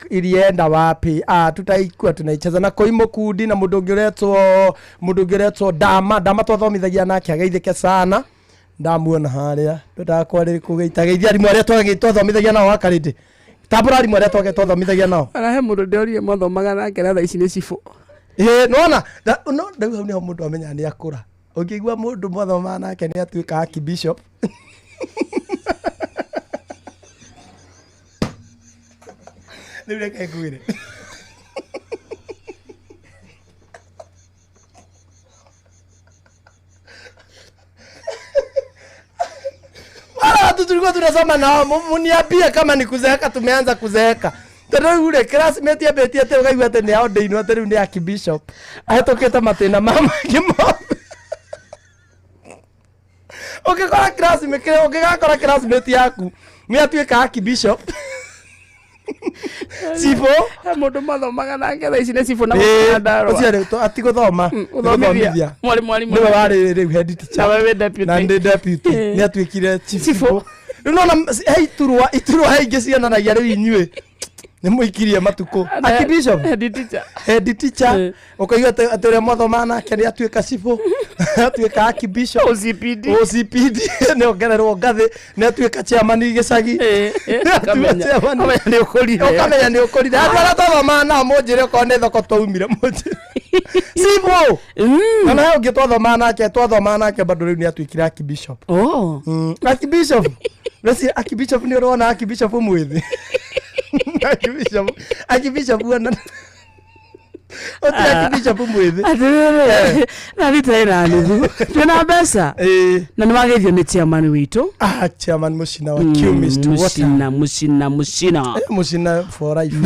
ilienda wapi tutaikua tunaicheza na Koimo Kudi na mundu ngiretwo Dama twathomithagia nake ageithike sana ndamuona haria tutakwari kugeita geithia ari mware twathomithagia nao akarinde tabura ari mware twathomithagia nao
arahe mundu ndorie mothomaga nake na ici ni cifu
nona no ndau ni mundu amenya ni akura ukigwa mundu mothoma nake ni atuika archbishop Nire kegwire tulikuwa tunasoma nao muniambia kama ni kuzeeka tumeanza kuzeeka tena ule classmate abeti ate ugaigwa ate ni aonde inu ate ni archbishop ahetoketa matena mama kimo ukikora classmate yaku ni atuika archbishop Sifo
mundu mathomaga nake tha ici ni Sifo na Ndarwa
uciare atiguthoma uthomithia mwalimu ni wari riu head teacher na deputy ni atuikire Sifo nona iturwa haingi ciananagia riu inyue ni muikirie matuko archbishop
head teacher
ukaiga ate ria mwathoma nake ni atuika Sifo atuĩka Archbishop
OCPD
nĩ ongererwo ngathĩ nĩ atuĩka chairman gĩcagi ũkamenya nĩ ũkũrire andũ arĩa twathoma nao mũnjĩre okorwo nĩ thoko twaumire mũnjĩre Sibo na nawe ũngĩ twathoma nake bado rĩu nĩ atuĩkire Archbishop Archbishop Rasi Archbishop nĩ ũrona Archbishop mwĩthĩ Archbishop wana Archbishop mwĩthĩ
na vitaira nuthu tuna mbeca na nĩ wagethio nĩ chairman witũ
chairman Mucina wa Qmist Mucina for life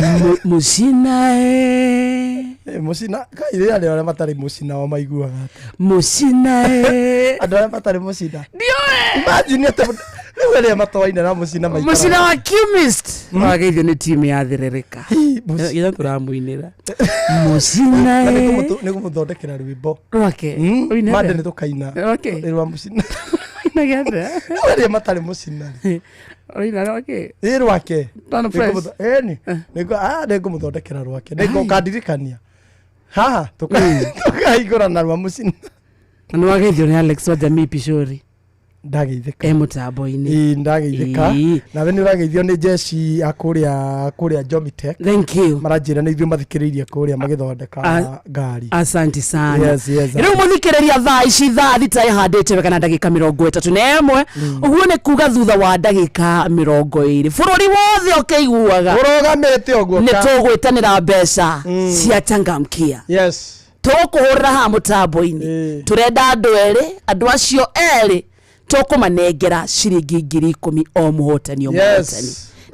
Mucina kaire arĩa matarĩ Mucina wa maiguaga
Mucina
andũ arĩa matarĩ Mucina imagine rĩu matoaina na Mucina maikara
Mucina wa Qmist wagethio nĩ timu ya Thirĩrĩka ĩrĩa tũramũinĩra Mucina
nĩ kũmũthondekera rwĩmbo
rwake
mande nĩ tũkaina rwa Mucina
na gĩatha
rĩu matarĩ Mucina
oina rwake
rwake
nĩ
ngũmũthondekera rwake nĩ ngũkandirikania haha tũkaigũra na rwa Mucina
nĩ wagethio nĩ Alex wa Jamii Pishori
ndageithĩka
mũtambo-inĩ
ndageithĩka nawe nĩ ũrageithio nĩ jeci akũrĩa Jomitech
thank you
maranjĩra nĩ ithuĩ mathikĩrĩirie kũrĩa magĩthondeka ngari
asante sana
rĩu
mũthikĩrĩria thaa ici thaa thita ihandĩte wega na ndagĩka 31 ũguo nĩ kuga thutha wa ndagĩka 20 bũrũri wothe ũkĩiguaga
ũrũgamĩte ũguo
nĩ tũgwĩtanĩra mbeca cia Changamkia tũkũhũrĩra ha mũtambo-inĩ turenda andũ erĩ andũ acio erĩ tũkũmanengera ciringi 10,000 o mũhotani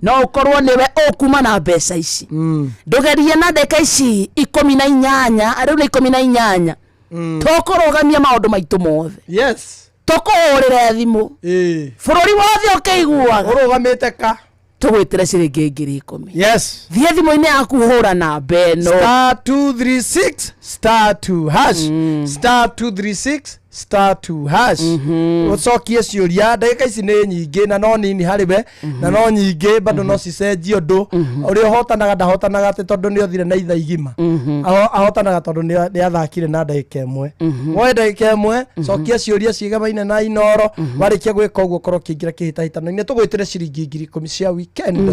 no ũkorwo nĩwe ũkuma na mbeca ici ndũgerie na ndeka ici 18 rĩu nĩ 18 tũkũrũgamia maũndũ maitũ mothe tũkũhũrĩre thimũ bũrũri wothe ũkĩiguaga
ũrũgamĩte ka
tũgwĩtĩre ciringi 10,000 thiĩ thimũ-inĩ yaku hũra namba ĩno
*236*2# *236*2# ucokie ciũria ndagĩka ici nĩ nyingĩ na no nini harĩ we na no nyingĩ bado no cicenjie ũndũ ũrĩa ũhotanaga ndahotanaga atĩ tondũ nĩ othire na itha igima ahotanaga tondũ nĩ athakire na ndagĩka ĩmwe woe ndagĩka ĩmwe cokia ciũria ciĩgamaine na Inoro warĩkia gwĩka ũguo korwo kĩingĩra kĩhĩtahĩtano-inĩ tũgwĩtĩre ciringi 10,000 cia weekend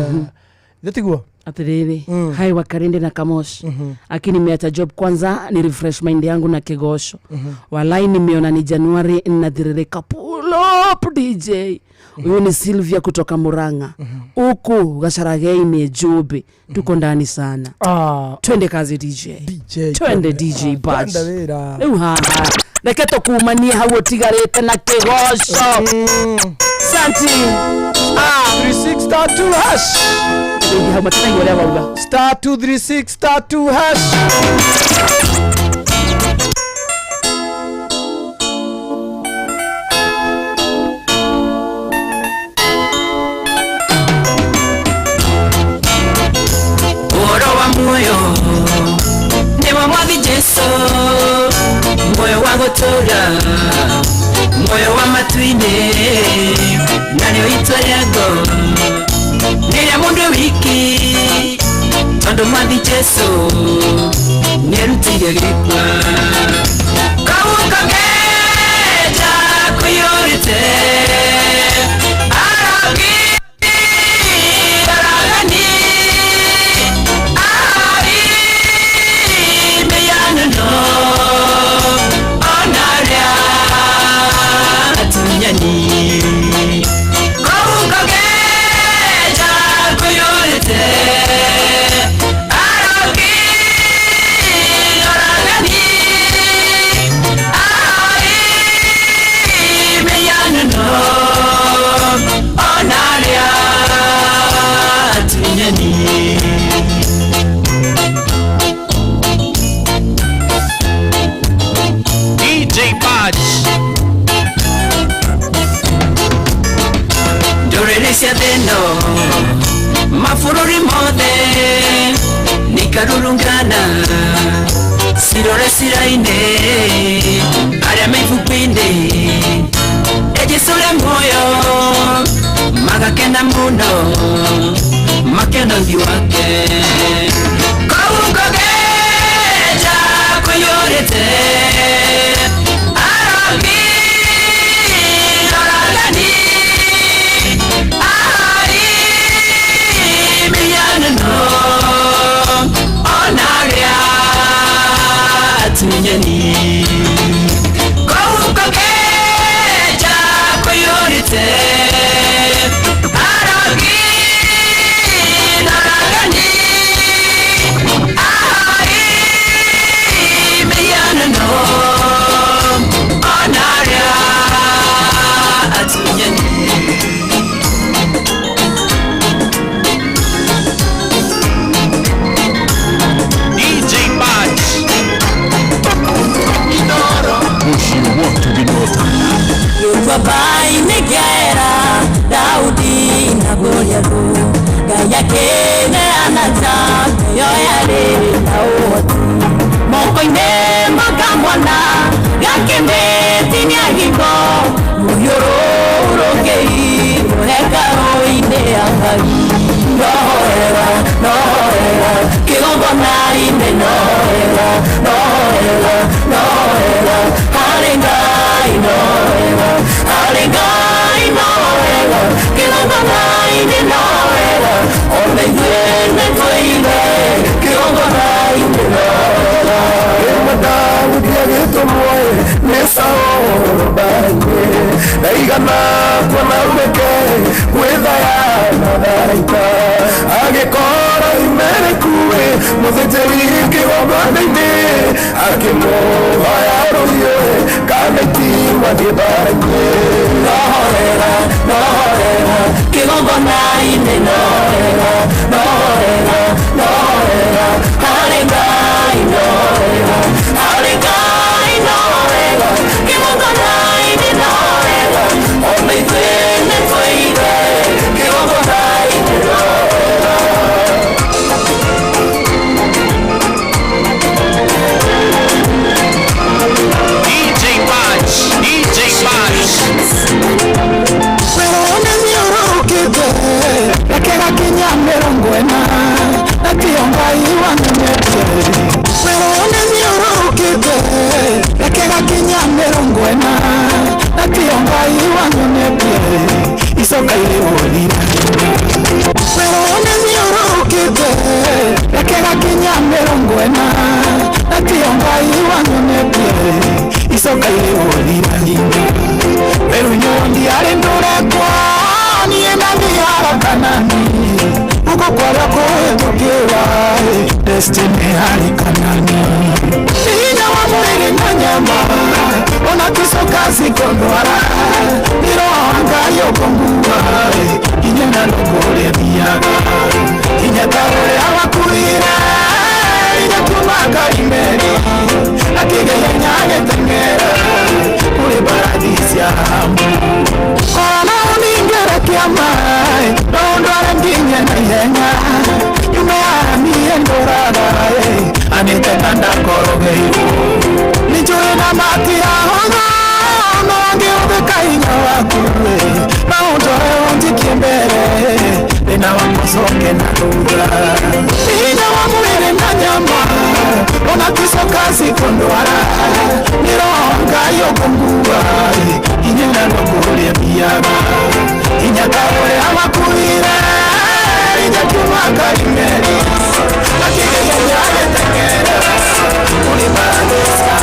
tiguo
atiriri hai wakarinde na Kamosh akini nimeacha job kwanza ni refresh mind yangu na kigosho walai nimeona ni Januari na Thirĩrĩka pull up DJ huyu ni Sylvia kutoka Murang'a huku Gacharagei Jube tuko ndani sana twende kazi DJ twende DJ Badge reke tũkumanie hau ũtigarĩte na kĩgoco santi
36*2# *236*2#
Oro wa moyo ni wa mwathi Jesu moyo wa gũtũra moyo wa matu-inĩ na nĩ itwa rĩago nĩrĩa mũndũ wiki tondũ mwathi Jesu nĩarutire gĩkwa kaũka geja kũiyũrĩte
DJ Badge
ndũrĩrĩ cia thĩno mabũrũri mothe nikarurungana cirore cirainĩ arĩa me ibuku-inĩ ejicũre muoyo magakena mũno makena ũthiũ wake kaũngo geja kũiyũrĩte kene anata yoyale naoti mokoine makamwana gakembe tinyagigo muyoro urogei hekaro ine angai noera kigongona ine noera harengai noera kigongona ine noera omeguene toile kigongona ine noera emadaudi agitomoe nesaorobanye naigana kwanarumeke wethaya nadaita agikora imerekue muthitiri kigongona-ini akimohaya rorie kanaitima ndibanye nohorera kigongona-ini nohera harengai nohera kigongona-ini nohera omeithene twaire kigongona-ini nohera DJ March Weone miorokete rekega kinya merongwena nationgai wanyonyete weone miorokete rekega kinya merongwena nationgai wanyonyete isoka iliolira weone miorokete rekega kinya merongwena nationgai wanyonyete isoka iliolira pero nyondi arendorekwa nienda miarakanani uko kwara koetokewa destiny harikanani ina wa mwere na nyama ona kisoka sikondwara niroanga yokongua inyena lokore biaga inyatare abakuira inyakumaga imeri akigaya nyage tengera kule paradisi ya hamu kona uningera kiamai nondware ndinye na yenya yumeamie ndoradae anitetanda korogeiru nijue na mati ya honga nongeobeka inya wakure naondoe onjikie mbere lina wakosoke na lugha inya wa mwere na nyama ona kisoka sikondwara nironga yokongua inyena lokuria biaga inyakare abakuire inyakumaka imeri akigenya tengera ulimalesa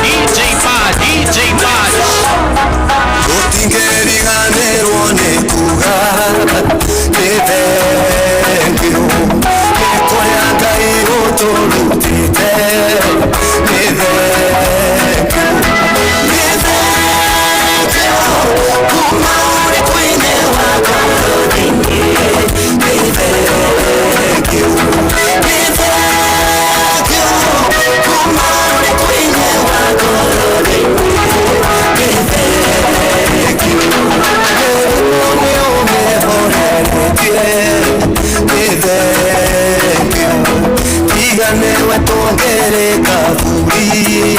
DJ Bad utingeri ganero nekuga nitengiro nekoyanga irotolutite kumaure kwine wako Iganewe tongere kaburi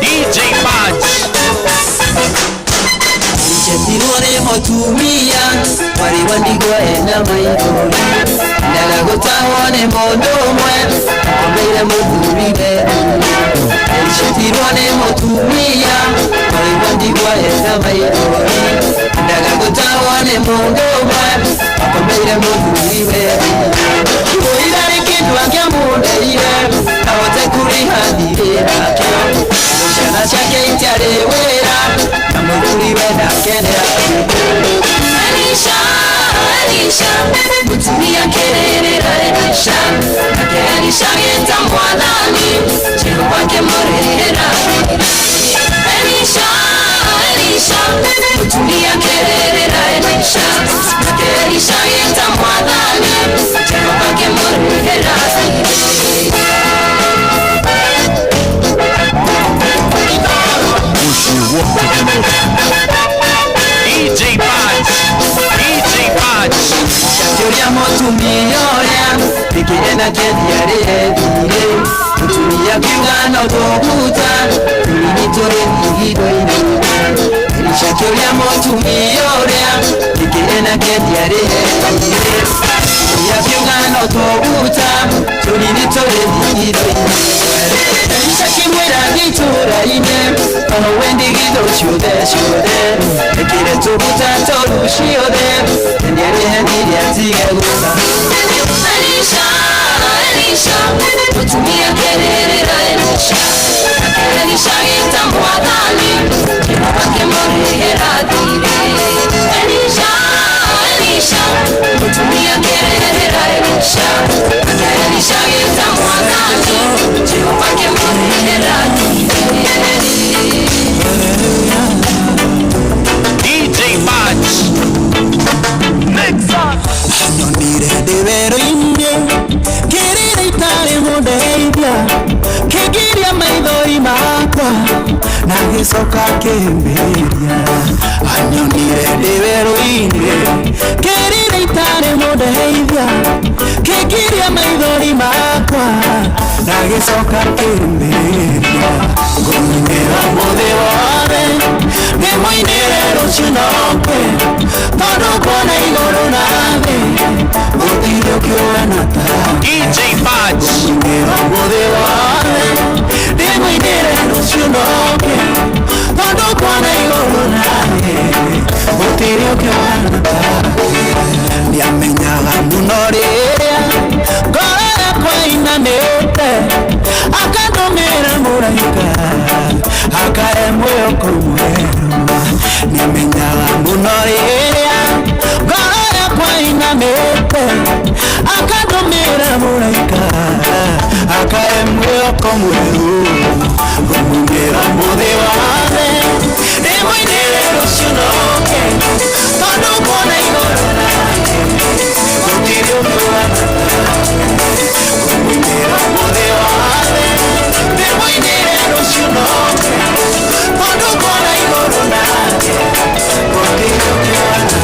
DJ Badge Chetirone motumia wari wandigwa ena maidori Ndaga gutawane mondo mwe Ombeire muduribe Chetirone motumia wari wandigwa ena maidori Ndaga gutawane mondo mwe Ombeire muduribe Kuira rikindu akia mundeire Awote kurihandire nakio Shana chake itiare wera Namuduribe nakenera Elisha Mutumia kerere Elisha Elisha yeta mwanani Jehova Soka kemberia anyonire ndĩwerũ-inĩ kĩrire itarĩ mũndeithia kĩngiria maithori makwa na gĩcoka kĩmberia ngũmĩra mũthĩ wothe ndĩmũinĩre rũciũ noke tondũ kuona igũrũ na thĩ gũtirĩ ũkĩona ta ngũmĩra mũthĩ wothe ndĩmũinĩre rũciũ noke tondũ kuona igũrũ na thĩ gũtirĩ ũkĩona ta nĩamenyaga mũno rĩrĩa ngoro yakwa inamĩte akandũmĩra mũraika akahe mwĩhoko mwerũ nĩamenyaga mũno rĩrĩa ngoro yakwa inamĩte akandũmĩra mũraika akahe mwĩhoko mwerũ ngũmũmĩra mũthĩ wothe ndĩmũinĩre rũciũ noke tondũ kuona igũrũ na thĩ gũtirĩ ũkĩona ngũmũmĩra mũthĩ wothe ndĩmũinĩre rũciũ noke tondũ kuona igũrũ na thĩ gũtirĩ ũkĩona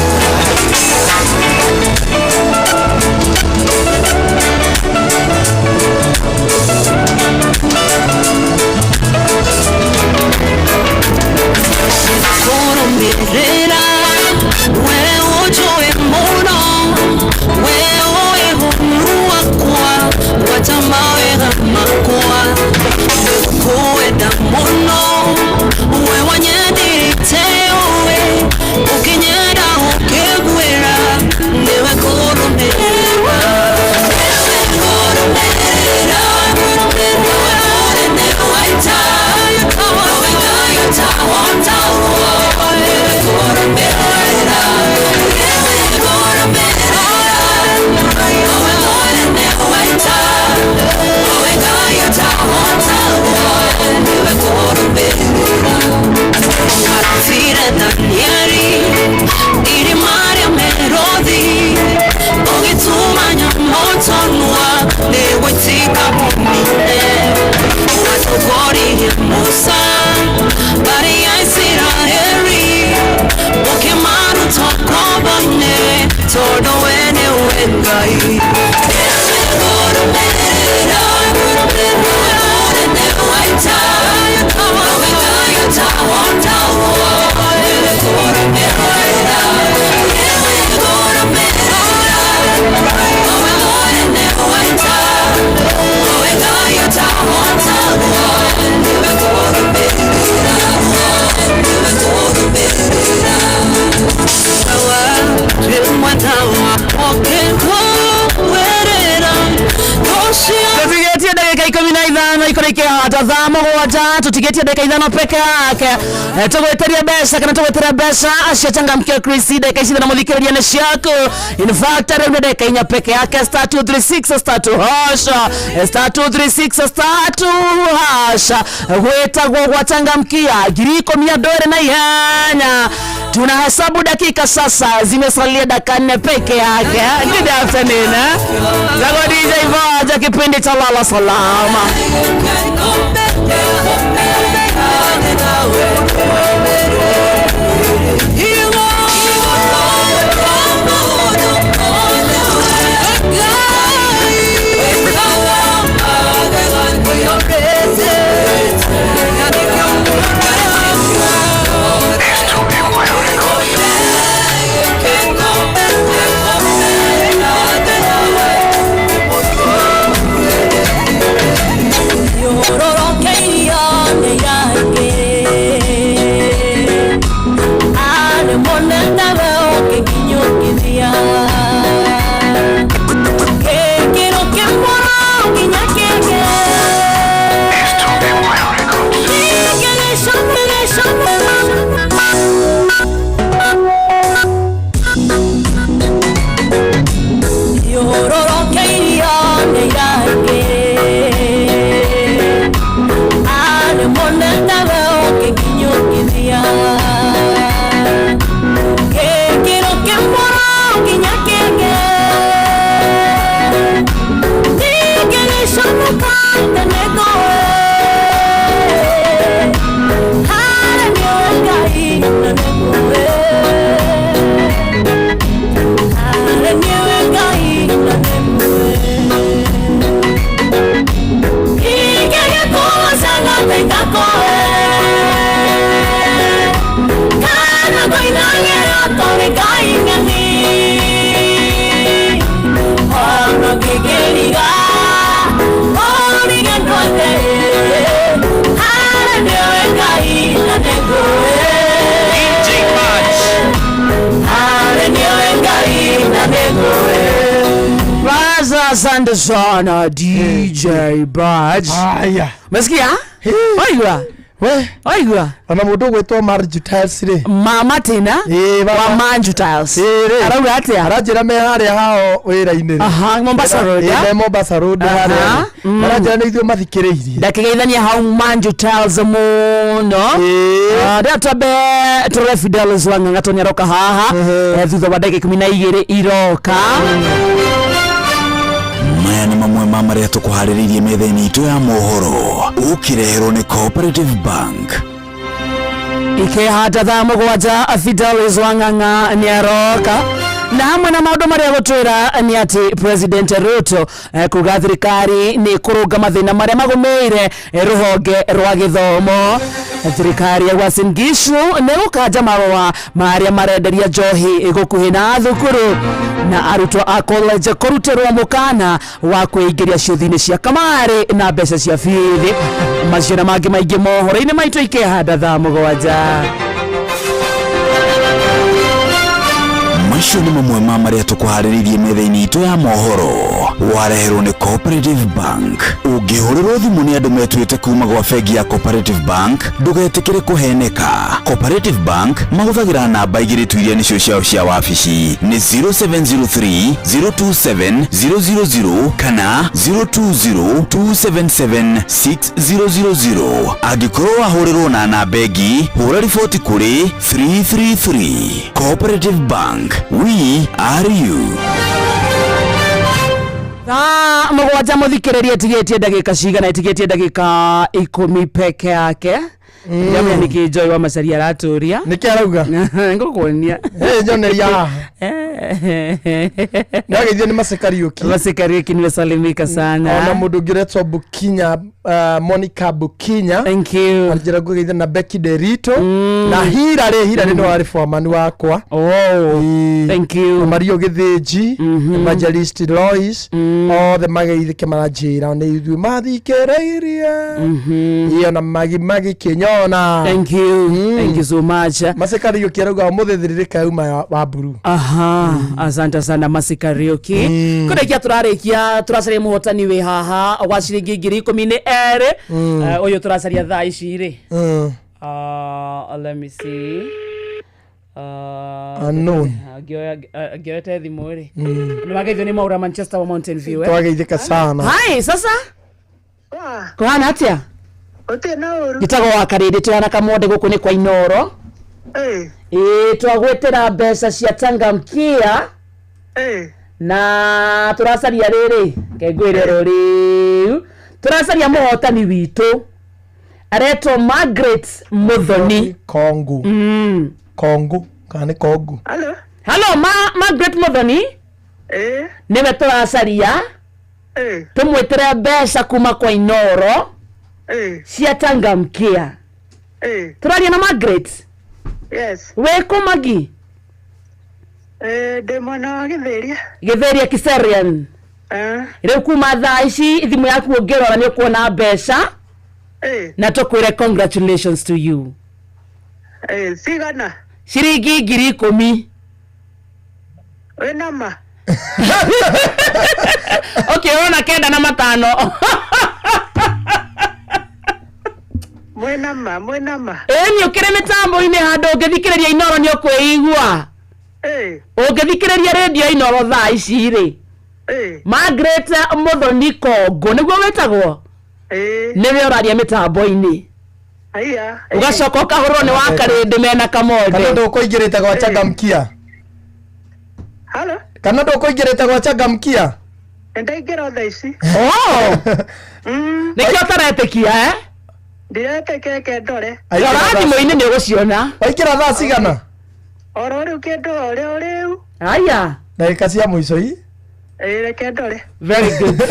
tigetia dakika ithano peke yake tugweteria besha kana tugweteria besha achangamkia Chris dakika ici na muthikiriria ni ciaku in fact are dakika inya peke yake star 236 star 2 hasha star 236 star 2 hasha gwetagwo gwachangamkia giriko mia dore na ihanya. Tunahesabu dakika sasa, zimesalia dakika 4 peke yake. Good afternoon. Zago DJ Vaja kipindi cha lala salama. Asante sana DJ Baj.
Aya.
Mesikia? Oigwa.
We.
Oigwa.
Ana mundu gwetwa Manju Tiles ri.
Mama tena. Wa Manju Tiles. Arauga atia.
Arajira me haria hao wira-ini.
Aha, Mombasa Road.
Mombasa Road haria. Arajira ni ithuĩ mathikĩrĩirie.
Ndakĩgeithania hau Manju Tiles muno. Ndatabe tũre Fidelis Wang'ang'a tũnyaroka haha. Thutha wa ndagĩka 12 iroka.
Maya nĩ mamwe ma marĩa tũkũharĩrĩirie metha-inĩ itũ ya mohoro ũkĩreherwo nĩ Cooperative Bank.
Ikĩhata thaa mũgwanja Fidelis Wang'ang'a nĩaroka na hamwe na maũndũ marĩa gũtwĩra nĩ atĩ President Ruto kuga thirikari nĩ kũrũnga mathĩna marĩa magũmĩire rũhonge rwa gĩthomo. Thirikari ya Uasin Gishu nĩ gũkanja marũa marĩa marenderia njohi gũkuhĩ na thukuru na arutwo a college kũrutĩrwo mũkana wa kwĩingĩria ciũthi-inĩ cia kamarĩ na mbeca cia bithi. Macio na mangĩ maingĩ mohoro-inĩ maitũ ikĩhanda thaa mũgwanja.
Macio nĩ mamwe ma marĩa tũkũharĩrĩirie metha-inĩ itũ ya mohoro wareherwo nĩ Cooperative Bank. Ũngĩhũrĩrwo thimũ nĩ andũ metuĩte kuma gwa bengi ya Cooperative Bank ndũgetĩkĩre kũheneka. Cooperative Bank mahũthagĩra namba igĩrĩ tu iria nĩcio ciao cia wabici nĩ 0703 027 000 kana 020 277 6000. Angĩkorwo wahũrĩrwo na namba ĩngĩ hũra riboti kũrĩ 333. Cooperative Bank, we are you.
Mũgwanja mũthikĩrĩria tigĩtie ndagĩka cigana tigĩtie ndagĩka 10 peke yake. Jamani nikijoi wa Masari araturia.
Niki arauga?
Ngokuonia.
Njoneria haha. Nagithio ni Masekariuki.
Masekariuki nimesalimika sana.
Ona mundu ngiretwo Bukinya, Monica Bukinya.
Thank you.
Alijira kugeithia na Becky Derito. Na Hira no wari foreman wakwa.
Oh. Thank you.
Mario Githiji, Evangelist Lois. Othe mageithike maranjira ne ithu mathikĩrĩirie. Iyo na magi nyona.
Thank you. Thank you so much.
Masikariuki arauga muthithiririka uma wa buru.
Aha, asante sana Masikariuki. Kurekia turacaria muhotani wi haha wa ciringi 12,000. Uyu turacaria thaa ici ri. Let me see.
Unknown.
Agioete thimu ri. Ni wageithio ni Maura Manchester wa Mountain View.
Twageithika sana.
Hai, sasa? Kohana atia? Gitago wa Karindi turana Kamonde guku ni kwa Inoro. Twagwetera mbeca cia Changamkia. Na turacaria riri kengwirero riu turacaria muhotani witu aretwo Margaret Muthoni
Kongu. Kongu kana Kongu.
Hello Margaret Muthoni. Niwe turacaria. Tumwetere mbeca kuma kwa Inoro. Cia Changamkia. Turaria na Margaret.
Yes.
We kumagi.
Demona
Githeria Kiserian. Riu kuma thaa ici thimu yaku ongerora ni ukuona mbeca. Na tukwire congratulations to you.
Sigana.
Ciringi 10,000.
We nama.
Okay, ona kenda na matano.
Mwenama.
Ni ukire mitambo-ini handu ungithikiriria Inoro ni ukweigua. Ungithikiriria radio Inoro thaa ici ri. Margaret Muthoni Kongo niguo wetagwo. Niwe uraria mitambo-ini.
Aya.
Ugacoka ukahurwo ni wa Karindi mena Kamonde.
Kana ndukuingirite gwa Changamkia.
Hello.
Kana ndukuingirite gwa Changamkia.
Ndaingira thaa ici.
Nikio taretekia
Ndiretekia kendore.
Rora thimu-ini ni uguciona.
Waikira thaa cigana?
Oro riu kendore riu.
Aya.
Ndagika cia muico ii.
Kendore.
Very good.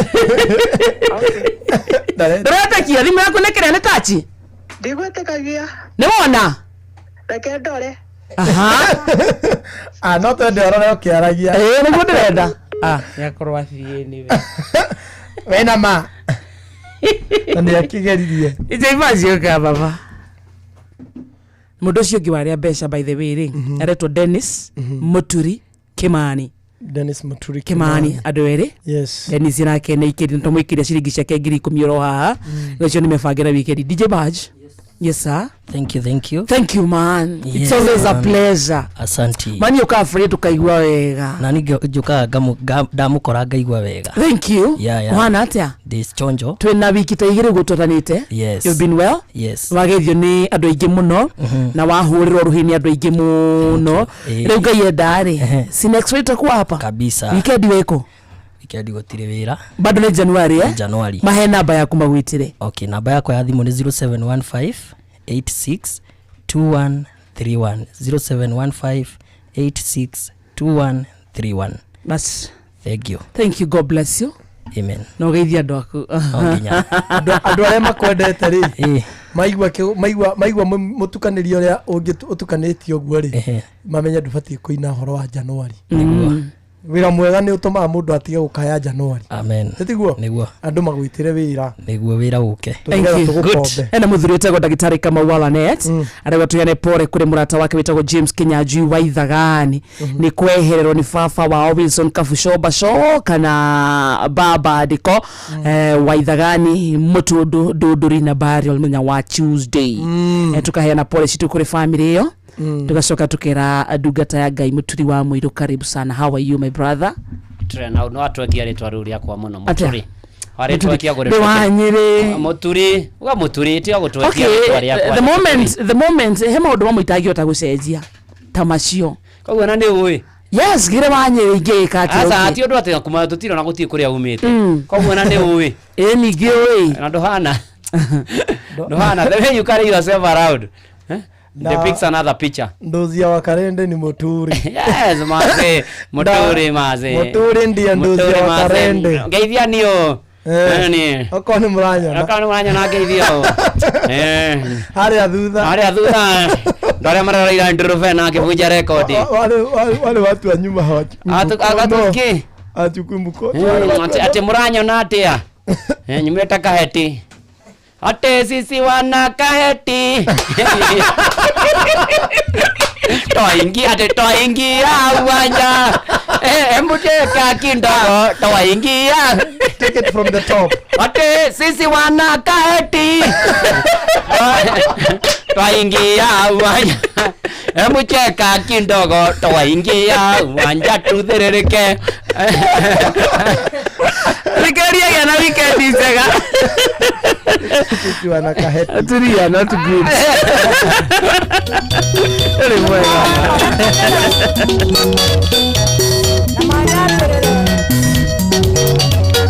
Ndiretekia thimu yaku ni kire ni tachi.
Ndigwetekagia.
Ni wona?
Kendore.
Aha. No twende orore ukiaragia.
Niguo ndirenda. Yakorwo acieni we.
Wena ma. Nani akigeririe.
Ijaivazi ka baba. Mundu cio ngiwaria mbeca by the way ri. Aretwo Dennis Muturi Kimani.
Dennis Muturi
Kimani andu eri.
Yes.
Dennis nake ni ikiri tumwikiria ciringi ciake 10,000 ro haha. Nicio ni mefangira weekend. DJ Baj. Yes sir.
Thank you.
Thank you man. Yes, it's always a pleasure.
Asanti.
Mani ukafuri tukaigwa wega.
Na ngiuka ndamukora ngaigwa wega.
Thank you. Wana atia?
This chonjo.
Twina wiki ta igiri gutoranite.
Yes.
You've been well?
Yes.
Wageithio ni andu aingi muno na wahurirwo ruhini andu aingi muno. Riu ngai endari. Si next week tutakuwa hapa.
Kabisa.
Weekend weko.
Weekend gutire wira.
Bado ni January
January.
Mahe namba yaku magwitire.
Okay, namba yako ya thimu ni 0715 86 2131 0715 86 2131.
Bas.
Thank you.
God bless you.
Amen.
No geithia andu aku.
Andu aria makwendete ri. Maigua mutukanirio ria utukanitio guo ri. Mamenya ndubati kuina horo wa January. Wira mwega ni utumaga mundu atige gukaya January.
Amen.
Niguo andu magwitire wira.
Niguo wira uke.
Thank you. Good. Ena muthuri wetagwo ndagitari Kamau Net. Aregwa tuyane pore kuri murata wake wetagwo James Kinyanjui wa Ithagani. Ni kwehererwo ni baba wa Wilson Kafushoba Show kana baba diko wa Ithagani mutundu ndunduri na burial munya wa Tuesday. Tukaheana pore citu kuri family iyo. Tugacoka tukera ndungata ya Ngai Muturi wa Muiru. Karibu sana. How are you my brother?
Trena no atwekia ritwa ruri akwa muno Muturi. Wari twekia gore. Muturi, wa Muturi ti agutwekia ritwa riakwa.
The moment he maundu mamwitagio ta gucenjia tamacio.
Koguo na ndi uwi.
Yes, gire wanyire ingika ati.
Asa ati undu ati kuma tutiro na gutie kuria umite. Koguo na ndi uwi.
Ningi uwi.
Na ndohana. Ndohana, the way you carry yourself around. Depicts another picture.
Ndozia wa Karende ni Muturi.
Yes, maze. Muturi maze.
Muturi ndiye ndozia wa Karende.
Geithia niyo.
Nani? Okoni muranya.
Okoni muranya na geithia.
Hari athutha.
Ndore mararaira ndrufe na kibuja record.
Wale watu wa nyuma hawachu.
Atuki.
Atukumbuko.
Ati muranya na atia. Nyumeta kaheti. ate sisi wana kaheti twaingia uwanja mcheka kindogo twaingia.
Take it from the top.
Ate sisi wana kaheti twaingia uwanja mcheka kindogo twaingia uwanja tuthiririke. Rikeria yana weekend isega.
Sisi wana kaheti.
Tulia, not good. Ele mwega.